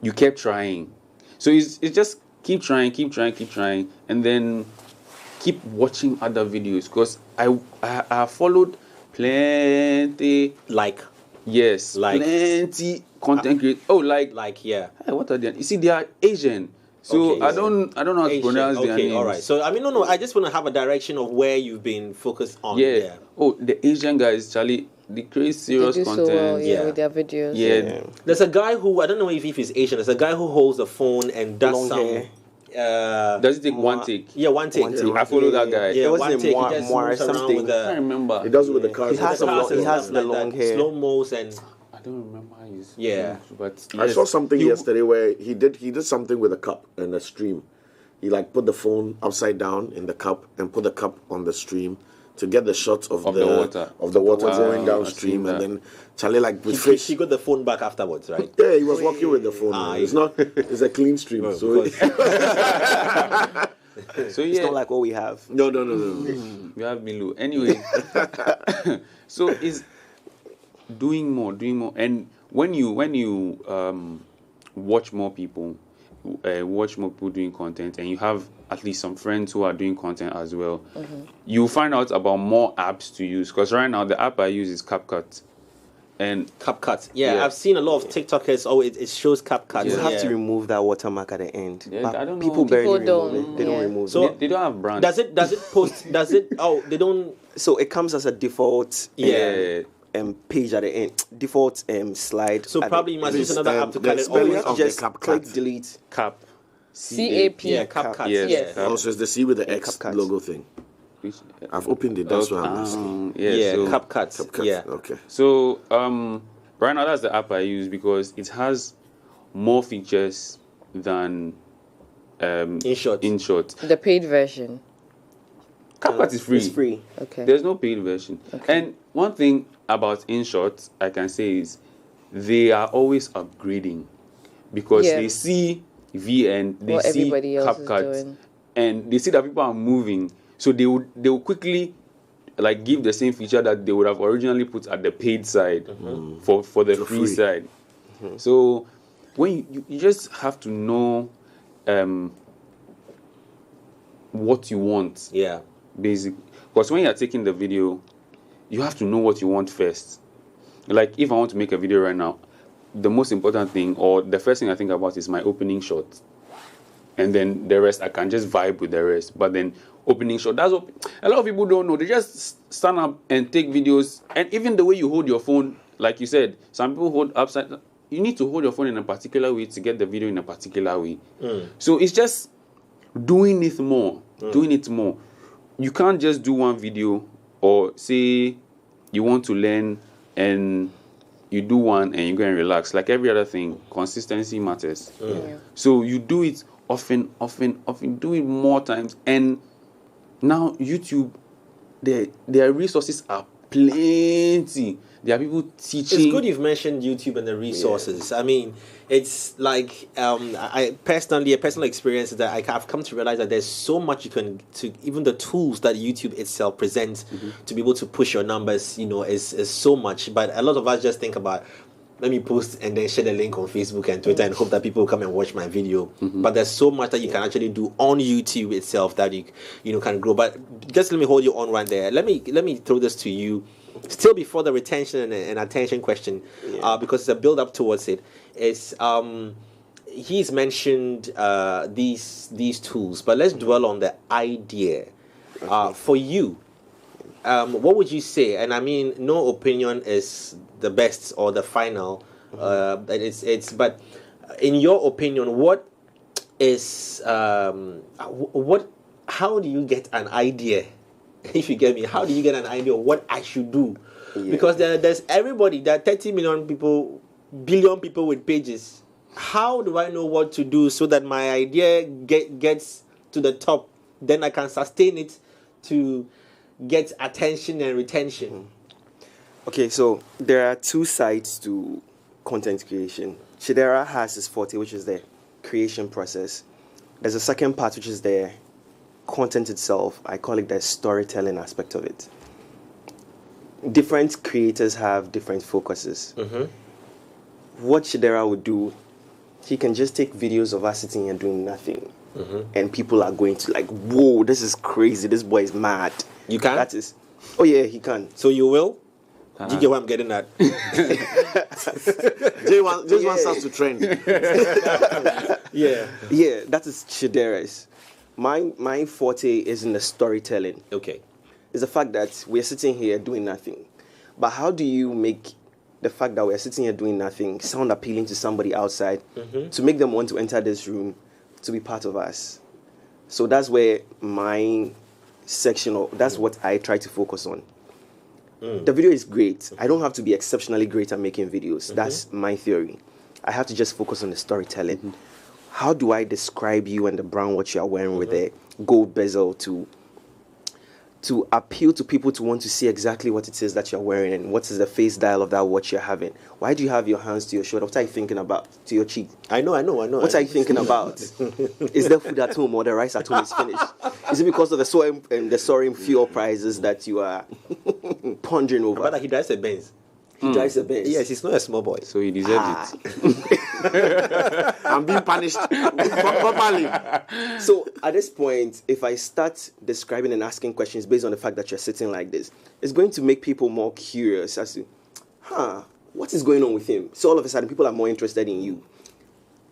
you kept trying. So it's just keep trying, and then keep watching other videos. Because I followed plenty plenty content creators. Yeah. Hey, what are they? You see, they are Asian, so I don't know how to pronounce their names. All right. So I mean, no. I just want to have a direction of where you've been focused on. Yeah. Oh, the Asian guys, Charlie, they create serious They do content. so well, with their videos. Yeah. There's a guy who I don't know if he's Asian. There's a guy who holds the phone and does Long some. hair. Does it take one take? Yeah, one take. I follow that guy. Yeah, What's one the take. Moir- He just Moir moves around something? with I the. remember. He does it with the cars. He has the long hair. Slow mos and. I don't remember his Yeah. names, but I yes, saw something he- yesterday where he did something with a cup and a stream. He like put the phone upside down in the cup and put the cup on the stream to get the shots of the water going downstream, and then Charlie like with fish. He got the phone back afterwards, right? Yeah, he was walking with the phone. It's a clean stream, so So It's not like what we have. no. We have Milu. Anyway, so it's doing more, and when you watch more people doing content, and you have at least some friends who are doing content as well, you find out about more apps to use. Because right now the app I use is CapCut. And CapCut. Yeah, I've seen a lot of TikTokers. Oh, it shows CapCut. You have to remove that watermark at the end. Yeah, But I don't know. people barely People remove it. They don't remove So it. They don't have brands. Does it post? Does it? Oh, they don't. So it comes as a default page at the end. Default slide. So at probably the you must end. use another app to the kind of. spelling You have to of the just CapCut. click delete. Cap. CAP. Yeah, CapCut. Yes. Also, it's the C with the X CapCut. logo thing. I've opened it. That's what I'm asking. Yeah, so, CapCut. Yeah. Okay. So right now that's the app I use because it has more features than InShot. The paid version. CapCut is free. It's free. Okay. There's no paid version. And one thing about InShot I can say is they are always upgrading because they see VN, they what see everybody else is CapCut, doing. and they see that people are moving, so they will quickly like give the same feature that they would have originally put at the paid side for the free side. So when you just have to know what you want. Yeah. Basically, because when you're taking the video, you have to know what you want first. Like if I want to make a video right now, the most important thing or the first thing I think about is my opening shot. And then the rest, I can just vibe with the rest. But then opening shot, that's what a lot of people don't know. They just stand up and take videos. And even the way you hold your phone, like you said, some people hold upside. you need to hold your phone in a particular way to get the video in a particular way. So it's just doing it more. You can't just do one video, or say you want to learn and you do one and you go and relax. Like every other thing, consistency matters. So you do it often, do it more times. And now YouTube, their resources are plenty. There are people teaching. It's good you've mentioned YouTube and the resources. I mean, it's like a personal experience is that I've come to realize that there's so much you can, to even the tools that YouTube itself presents to be able to push your numbers, is so much. But a lot of us just think about, let me post and then share the link on Facebook and Twitter and hope that people will come and watch my video. But there's so much that you can actually do on YouTube itself that you can grow. But just let me hold you on right there. Let me throw this to you. Still before the retention and attention question, because it's a build up towards it. Is he's mentioned these tools, but let's dwell on the idea. For you, what would you say? And I mean, no opinion is the best or the final. But in your opinion, what is how do you get an idea? If you get me, how do you get an idea of what I should do? Because there's everybody, there are 30 billion people with pages. How do I know what to do so that my idea gets to the top? Then I can sustain it to get attention and retention. Okay, so there are two sides to content creation. Chidera has his forte, which is the creation process. There's a second part, which is the content itself. I call it the storytelling aspect of it. Different creators have different focuses. What Chidera would do, he can just take videos of us sitting here doing nothing, and people are going to like, whoa, this is crazy, this boy is mad. You can? That is, oh yeah, he can. So you will? Do you get what I'm getting at? Jay wants us to trend. Yeah, that is Chidera's. My forte is in the storytelling. Okay. It's the fact that we're sitting here doing nothing. But how do you make the fact that we're sitting here doing nothing sound appealing to somebody outside, to make them want to enter this room to be part of us? So that's where my section, that's what I try to focus on. The video is great. I don't have to be exceptionally great at making videos. That's my theory. I have to just focus on the storytelling. How do I describe you and the brown watch you are wearing with the gold bezel to appeal to people to want to see exactly what it is that you're wearing and what is the face dial of that watch you're having? Why do you have your hands to your shoulder? What are you thinking about? To your cheek? I know. What are you thinking about? Is there food at home or the rice at home is finished? Is it because of the soaring fuel prices that you are pondering over? But he drives a Benz. He drives a Benz. Yes, he's not a small boy. So he deserves it. I'm being punished properly. So at this point, if I start describing and asking questions based on the fact that you're sitting like this, it's going to make people more curious as to, what is going on with him? So all of a sudden, people are more interested in you.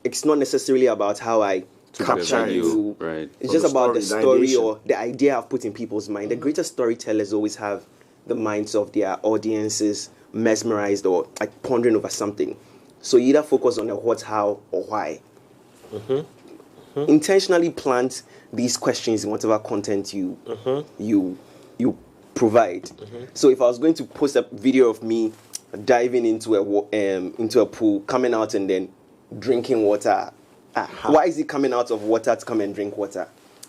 It's not necessarily about how I capture you. Right. It's just about the story or the idea I've put in people's mind. The greatest storytellers always have the minds of their audiences mesmerized or like pondering over something. So you either focus on the what, how, or why. Intentionally plant these questions in whatever content you provide. So if I was going to post a video of me diving into a pool, coming out and then drinking water, why is he coming out of water to come and drink water?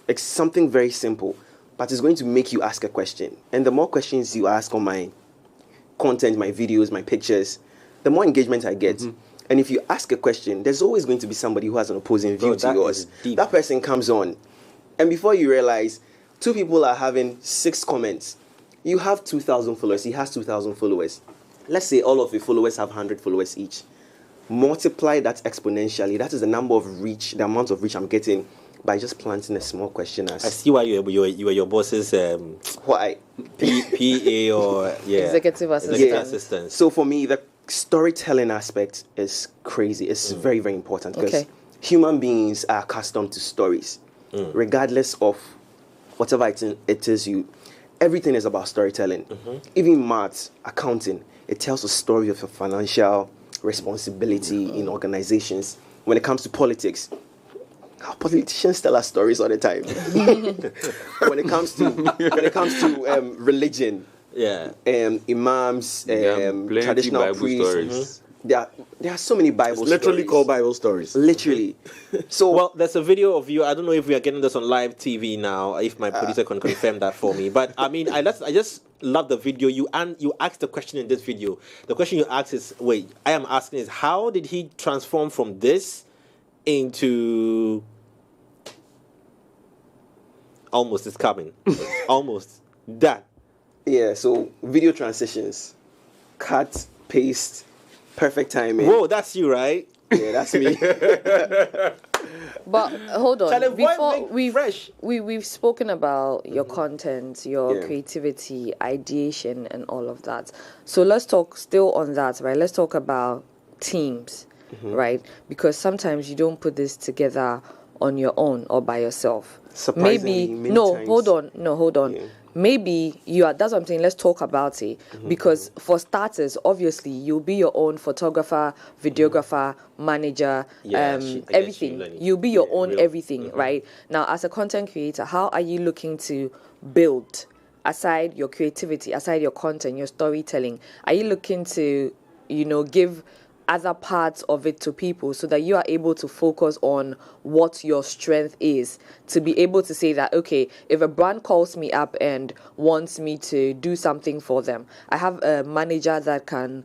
It's something very simple, but it's going to make you ask a question. And the more questions you ask on my content, my videos, my pictures, the more engagement I get. And if you ask a question, there's always going to be somebody who has an opposing view to yours. That person comes on, and before you realize, 2 people are having 6 comments. You have 2,000 followers. He has 2,000 followers. Let's say all of your followers have 100 followers each. Multiply that exponentially. That is the number of reach, the amount of reach I'm getting by just planting a small question. I see why you were your boss's why PA or executive assistant. So for me, the storytelling aspect is crazy. It's very, very important because human beings are accustomed to stories, regardless of whatever it is you. Everything is about storytelling. Even maths, accounting, it tells a story of your financial responsibility in organizations. When it comes to politics, our politicians tell us stories all the time. when it comes to religion, imams, traditional Bible priests. stories. There are so many Bible stories. Literally called Bible stories. Literally. So, well, there's a video of you. I don't know if we are getting this on live TV now. If my producer can confirm that for me, but I mean, I just love the video. You asked the question in this video. The question you asked is, I am asking is, how did he transform from this into almost? It's coming. Almost that. Yeah. So video transitions, cut, paste. Perfect timing. Whoa, that's you, right? Yeah, that's me. But hold on, Charlie, before we've spoken about your content, your creativity, ideation, and all of that. So let's talk still on that, right? Let's talk about teams, right? Because sometimes you don't put this together on your own or by yourself. Surprisingly, many times. Hold on. Yeah. Maybe you are, that's what I'm saying, let's talk about it. Because for starters, obviously, you'll be your own photographer, videographer, manager, everything. You'll be your own everything, right? Now, as a content creator, how are you looking to build, aside your creativity, aside your content, your storytelling? Are you looking to, give other parts of it to people so that you are able to focus on what your strength is, to be able to say that, okay, if a brand calls me up and wants me to do something for them, I have a manager that can,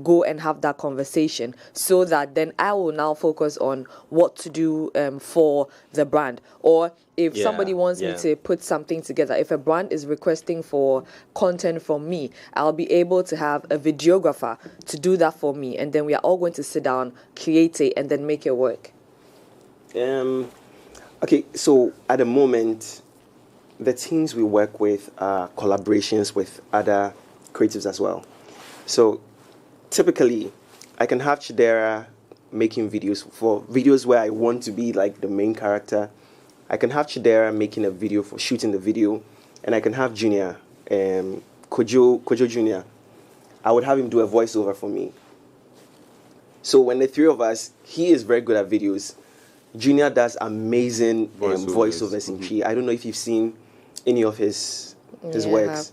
go and have that conversation, so that then I will now focus on what to do for the brand. Or if somebody wants me to put something together, if a brand is requesting for content from me, I'll be able to have a videographer to do that for me. And then we are all going to sit down, create it, and then make it work. Okay, so at the moment, the teams we work with are collaborations with other creatives as well. So typically, I can have Chidera making videos for videos where I want to be like the main character. I can have Chidera making a video for shooting the video, and I can have Junior, Kojo Junior. I would have him do a voiceover for me. So when the three of us, he is very good at videos. Junior does amazing voiceovers in Chi. I don't know if you've seen any of his works.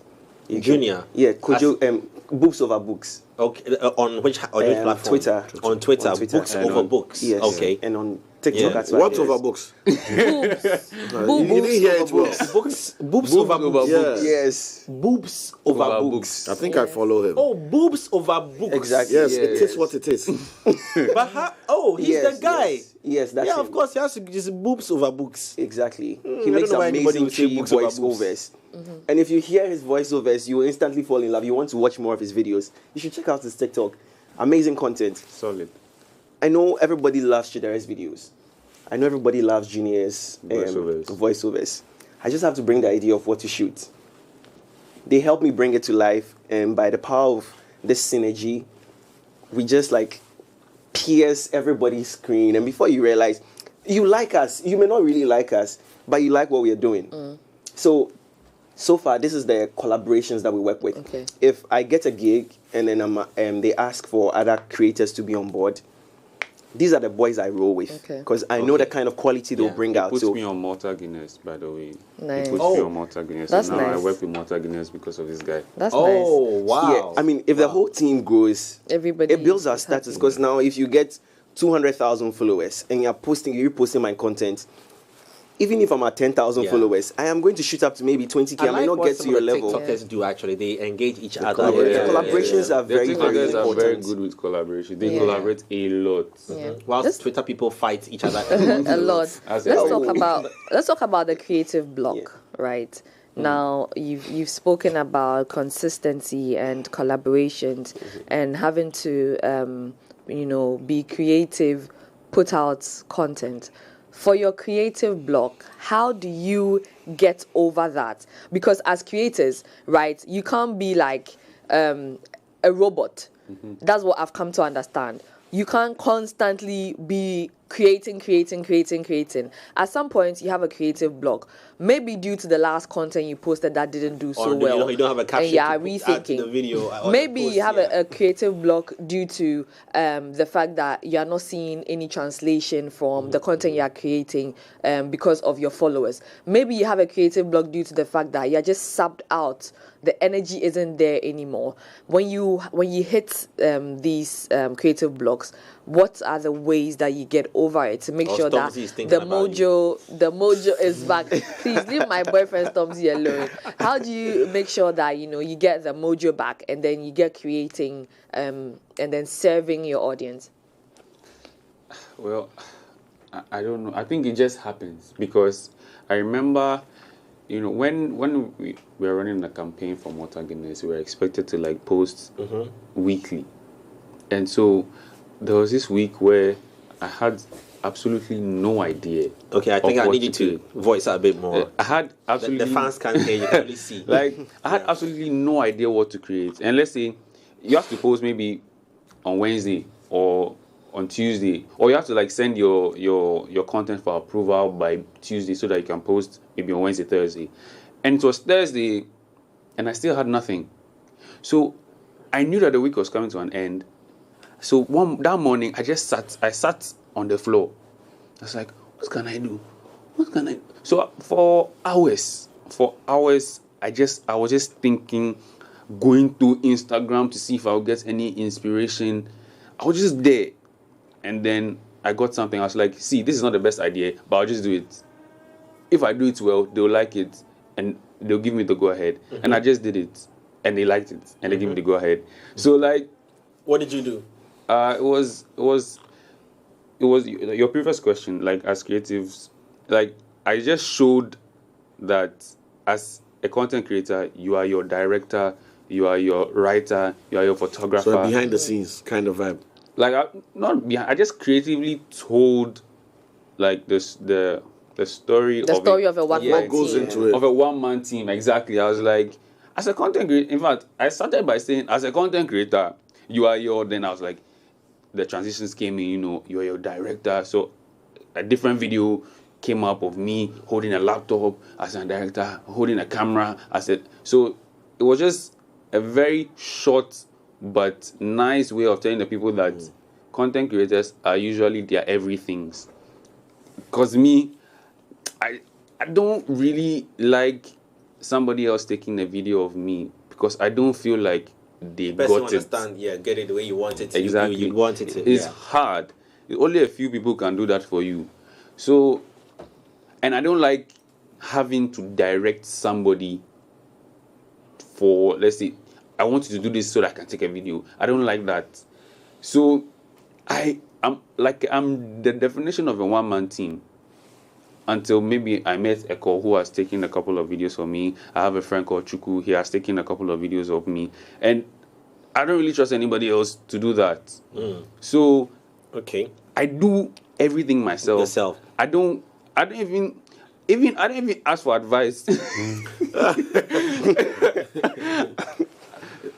Junior? Yeah, Kojo, Books Over Books. Okay, on which platform? Twitter. On Twitter, Books Over Books. Yes. Okay. And on TikTok as well. What over books? You didn't hear it well. Boobs over books. Yes. Boobs over books. I think I follow him. Oh, boobs over books. Exactly. Yes, it is what it is. But how? Oh, he's the guy. Yes, that's him. of course, he has to just boobs over books. Exactly. He makes amazing voiceovers. And if you hear his voiceovers, you will instantly fall in love. You want to watch more of his videos. You should check out his TikTok. Amazing content. Solid. I know everybody loves Chidera's videos. I know everybody loves Junior's voiceovers. I just have to bring the idea of what to shoot. They help me bring it to life, and by the power of this synergy, we just pierce everybody's screen. And before you realize, you like us. You may not really like us, but you like what we are doing. So far, this is the collaborations that we work with. Okay. If I get a gig and then they ask for other creators to be on board, these are the boys I roll with, because I know the kind of quality they'll bring out. It puts me on Malta Guinness, by the way. Nice. It puts me on Malta Guinness. That's and now nice. I work with Malta Guinness because of this guy. That's nice. Wow. Yeah, I mean, if the whole team grows, everybody, it builds our status. Because now, if you get 200,000 followers and you're reposting my content, even if I'm at 10,000 followers, I am going to shoot up to maybe 20K. I may not get to your level. TikTokers do actually. They engage each other. The collaborations are very, very important. Are very good with collaboration. They collaborate a lot. Whilst Twitter people fight each other a lot. Let's talk about the creative block, right? Now you've spoken about consistency and collaborations and having to be creative, put out content. For your creative block, how do you get over that? Because as creators, right, you can't be like a robot. That's what I've come to understand. You can't constantly be creating. At some point, you have a creative block. Maybe due to the last content you posted that didn't do so well. You don't have a caption and to add to the video. Maybe you have a creative block due to the fact that you are not seeing any translation from the content you are creating because of your followers. Maybe you have a creative block due to the fact that you are just subbed out. The energy isn't there anymore. When you hit these creative blocks, what are the ways that you get over it to make sure that the mojo is back? Please leave my boyfriend Stormzy alone. How do you make sure that you get the mojo back and then you get creating and then serving your audience? Well, I don't know. I think it just happens because I remember, when we were running a campaign for Malta Guinness, we were expected to post weekly, and so there was this week where I had absolutely no idea. Okay, I think I need you to voice that a bit more. I had absolutely the fans can't hear you, only see. I had absolutely no idea what to create. And let's say you have to post maybe on Wednesday or on Tuesday, or you have to send your content for approval by Tuesday so that you can post maybe on Wednesday, Thursday. And it was Thursday, and I still had nothing. So I knew that the week was coming to an end. So that morning, I sat on the floor. I was like, what can I do? So for hours, I was just thinking, going to Instagram to see if I would get any inspiration. I was just there. And then I got something. I was like, see, this is not the best idea, but I'll just do it. If I do it well, they'll like it, and they'll give me the go-ahead. And I just did it, and they liked it, and they gave me the go-ahead. So, what did you do? It was your previous question, as creatives, I just showed that as a content creator, you are your director, you are your writer, you are your photographer. So behind the scenes kind of vibe. I just creatively told the story of a one-man team. Of a one-man team, exactly. I was like, as a content creator, in fact, I started by saying, as a content creator, then I was like, the transitions came in, you are your director. So a different video came up of me holding a laptop as a director, holding a camera. So it was just a very short but nice way of telling the people that content creators are usually their everythings. Because me, I don't really like somebody else taking a video of me because I don't feel like they got it. Understand, get it the way you want it to. Exactly. You want it to. It's hard. Only a few people can do that for you. So, and I don't like having to direct somebody for, let's say, I want you to do this so that I can take a video. I don't like that. So, I'm the definition of a one-man team. Until maybe I met Eko, who has taken a couple of videos for me. I have a friend called Chuku. He has taken a couple of videos of me. And I don't really trust anybody else to do that. So, I do everything myself. I don't even ask for advice.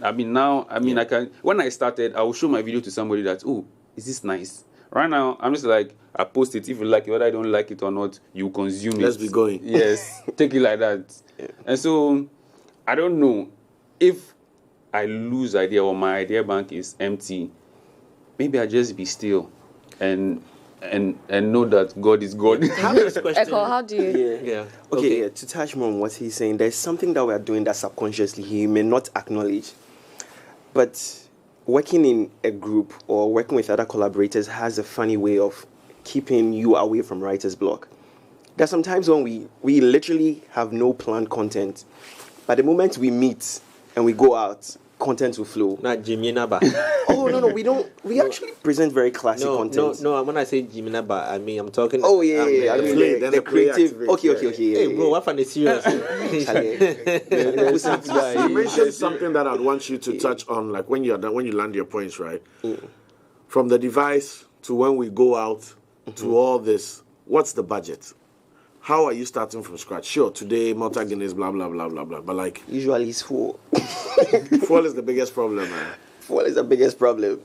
I can. When I started, I will show my video to somebody that, oh, is this nice? Right now, I'm just like, I post it. If you like it, whether I don't like it or not, you consume it. Let's be going. Yes, take it like that. Yeah. And so, I don't know if I lose idea or my idea bank is empty. Maybe I just be still and know that God is God. Echo, how do you? Okay, to touch more on what he's saying, there's something that we are doing that subconsciously he may not acknowledge, but working in a group or working with other collaborators has a funny way of keeping you away from writer's block. There's sometimes when we literally have no planned content, but the moment we meet and we go out, content will flow. Not Jimmy Naba. Oh no, we don't. We actually present very classic content. No. When I say Jimmy Naba, I mean I'm talking. Oh yeah. I mean the creative. Okay. Hey bro, what fun is serious? You mentioned something that I'd want you to touch on, like when you land your points, right? From the device to when we go out to all this, what's the budget? How are you starting from scratch? Sure, today, Malta Guinness, blah, blah, blah, blah, blah. But usually it's fuel. Fuel is the biggest problem, man. Fuel is the biggest problem.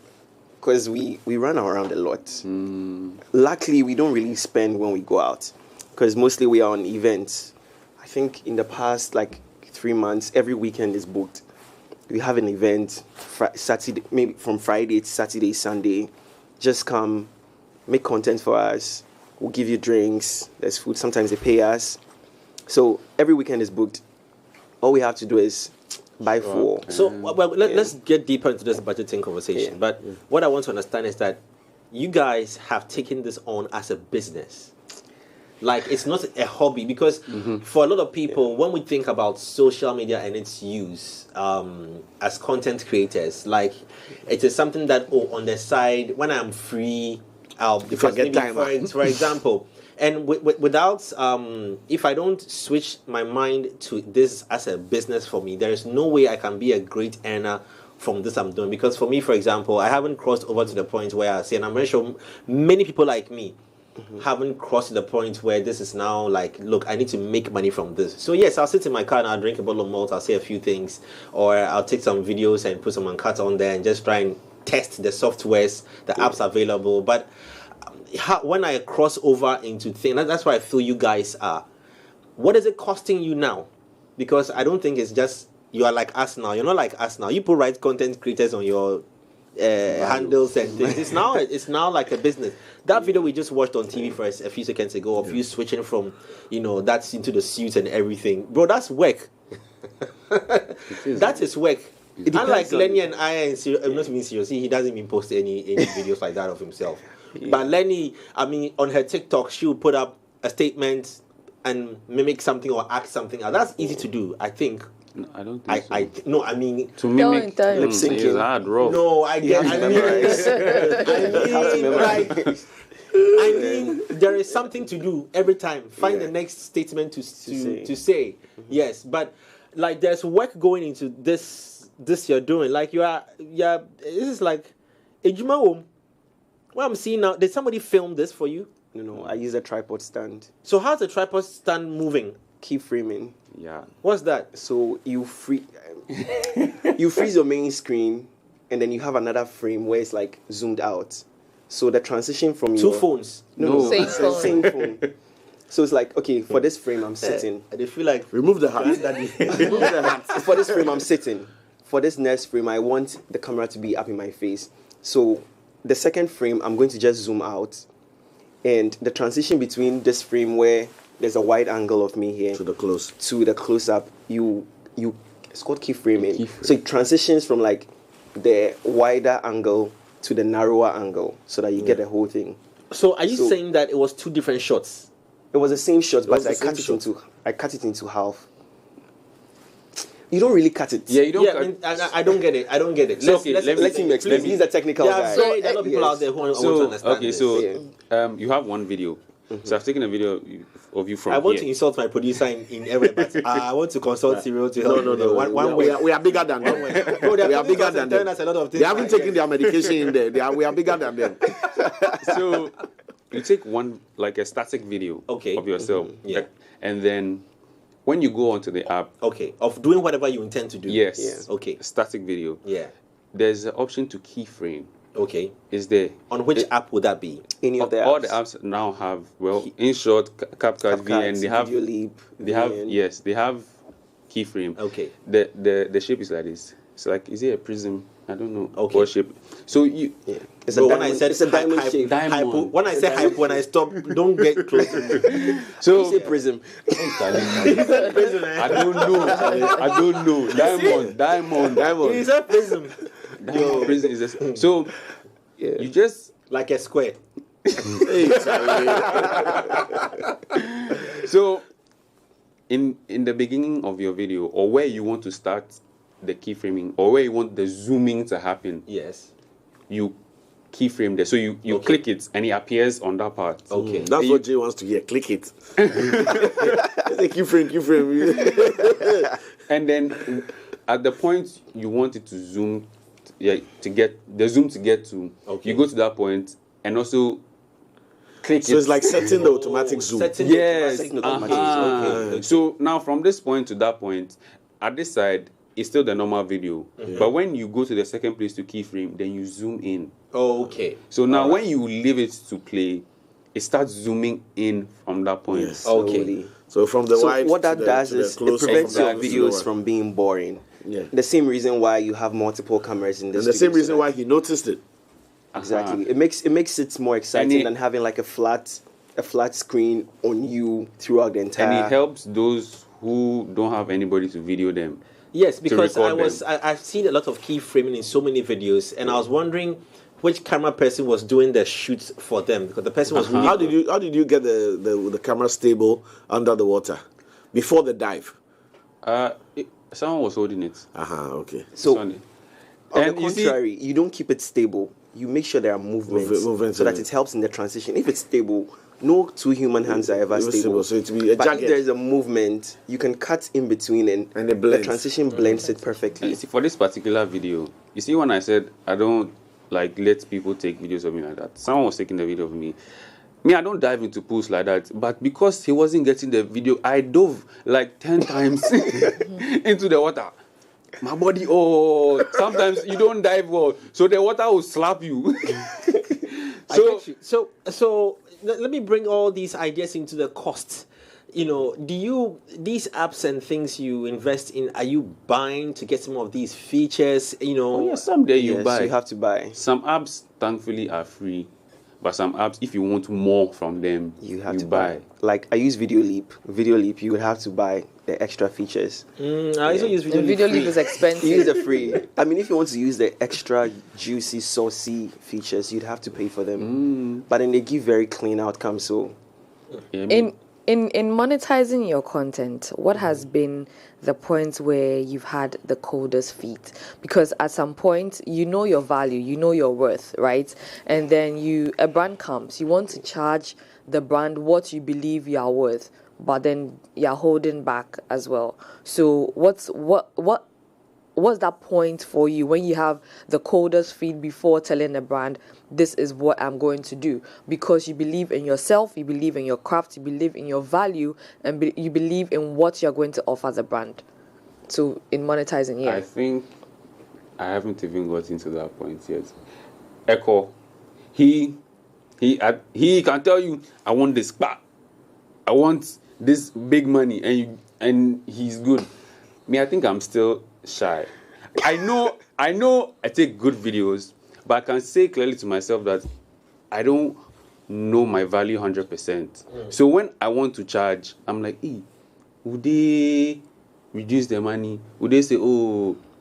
because we run around a lot. Luckily, we don't really spend when we go out, because mostly we are on events. I think in the past, like 3 months, every weekend is booked. We have an event Saturday, maybe from Friday to Saturday, Sunday. Just come, make content for us. We'll give you drinks. There's food. Sometimes they pay us. So every weekend is booked. All we have to do is buy four. So let's get deeper into this budgeting conversation. Yeah. But what I want to understand is that you guys have taken this on as a business. Like, it's not a hobby, because for a lot of people, when we think about social media and its use as content creators, like, it is something that, on the side, when I'm free, I'll, because maybe for example, and without, if I don't switch my mind to this as a business for me, there is no way I can be a great earner from this I'm doing. Because for me, for example, I haven't crossed over to the point where I say, and I'm very sure many people like me haven't crossed to the point where this is now like, look, I need to make money from this. So yes, I'll sit in my car and I'll drink a bottle of malt, I'll say a few things, or I'll take some videos and put some uncut on there and just try and test the softwares, the apps available. But when I cross over into things, that's where I feel you guys are. What is it costing you now? Because I don't think it's just, you are like us now. You're not like us now. You put right content creators on your handles and things. It's now like a business. That video we just watched on TV for a few seconds ago of you switching from, that's into the suits and everything. Bro, that's work. That is work. Unlike Lenny and I, I'm not being serious, he doesn't even post any videos like that of himself. But Lenny, I mean, on her TikTok, she would put up a statement and mimic something or act something. That's easy to do, I think. No, I don't think so. No, I mean, to mimic lip syncing is hard, bro. No, I mean, there is something to do every time. Find the next statement to say. Yes, but like there's work going into this you're doing. Like this is like Ejuma. What I'm seeing now, did somebody film this for you? No, I use a tripod stand. So how's the tripod stand moving? Keyframing. Yeah. What's that? So you freeze your main screen, and then you have another frame where it's like zoomed out. So the transition from two phones. No, same phone. So it's like, okay, for this frame I'm sitting. I feel like remove the hat. Remove the hat. For this frame I'm sitting. For this next frame I want the camera to be up in my face. So the second frame I'm going to just zoom out, and the transition between this frame where there's a wide angle of me here to the close up, it's called keyframing. So it transitions from like the wider angle to the narrower angle, so that you get the whole thing. So are you saying that it was two different shots? It was the same shot, but I cut it into half. You don't really cut it. Yeah, you don't. I don't get it. So, let him explain. He's a technical guy. So there are a lot of people out there who want to understand. Okay, so you have one video. So I've taken a video of you from I want here. to insult my producer in every but I want to consult Cyril to help. No. We are bigger than them. We are bigger than them. They haven't taken their medication in there. We are bigger than them. So you take one, like a static video of yourself. Yeah. And then when you go onto the app. Okay. Of doing whatever you intend to do. Yes. Yeah. Okay. Static video. Yeah. There's an option to keyframe. Okay. Is there? On which app would that be? Any of the apps? All the apps now have, in short, CapCut V, and they have Video Leap. They have keyframe. Okay. The shape is like this. It's like, is it a prism? I don't know. Okay. What shape? So you. Yeah. It's a diamond shape. When I say hype, when I stop, don't get close to me. So you say prism. I don't know. Diamond. It's a prism. Prism is a, so you just like a square. So in the beginning of your video, or where you want to start the keyframing, or where you want the zooming to happen, yes, you keyframe there. So you click it and it appears on that part. Okay. That's what Jay wants to hear. Click it. Keyframe. And then at the point you want it to zoom, to get the zoom to get to, you go to that point and also click it. So it's like setting the automatic zoom. Yes. Okay. So now from this point to that point, at this side, it's still the normal video. But when you go to the second place to keyframe, then you zoom in. Oh, okay. So now when you leave it to play, it starts zooming in from that point. Yes, okay. So from the wide what that to the, does to the is it close prevents your from the videos lower. from being boring. Yeah. The same reason why you have multiple cameras in the And the studio, same reason so why he noticed it. exactly. It makes it more exciting than having like a flat screen on you throughout the entire. And it helps those who don't have anybody to video them. Yes, because record I've seen a lot of keyframing in so many videos, and I was wondering which camera person was doing the shoots for them, because the person was really How did you get the camera stable under the water before the dive? Someone was holding it. Okay. So, And on the you see- contrary, you don't keep it stable. You make sure there are movements, Movements so in that it. it helps in the transition. If it's stable, no two human hands are ever It was stable. stable, so it will be a but jagged. if there is a movement, you can cut in between, and it the blends. transition blends it perfectly. You see, for this particular video, you see when I said I don't like let people take videos of me like that, someone was taking the video of me. Me, I don't dive into pools like that, but because he wasn't getting the video, I dove like 10 times into the water. My body, sometimes you don't dive well, so the water will slap you. So let me bring all these ideas into the cost. You know, these apps and things you invest in, are you buying to get some of these features? You know, Someday you Yes, buy. you have to buy. Some apps, thankfully, are free, but some apps, if you want more from them, You have to buy. Like I use Video Leap. Video Leap, you would have to buy the extra features. I also use Video And Video Leap is expensive. Use the free. I mean, if you want to use the extra juicy, saucy features, you'd have to pay for them. But then they give very clean outcomes. So In monetizing your content, what has been the point where you've had the coldest feet? Because at some point, you know your value, you know your worth, right? And then a brand comes, you want to charge the brand what you believe you are worth, but then you're holding back as well. So what's that point for you when you have the coldest feet before telling the brand, this is what I'm going to do? Because you believe in yourself, you believe in your craft, you believe in your value, and you believe in what you're going to offer the brand. So in monetizing, I think I haven't even got into that point yet. Echo, he can tell you, I want this back. I want this big money, and he's good. Me, I think I'm still shy. I know I take good videos, but I can say clearly to myself that I don't know my value 100%. So when I want to charge, I'm like, would they reduce the money? Would they say,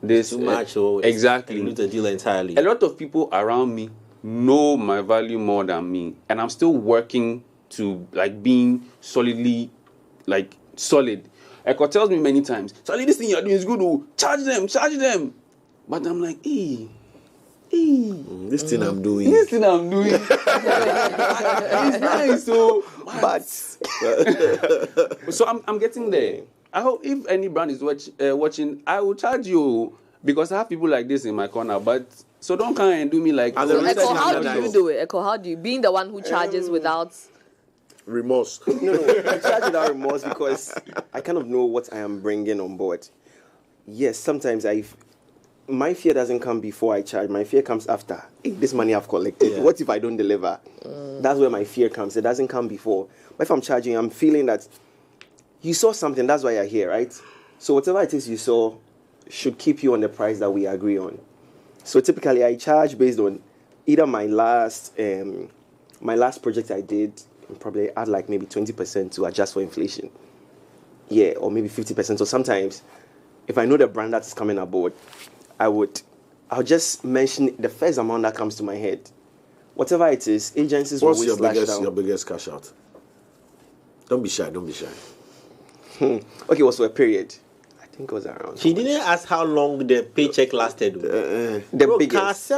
there's too much, or exactly lose the deal entirely? A lot of people around me know my value more than me, and I'm still working to being solidly solid. Echo tells me many times, Charlie, this thing you're doing is good. Charge them. But I'm like, this thing I'm doing. It's nice. So, so I'm getting there. I hope if any brand is watching, I will charge you because I have people like this in my corner. But so don't come and do me like. So Echo, how do you do it? Echo, how do you, being the one who charges without remorse? No, I charge without remorse because I kind of know what I am bringing on board. Yes, sometimes my fear doesn't come before I charge. My fear comes after. Hey, this money I've collected. Yeah. What if I don't deliver? That's where my fear comes. It doesn't come before. But if I'm charging, I'm feeling that you saw something. That's why you're here, right? So whatever it is you saw should keep you on the price that we agree on. So typically, I charge based on either my last project I did. Probably add like maybe 20% to adjust for inflation. Yeah, or maybe 50%. So sometimes, if I know the brand that's coming aboard, I'll just mention the first amount that comes to my head. Whatever it is, agencies will always slash down. Your biggest cash out? Don't be shy. Okay, it was for a period. I think it was around. She didn't ask how long the paycheck lasted. The biggest.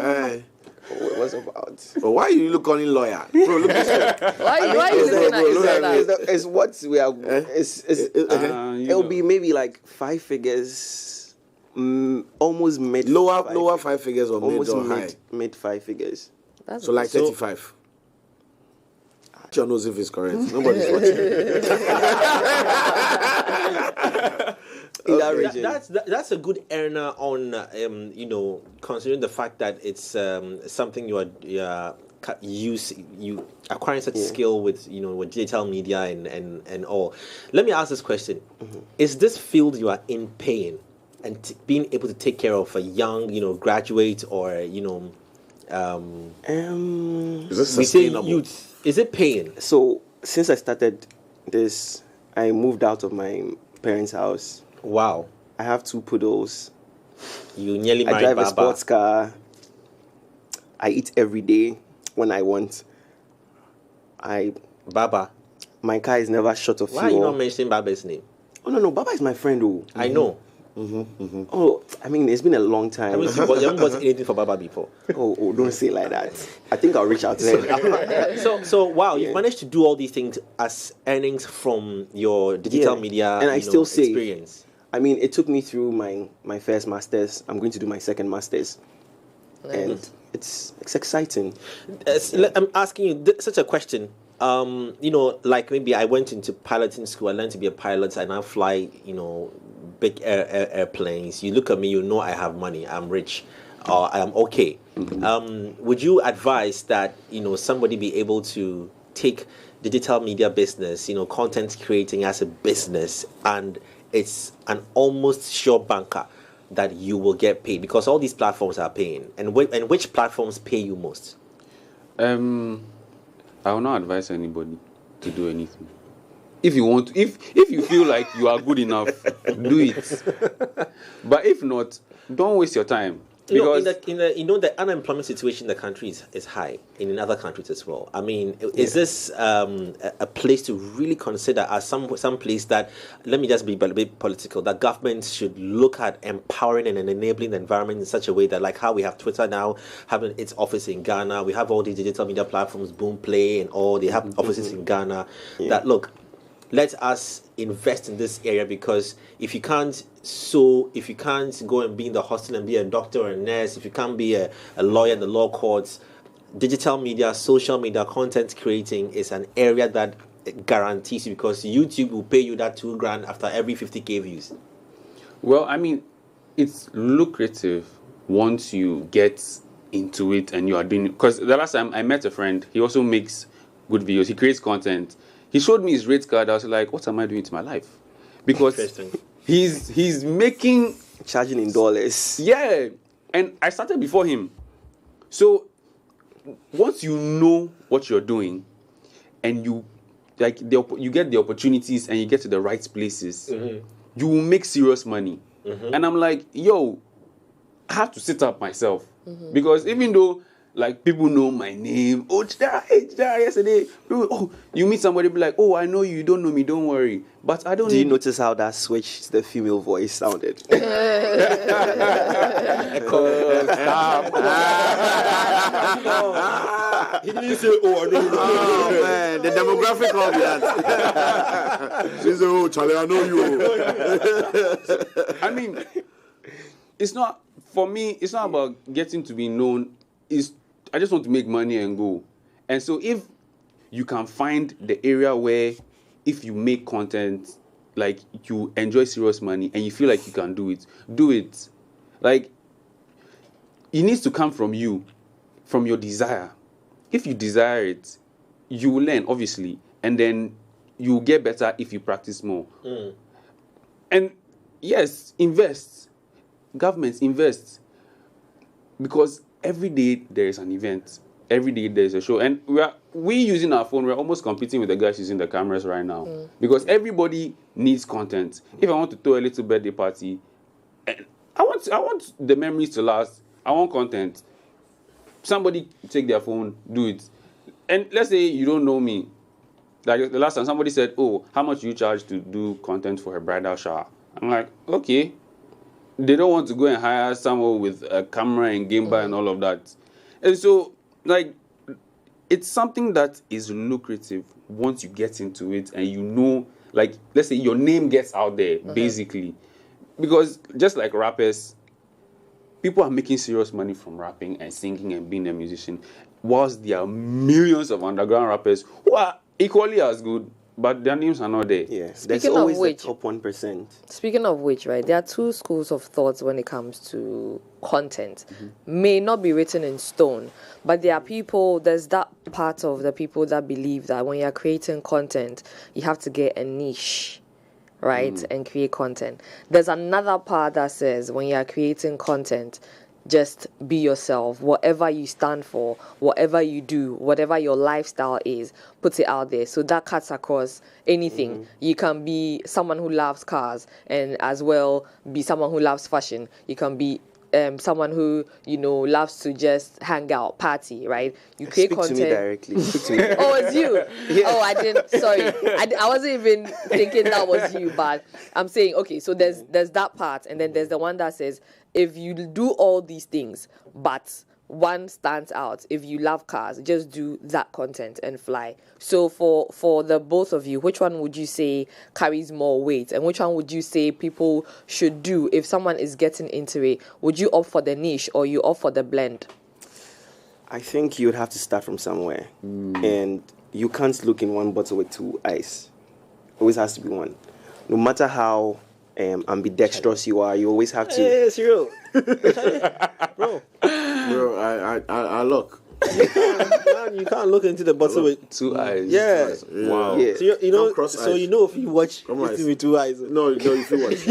What was it about? Well, why you look on in lawyer? Bro, look at you. Why are you looking at each other? It's what we are. It'll be maybe like 5 figures, almost mid. Lower 5 figures or mid or high? Mid 5 figures. So like 35. John knows if it's correct. Nobody's watching. in that region. That's a good earner on, considering the fact that it's something you acquiring such skill with with digital media and all. Let me ask this question: Is this field you are in paying, and being able to take care of a young graduate or is it sustainable? Youth, is it paying? So since I started this, I moved out of my parents' house. Wow. I have 2 poodles. You nearly I married drive Baba. a sports car. I eat every day when I want. Baba. My car is never short of fuel. Why are you not mentioning Baba's name? Oh no, Baba is my friend though. I know. Oh, I mean, it's been a long time. You haven't bought anything for Baba before. Oh, don't say it like that. I think I'll reach out to him. So wow, you've managed to do all these things as earnings from your digital media and I still save. experience. I mean, it took me through my first master's. I'm going to do my second master's, and it's exciting. I'm asking you such a question. Like maybe I went into piloting school. I learned to be a pilot. I now fly, big airplanes. You look at me, you know I have money. I'm rich. I am okay. Would you advise that somebody be able to take digital media business, content creating as a business, and it's an almost sure banker that you will get paid because all these platforms are paying? And which platforms pay you most? I will not advise anybody to do anything. If you want, if you feel like you are good enough, do it. But if not, don't waste your time. Because the unemployment situation in the country is high, and in other countries as well. I mean, is this a place to really consider as some place that, let me just be a bit political, that governments should look at empowering and enabling the environment in such a way that, like how we have Twitter now having its office in Ghana, we have all these digital media platforms, Boomplay and all, they have offices in Ghana, that look, let us invest in this area, because if you can't go and be in the hospital and be a doctor or a nurse, if you can't be a lawyer in the law courts, digital media, social media, content creating is an area that guarantees you, because YouTube will pay you that $2,000 after every 50K views. Well, I mean, it's lucrative once you get into it and you are doing it. Because the last time I met a friend, he also makes good videos. He creates content. He showed me his rate card. I was like, what am I doing to my life? Because he's making... Charging in dollars. Yeah. And I started before him. So once you know what you're doing and you get the opportunities and you get to the right places, you will make serious money. And I'm like, yo, I have to sit up myself. Because even though like people know my name, yesterday, you meet somebody, be like, oh, I know you don't know me, don't worry. But I don't. Do you notice how that switch to the female voice sounded? He didn't say, oh, I know you. Oh man, the demographic of that. She said, oh, Charlie, I know you. I mean, it's not, for me, it's not about getting to be known. I just want to make money and go. And so if you can find the area where if you make content, like you enjoy serious money and you feel like you can do it, do it. Like, it needs to come from you, from your desire. If you desire it, you will learn, obviously. And then you will get better if you practice more. And yes, invest. Governments invest. Because every day there is an event. Every day there is a show. And we using our phone, we're almost competing with the guys using the cameras right now. Because everybody needs content. If I want to throw a little birthday party, and I want the memories to last. I want content. Somebody take their phone, do it. And let's say you don't know me. Like the last time somebody said, oh, how much do you charge to do content for a bridal shower? I'm like, okay. They don't want to go and hire someone with a camera and gimbal and all of that. And so, like, it's something that is lucrative once you get into it and you know, like, let's say your name gets out there, basically. Because just like rappers, people are making serious money from rapping and singing and being a musician, whilst there are millions of underground rappers who are equally as good, but their names are not there. Yes, there's always the top 1%. Speaking of which, right, there are two schools of thoughts when it comes to content. May not be written in stone, but there are people, there's that part of the people that believe that when you're creating content, you have to get a niche, right, and create content. There's another part that says when you're creating content, just be yourself. Whatever you stand for, whatever you do, whatever your lifestyle is, put it out there. So that cuts across anything. You can be someone who loves cars and as well be someone who loves fashion. You can be someone who, you know, loves to just hang out, party, right? You create content. To me directly. Speak to me. Oh, it's you. Oh, I didn't. Sorry, I wasn't even thinking that was you. But I'm saying, okay. So there's that part, and then there's the one that says, if you do all these things, but one stands out. If you love cars, just do that content and fly. So for the both of you, which one would you say carries more weight, and which one would you say people should do if someone is getting into it? Would you opt for the niche or you opt for the blend? I think you'd have to start from somewhere, and you can't look in one bottle with two eyes. Always has to be one. No matter how ambidextrous you are, you always have to. Hey, it's real. Bro, I look. You can't look into the bottle with two eyes. Yeah. Wow. Yeah. So you know, if you watch it with two eyes. No, if you watch.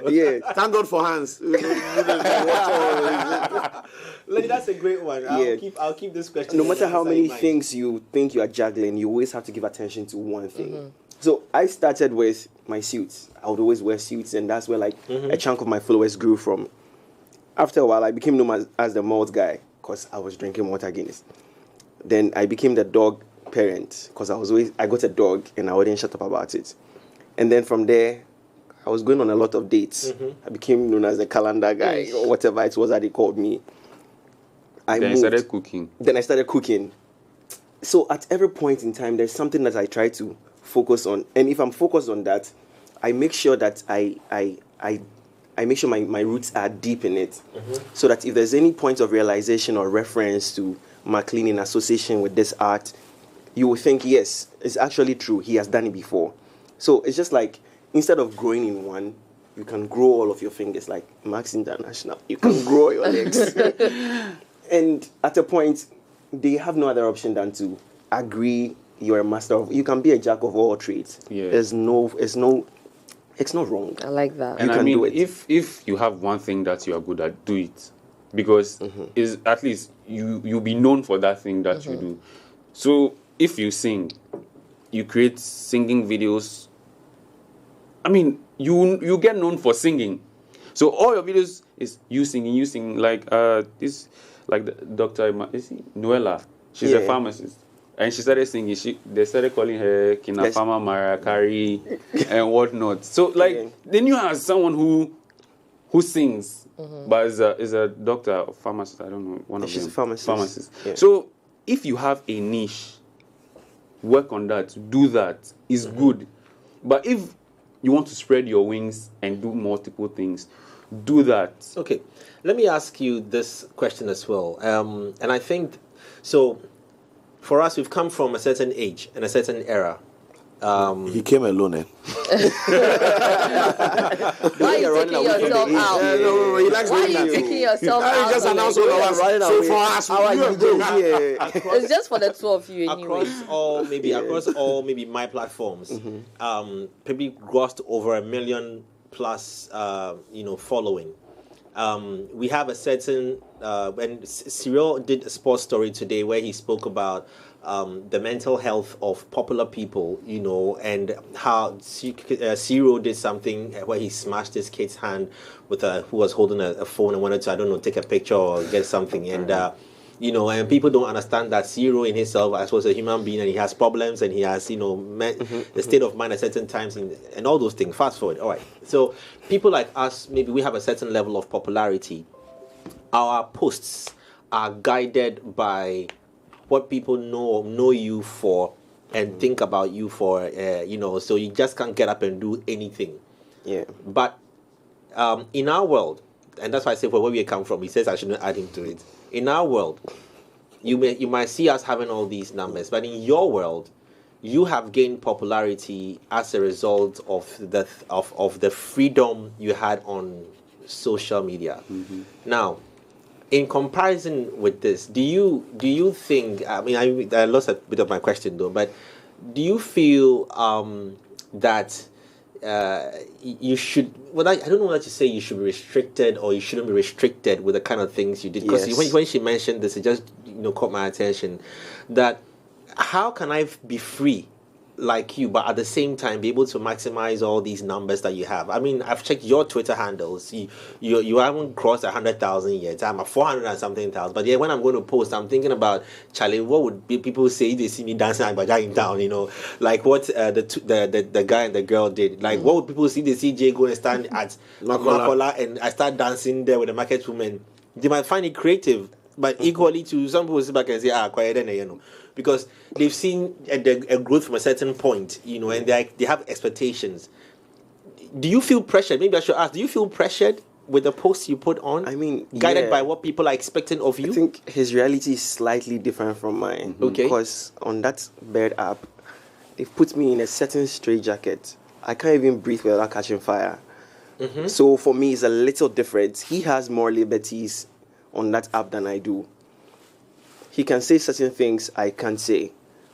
Yeah. Thank God for hands. That's a great one. I'll keep this question. No matter how many things you think you are juggling, you always have to give attention to one thing. So I started with my suits. I would always wear suits, and that's where a chunk of my followers grew from. After a while, I became known as the malt guy because I was drinking Water Guinness. Then I became the dog parent because I got a dog and I wouldn't shut up about it. And then from there, I was going on a lot of dates. I became known as the calendar guy or whatever it was that they called me. Then I started cooking. Then I started cooking. So at every point in time, there's something that I try to focus on. And if I'm focused on that, I make sure that I make sure my roots are deep in it, so that if there's any point of realization or reference to McLean in association with this art, you will think, yes, it's actually true. He has done it before. So it's just like, instead of growing in one, you can grow all of your fingers like Max International. You can grow your legs. And at a point, they have no other option than to agree you're a master of. You can be a jack of all trades. Yeah. It's not wrong. I like that. And I mean, if you have one thing that you are good at, do it, because is at least you'll be known for that thing that you do. So if you sing, you create singing videos. I mean, you get known for singing. So all your videos is you singing like this, like the Dr. Noella. She's a pharmacist. And she started singing. They started calling her Kinafama, Mariah Carey, and whatnot. So, like, they knew her as someone who sings, but is a doctor or pharmacist. I don't know. One of them. She's a pharmacist. Yeah. So, if you have a niche, work on that. Do that. It's good. But if you want to spread your wings and do multiple things, do that. Okay. Let me ask you this question as well. And I think so. For us, we've come from a certain age and a certain era. He came alone, eh? Why are you taking yourself out? No, he likes Why are you taking yourself out? He just announced all of us. So for us, it's just for the two of you anyway. Across all my platforms, probably grossed over 1 million plus, following. We have a certain when Cyril did a sports story today where he spoke about the mental health of popular people, and how Cyril did something where he smashed his kid's hand with who was holding a phone and wanted to, take a picture or get something, and and people don't understand that Cyril in himself, I suppose, a human being, and he has problems, and he has, the state of mind at certain times, and all those things. Fast forward, all right. So people like us, maybe we have a certain level of popularity. Our posts are guided by what people know you for and think about you for, so you just can't get up and do anything. Yeah. But in our world, and that's why I say where we come from, he says I shouldn't add him to it. In our world, you might see us having all these numbers, but in your world, you have gained popularity as a result of the freedom you had on social media. Now, in comparison with this, do you think? I mean, I lost a bit of my question though, but do you feel that you should? Well, I don't know what to say. You should be restricted, or you shouldn't be restricted with the kind of things you did. Because when she mentioned this, it just caught my attention. That how can I be free like you, but at the same time be able to maximize all these numbers that you have? I mean, I've checked your Twitter handles. You haven't crossed 100,000 yet. I'm at 400 and something thousand. But yeah, when I'm going to post, I'm thinking about, Charlie, what would people say if they see me dancing Agbaja in town? Like what the guy and the girl did. Like what would people see? They see Jay go and stand at Makola and I start dancing there with the market woman. They might find it creative, but equally to some people sit back and say, quiet, because they've seen a growth from a certain point, and they have expectations. Do you feel pressured? Maybe I should ask, do you feel pressured with the posts you put on? I mean, guided by what people are expecting of you? I think his reality is slightly different from mine. Okay. Because on that Bird app, they've put me in a certain straitjacket. I can't even breathe without catching fire. So for me, it's a little different. He has more liberties on that app than I do. He can say certain things I can't say,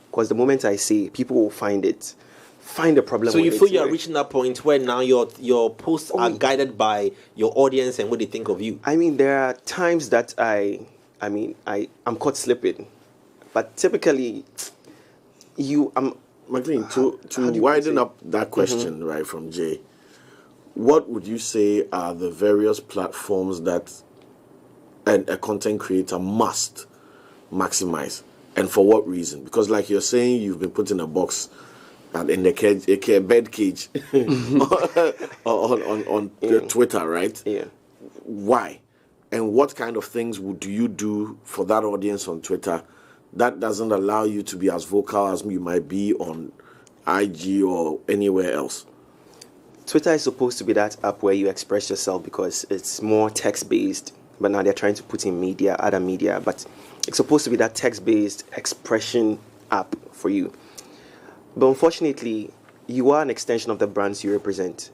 because the moment I say, people will find the problem. So you feel you are reaching that point where now your posts are guided by your audience and what they think of you? I mean, there are times that I'm caught slipping, but typically, McLean, to widen up that question right from Jay, what would you say are the various platforms that a content creator must maximize, and for what reason? Because like you're saying, you've been put in a box and in the bed cage on Twitter, right? Yeah. Why? And what kind of things do you do for that audience on Twitter that doesn't allow you to be as vocal as you might be on IG or anywhere else? Twitter is supposed to be that app where you express yourself because it's more text-based, but now they're trying to put in other media, but it's supposed to be that text-based expression app for you. But unfortunately, you are an extension of the brands you represent.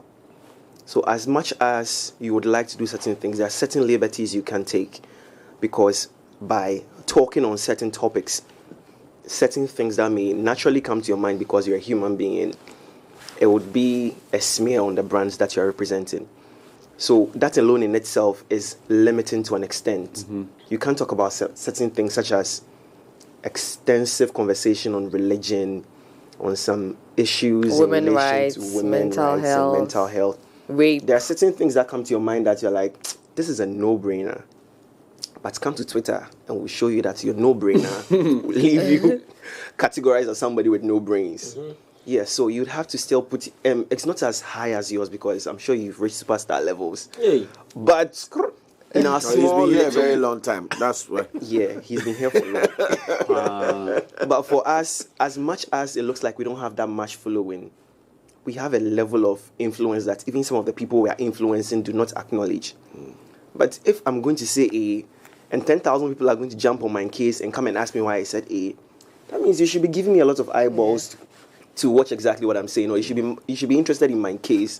So as much as you would like to do certain things, there are certain liberties you can take, because by talking on certain topics, certain things that may naturally come to your mind because you're a human being, it would be a smear on the brands that you're representing. So that alone in itself is limiting to an extent. You can't talk about certain things such as extensive conversation on religion, on some issues, women's rights, mental health, rape. There are certain things that come to your mind that you're like, this is a no-brainer. But come to Twitter and we'll show you that your no-brainer will leave you categorized as somebody with no brains. Yeah, so you'd have to still put it's not as high as yours because I'm sure you've reached superstar levels. Hey. But in our small, he's been here a very long time. That's right. Yeah, he's been here for long. But for us, as much as it looks like we don't have that much following, we have a level of influence that even some of the people we are influencing do not acknowledge. But if I'm going to say A, and 10,000 people are going to jump on my case and come and ask me why I said A, that means you should be giving me a lot of eyeballs to watch exactly what I'm saying, or you should be interested in my case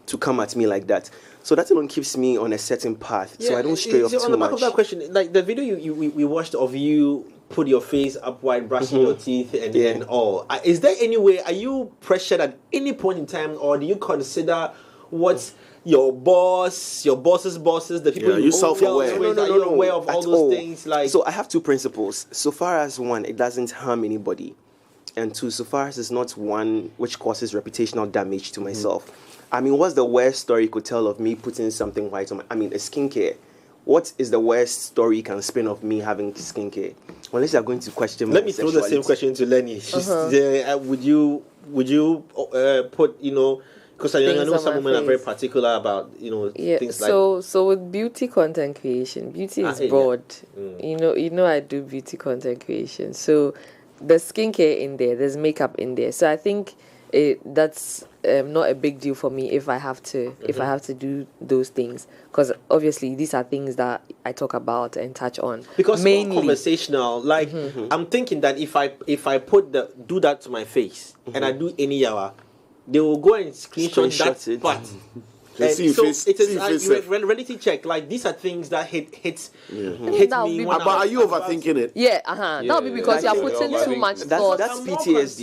to come at me like that. So that alone keeps me on a certain path, so I don't stray off too much. On the back of that question, like the video we watched of you put your face up wide, brushing your teeth and all, is there any way, are you pressured at any point in time, or do you consider what your boss's bosses, the people you self-aware? No, are you aware of all those things? Like, so I have two principles. So far as one, it doesn't harm anybody. And two, so far as it's not one which causes reputational damage to myself. I mean, what's the worst story you could tell of me putting something white on a skincare? What is the worst story you can spin of me having skincare? Unless you're going to question Let me throw the same question to Lenny. Would you put, because I know some women are very particular about, things like... So with beauty content creation, beauty is broad. I do beauty content creation. So there's skincare in there, there's makeup in there. So I think that's not a big deal for me if I have to do those things, because obviously these are things that I talk about and touch on because mainly more conversational. Like I'm thinking that if I do that to my face and I do any yawa, they will go and screenshot that it. part. And So it is reality check. Like these are things that hits me. But are you overthinking it? Yeah, that'll be because you are putting too much thought. That's PTSD.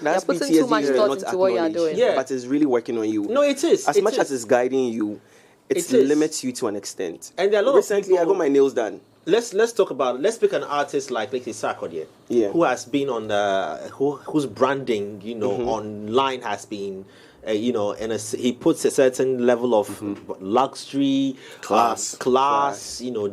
You're putting too much thought into what you are doing. Yeah, but it's really working on you. No, it is. As much as it's guiding you, it limits you to an extent. And there are a lot Recently, of people, I got my nails done. Let's talk about. Let's pick an artist like let's say Sarkodie, who has been on the whose branding online has been. And he puts a certain level of luxury, class,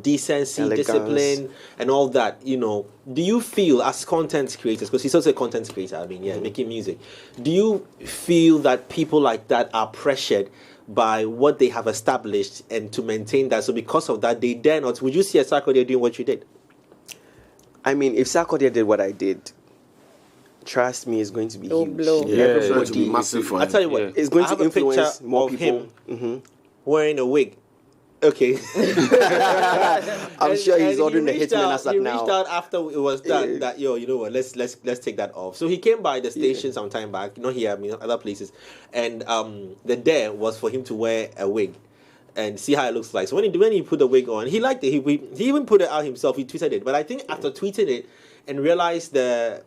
decency, elegance, discipline, and all that. Do you feel as content creators, because he's also a content creator, making music, do you feel that people like that are pressured by what they have established and to maintain that? So because of that, they dare not. Would you see a Sarkodie doing what you did? I mean, if Sarkodie did what I did, trust me, it's going to be huge. Blow. It's going to be massive for him. I tell you what, it's going I have to a picture influence more of people. him wearing a wig. Okay. I'm sure he's ordering the Hitman as of now. He reached out after it was done that you know what, let's take that off. So he came by the station some time back, not here, other places, and the dare was for him to wear a wig and see how it looks like. So when he put the wig on, he liked it. He even put it out himself. He tweeted it, but I think after tweeting it and realized the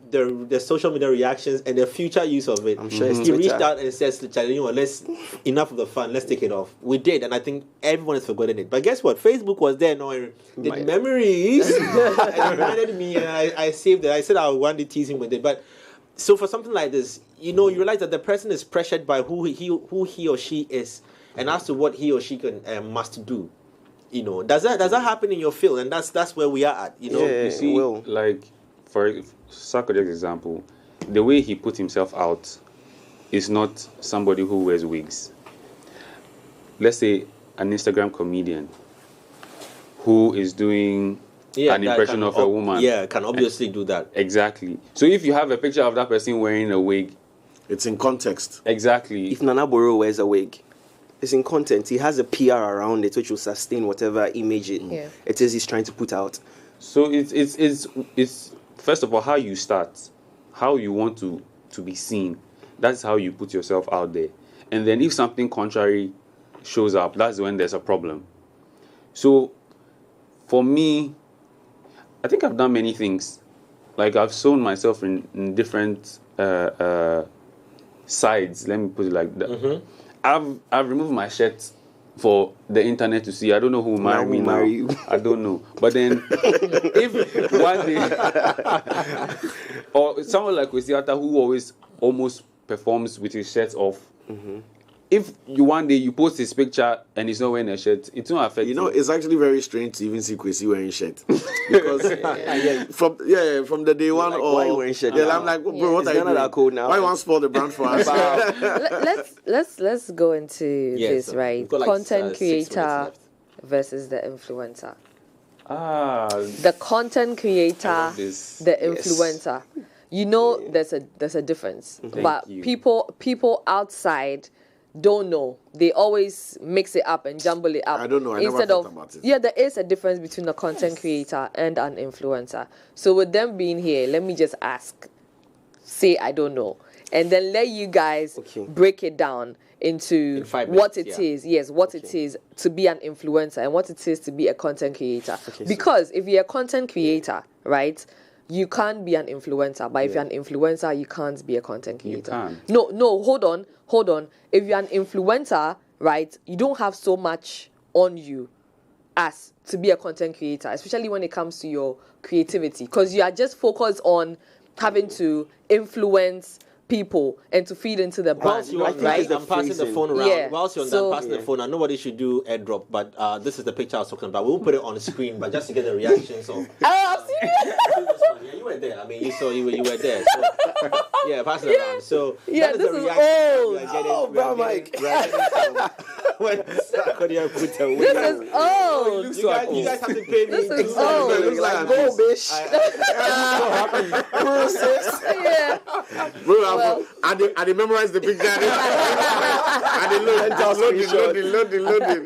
social media reactions and the future use of it, I'm sure he reached out and says, let's enough of the fun, let's take it off. We did, and I think everyone has forgotten it. But guess what? Facebook was there knowing the memories and reminded me, and I saved it. I said I would one day tease him with it. But so for something like this, you realize that the person is pressured by who he or she is, and as to what he or she must do. Does that happen in your field? And that's where we are at. You see, like for Sarkodie's example, the way he put himself out is not somebody who wears wigs. Let's say an Instagram comedian who is doing an impression of a woman. Yeah, can obviously do that. Exactly. So if you have a picture of that person wearing a wig, it's in context. Exactly. If Nana Boro wears a wig, it's in content. He has a PR around it which will sustain whatever image it is he's trying to put out. So it's first of all how you start, how you want to be seen. That's how you put yourself out there. And then if something contrary shows up, that's when there's a problem. So for me, I think I've done many things. Like I've shown myself in different sides. Let me put it like that. I've removed my shirt for the internet to see. I don't know who will marry me now. I don't know. But then, if one day, or someone like Kwesiata who always almost performs with his shirt off, if one day you post his picture and he's not wearing a shirt, it won't affect you. It's actually very strange to even see Kwesi wearing shirt. Because from the day one, like, why you wearing shirt? I'm like, bro, what are you doing? Cool now. Why you want to spoil the brand for us? Let's go into this, right? Like content creator versus the influencer. The content creator, the influencer. There's a difference. But people outside don't know. They always mix it up and jumble it up. I don't know. I never thought about it. Yeah, there is a difference between a content creator and an influencer. So with them being here, let me just say I don't know, and then let you guys break it down into what it is. Yes, what it is to be an influencer and what it is to be a content creator. Because if you're a content creator, right, you can't be an influencer. But if you're an influencer, you can't be a content creator. You can't. No, hold on. If you're an influencer, right, you don't have so much on you as to be a content creator, especially when it comes to your creativity, because you are just focused on having to influence people and to feed into the brand, right? I'm passing the phone around. Whilst you're on that, passing the phone, and nobody should do airdrop, but this is the picture I was talking about. We won't put it on the screen, but just to get the reactions of. Oh, serious? Yeah, you were there. I mean, you saw you were there. So, yeah, pass it around. So this the is reaction old. Bro, Mike. When Sarkodie put a wig This is old. old. You guys have to pay me. This is old. It looks like go, bitch. Yeah. Bro, I memorized the picture. And they loading.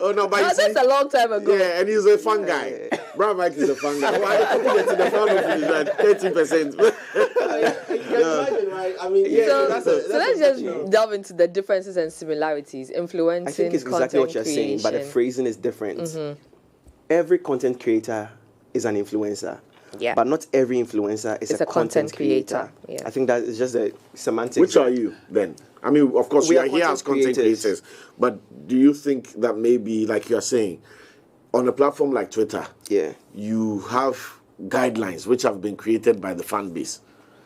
Oh no, but you see, That's a long time ago. yeah, and he's a fun guy. Bro, Mike is a fun guy. Why the people get to the fund of it is like 30%? Right? I mean, So let's just delve into the differences and similarities, influencing. I think it's exactly what you're saying, but the phrasing is different. Every content creator is an influencer. Yeah. But not every influencer is a content creator. Yeah. I think that is just a semantics. Which are you then? I mean, of course, We you are are here as content creators. creators, but do you think that maybe, like you're saying, on a platform like Twitter, you have guidelines which have been created by the fan base,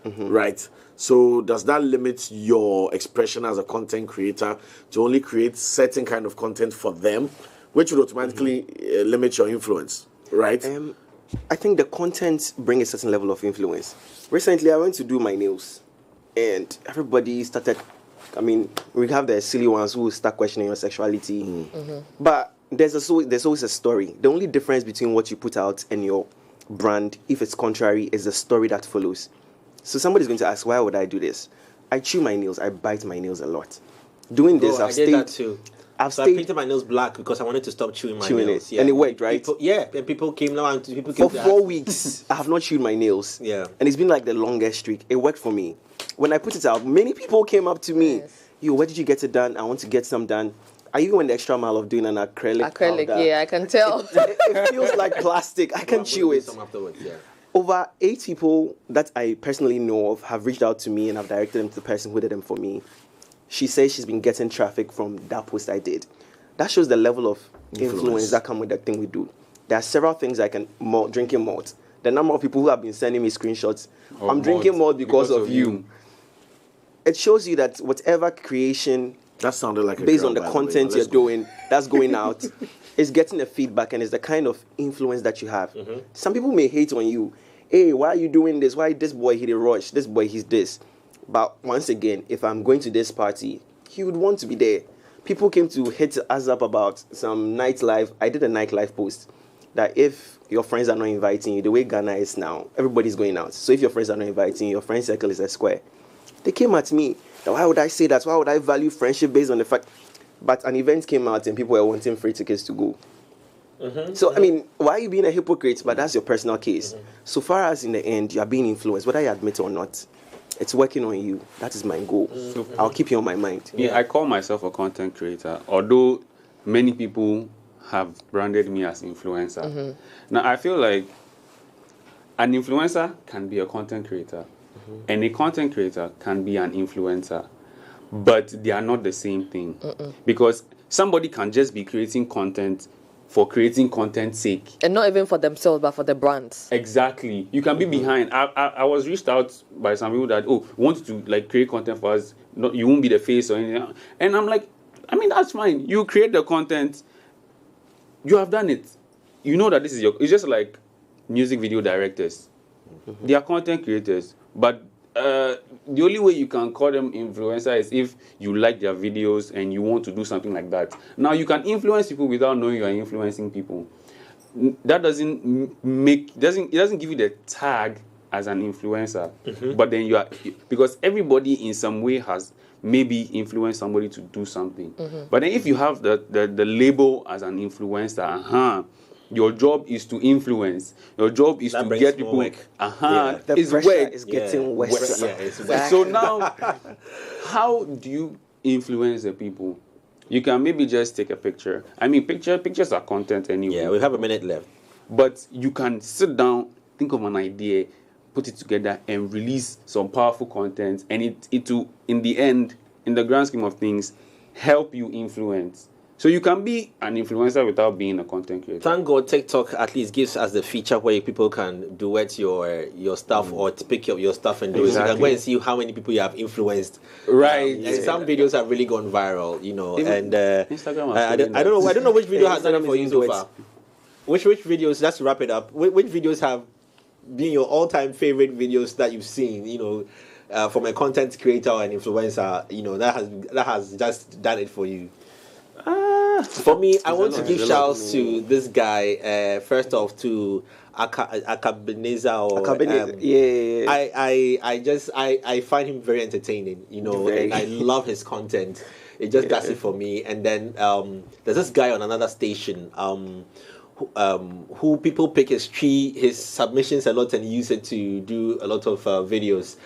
right? So does that limit your expression as a content creator to only create certain kind of content for them, which would automatically limit your influence, right? I think the content brings a certain level of influence. Recently, I went to do my nails, and everybody started. I mean, we have the silly ones who start questioning your sexuality, but there's always a story. The only difference between what you put out and your brand, if it's contrary, is the story that follows. So somebody's going to ask, why would I do this? I chew my nails. I bite my nails a lot. Doing this, I did that too. So I painted my nails black because I wanted to stop chewing my nails. And it worked, right? And people came now and people For came to 4 ask. weeks, I have not chewed my nails. Yeah. And it's been like the longest streak. It worked for me. When I put it out, many people came up to me. Yo, where did you get it done? I want to get some done. I even went the extra mile of doing an acrylic powder. Yeah, I can tell. It feels like plastic. I can chew it. Some afterwards, yeah. Over 8 people that I personally know of have reached out to me and I've directed them to the person who did them for me. She says she's been getting traffic from that post I did. That shows the level of influence that come with the thing we do. There are several things I can, drinking malt. The number of people who have been sending me screenshots. I'm drinking malt because of you. It shows you that whatever creation that sounded like based on the content you're doing, that's going out, is getting a feedback and is the kind of influence that you have. Some people may hate on you. Hey, why are you doing this? Why this boy he did rush? This boy he's this. But once again, if I'm going to this party, he would want to be there. People came to hit us up about some nightlife. I did a nightlife post that if your friends are not inviting you, the way Ghana is now, everybody's going out. So if your friends are not inviting you, your friend circle is a square. They came at me. Why would I say that? Why would I value friendship based on the fact? But an event came out and people were wanting free tickets to go. So, I mean, why are you being a hypocrite? But that's your personal case. So far as in the end, you are being influenced, whether you admit it or not. It's working on you. That is my goal. I'll keep you on my mind. Yeah, I call myself a content creator, although many people have branded me as influencer. Now, I feel like an influencer can be a content creator, and a content creator can be an influencer, but they are not the same thing. Because somebody can just be creating content for creating content's sake. And not even for themselves, but for the brands. Exactly. You can be behind. I was reached out by some people that, want to like create content for us. No, you won't be the face or anything. And I'm like, I mean, that's fine. You create the content. You have done it. You know that this is it's just like music video directors. They are content creators. But the only way you can call them influencer is if you like their videos and you want to do something like that. Now, you can influence people without knowing you are influencing people. That it doesn't give you the tag as an influencer. But then you are, because everybody in some way has maybe influenced somebody to do something. But then if you have the label as an influencer, your job is to influence. Your job is to get people. The pressure is getting worse. So now, how do you influence the people? You can maybe just take a picture. I mean, pictures are content anyway. Yeah, we have a minute left. But you can sit down, think of an idea, put it together, and release some powerful content. And it will, in the end, in the grand scheme of things, help you influence. So you can be an influencer without being a content creator. Thank God TikTok at least gives us the feature where people can duet your stuff or pick up your stuff and do it. So you can go and see how many people you have influenced. Right. And some videos have really gone viral, Even and Instagram I don't know which video has done it for you so far. Which videos, just to wrap it up, which videos have been your all-time favorite videos that you've seen, from a content creator or an influencer, that has just done it for you? For me, I want to give There's a lot. shouts to this guy. First off, to Akabeneza or yeah. I find him very entertaining, you know, Very. and I love his content. It just does it for me. And then there's this guy on another station who people pick his submissions a lot and use it to do a lot of videos.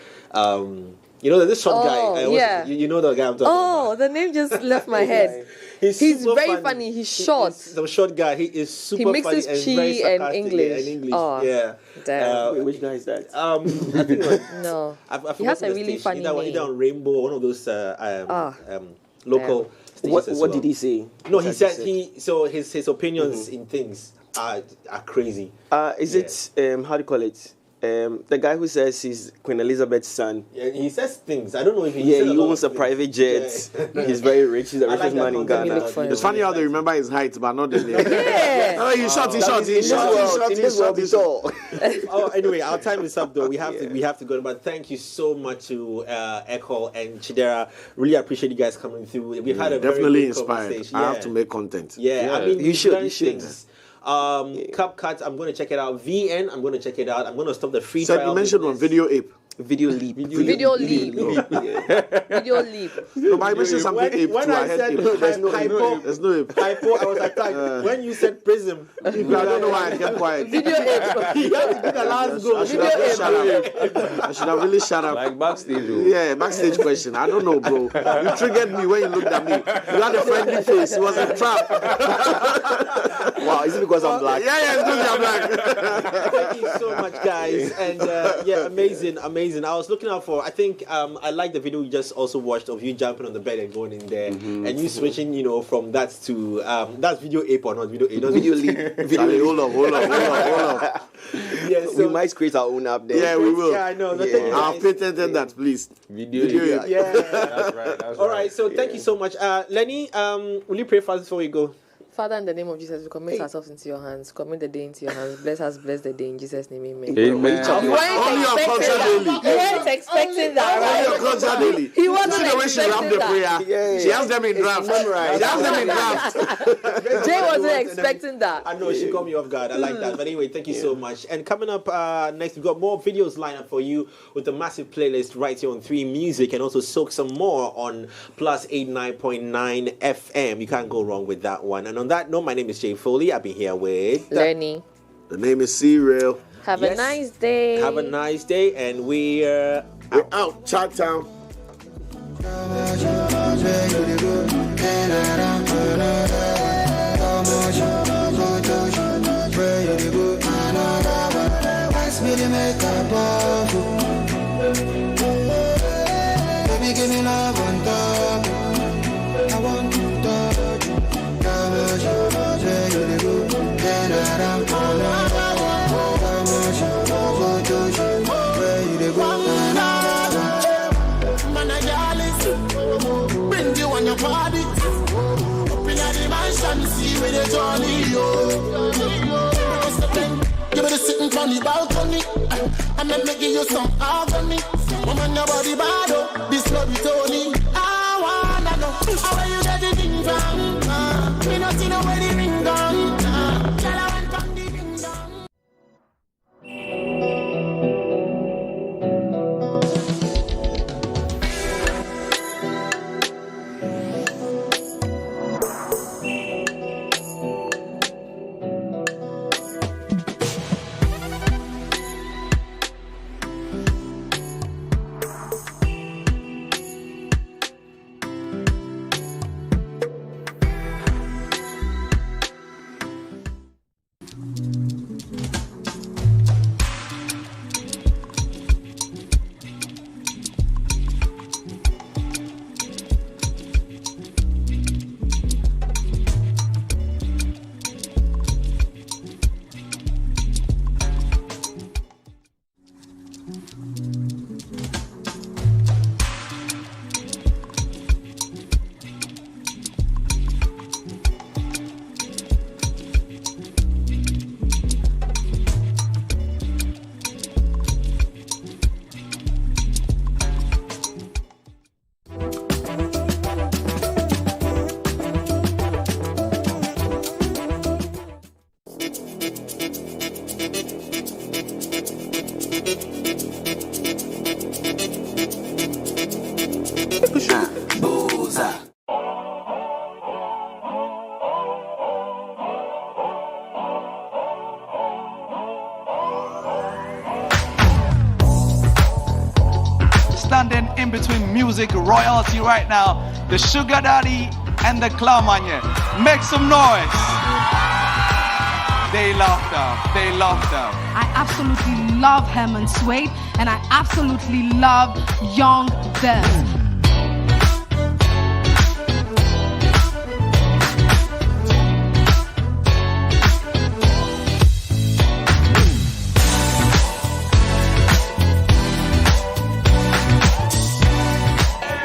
You know, there's this short guy. You know the guy I'm talking about. Oh, the name just left my head. He's very funny. He's short. He's the short guy. He is super He mixes funny chi and very and sarcastic English. and English. Oh, yeah. damn. Wait, which guy is that? I think No. I He has a forgotten the really station. funny either name. on Rainbow, one of those local stations as What well. did he say? No, he said his opinions in things are crazy. Is it how do you call it? The guy who says he's Queen Elizabeth's son. Yeah, he says things. I don't know if he Yeah, said a he lot owns of a private jet. Yeah. He's very rich. He's the I like richest that man in content. Ghana. It's funny how they remember his height, but not the name. Yeah. Oh, he's short. Oh, anyway, our time is up though. We have to go. But thank you so much to Echo and Chidera. Really appreciate you guys coming through. We've had a Definitely very good inspired. conversation. I have to make content. Yeah, I mean, You should. Things. CapCut, I'm going to check it out. VN, I'm going to check it out. I'm going to stop the free So trial. you mentioned on Video Ape. Video Leap. Video Leap. Video Leap. No, but I mentioned something ape when too. I I heard said ape. There's no ape. Hypo, I was attacked. When you said Prism, I don't know why I kept quiet. Video Ape. you have to be the last go. I should have really shut up. I should have really shut up. Like backstage. oh. Yeah, backstage question. I don't know, bro. You triggered me when you looked at me. You had a friendly face. It was a trap. Wow, is it because I'm black? Yeah, it's because you're black. Thank you so much, guys. And amazing. I was looking out for, I think I like the video we just also watched of you jumping on the bed and going in there and you switching, from that to, that's Video Ape or not Video Ape. Video Leap. Charlie, hold up. Yeah, We so, might create our own app there. Yeah, we will. yeah, I know. I've patented that, please. Video. Ape. Yeah. That's right. All right, so thank you so much. Lenny, will you pray for us before we go? Father, in the name of Jesus, we commit ourselves into your hands. Commit the day into your hands. Bless us, bless the day in Jesus' name. Amen. Amen. Only your culture daily. He wasn't expecting that, Only right? your culture daily. He wasn't See the way she wrapped the expecting that. prayer. She has them in draft. She has them in draft. Jay wasn't expecting that. I know, she caught me off guard. I like that. But anyway, thank you so much. And coming up next, we've got more videos lined up for you with a massive playlist right here on 3 Music, and also soak some more on Plus 89.9 FM. You can't go wrong with that one. And on that note, my name is Jay Foley. I've been here with Lenny. The name is C-Real. Have a nice day. Have a nice day, and we're out. Chat-town. Baby, give me love on top. I want to touch you. Come on, say you the good. Then I'm on where you the good. Man, I bring you on your body. Up in the mansion, see where they Johnny, yo. Give me the sitting from the balcony. And then make you some agony. Woman, your body bad, oh. This love you told me. I wanna know how you get it in from. Me not see no way the ring down. Girl, I want from the ring down. standing in between music royalty right now. The Sugar Daddy and the Clamanya. Make some noise. They loved her. They loved her. I absolutely love Herman Suede and I absolutely love Young Dev.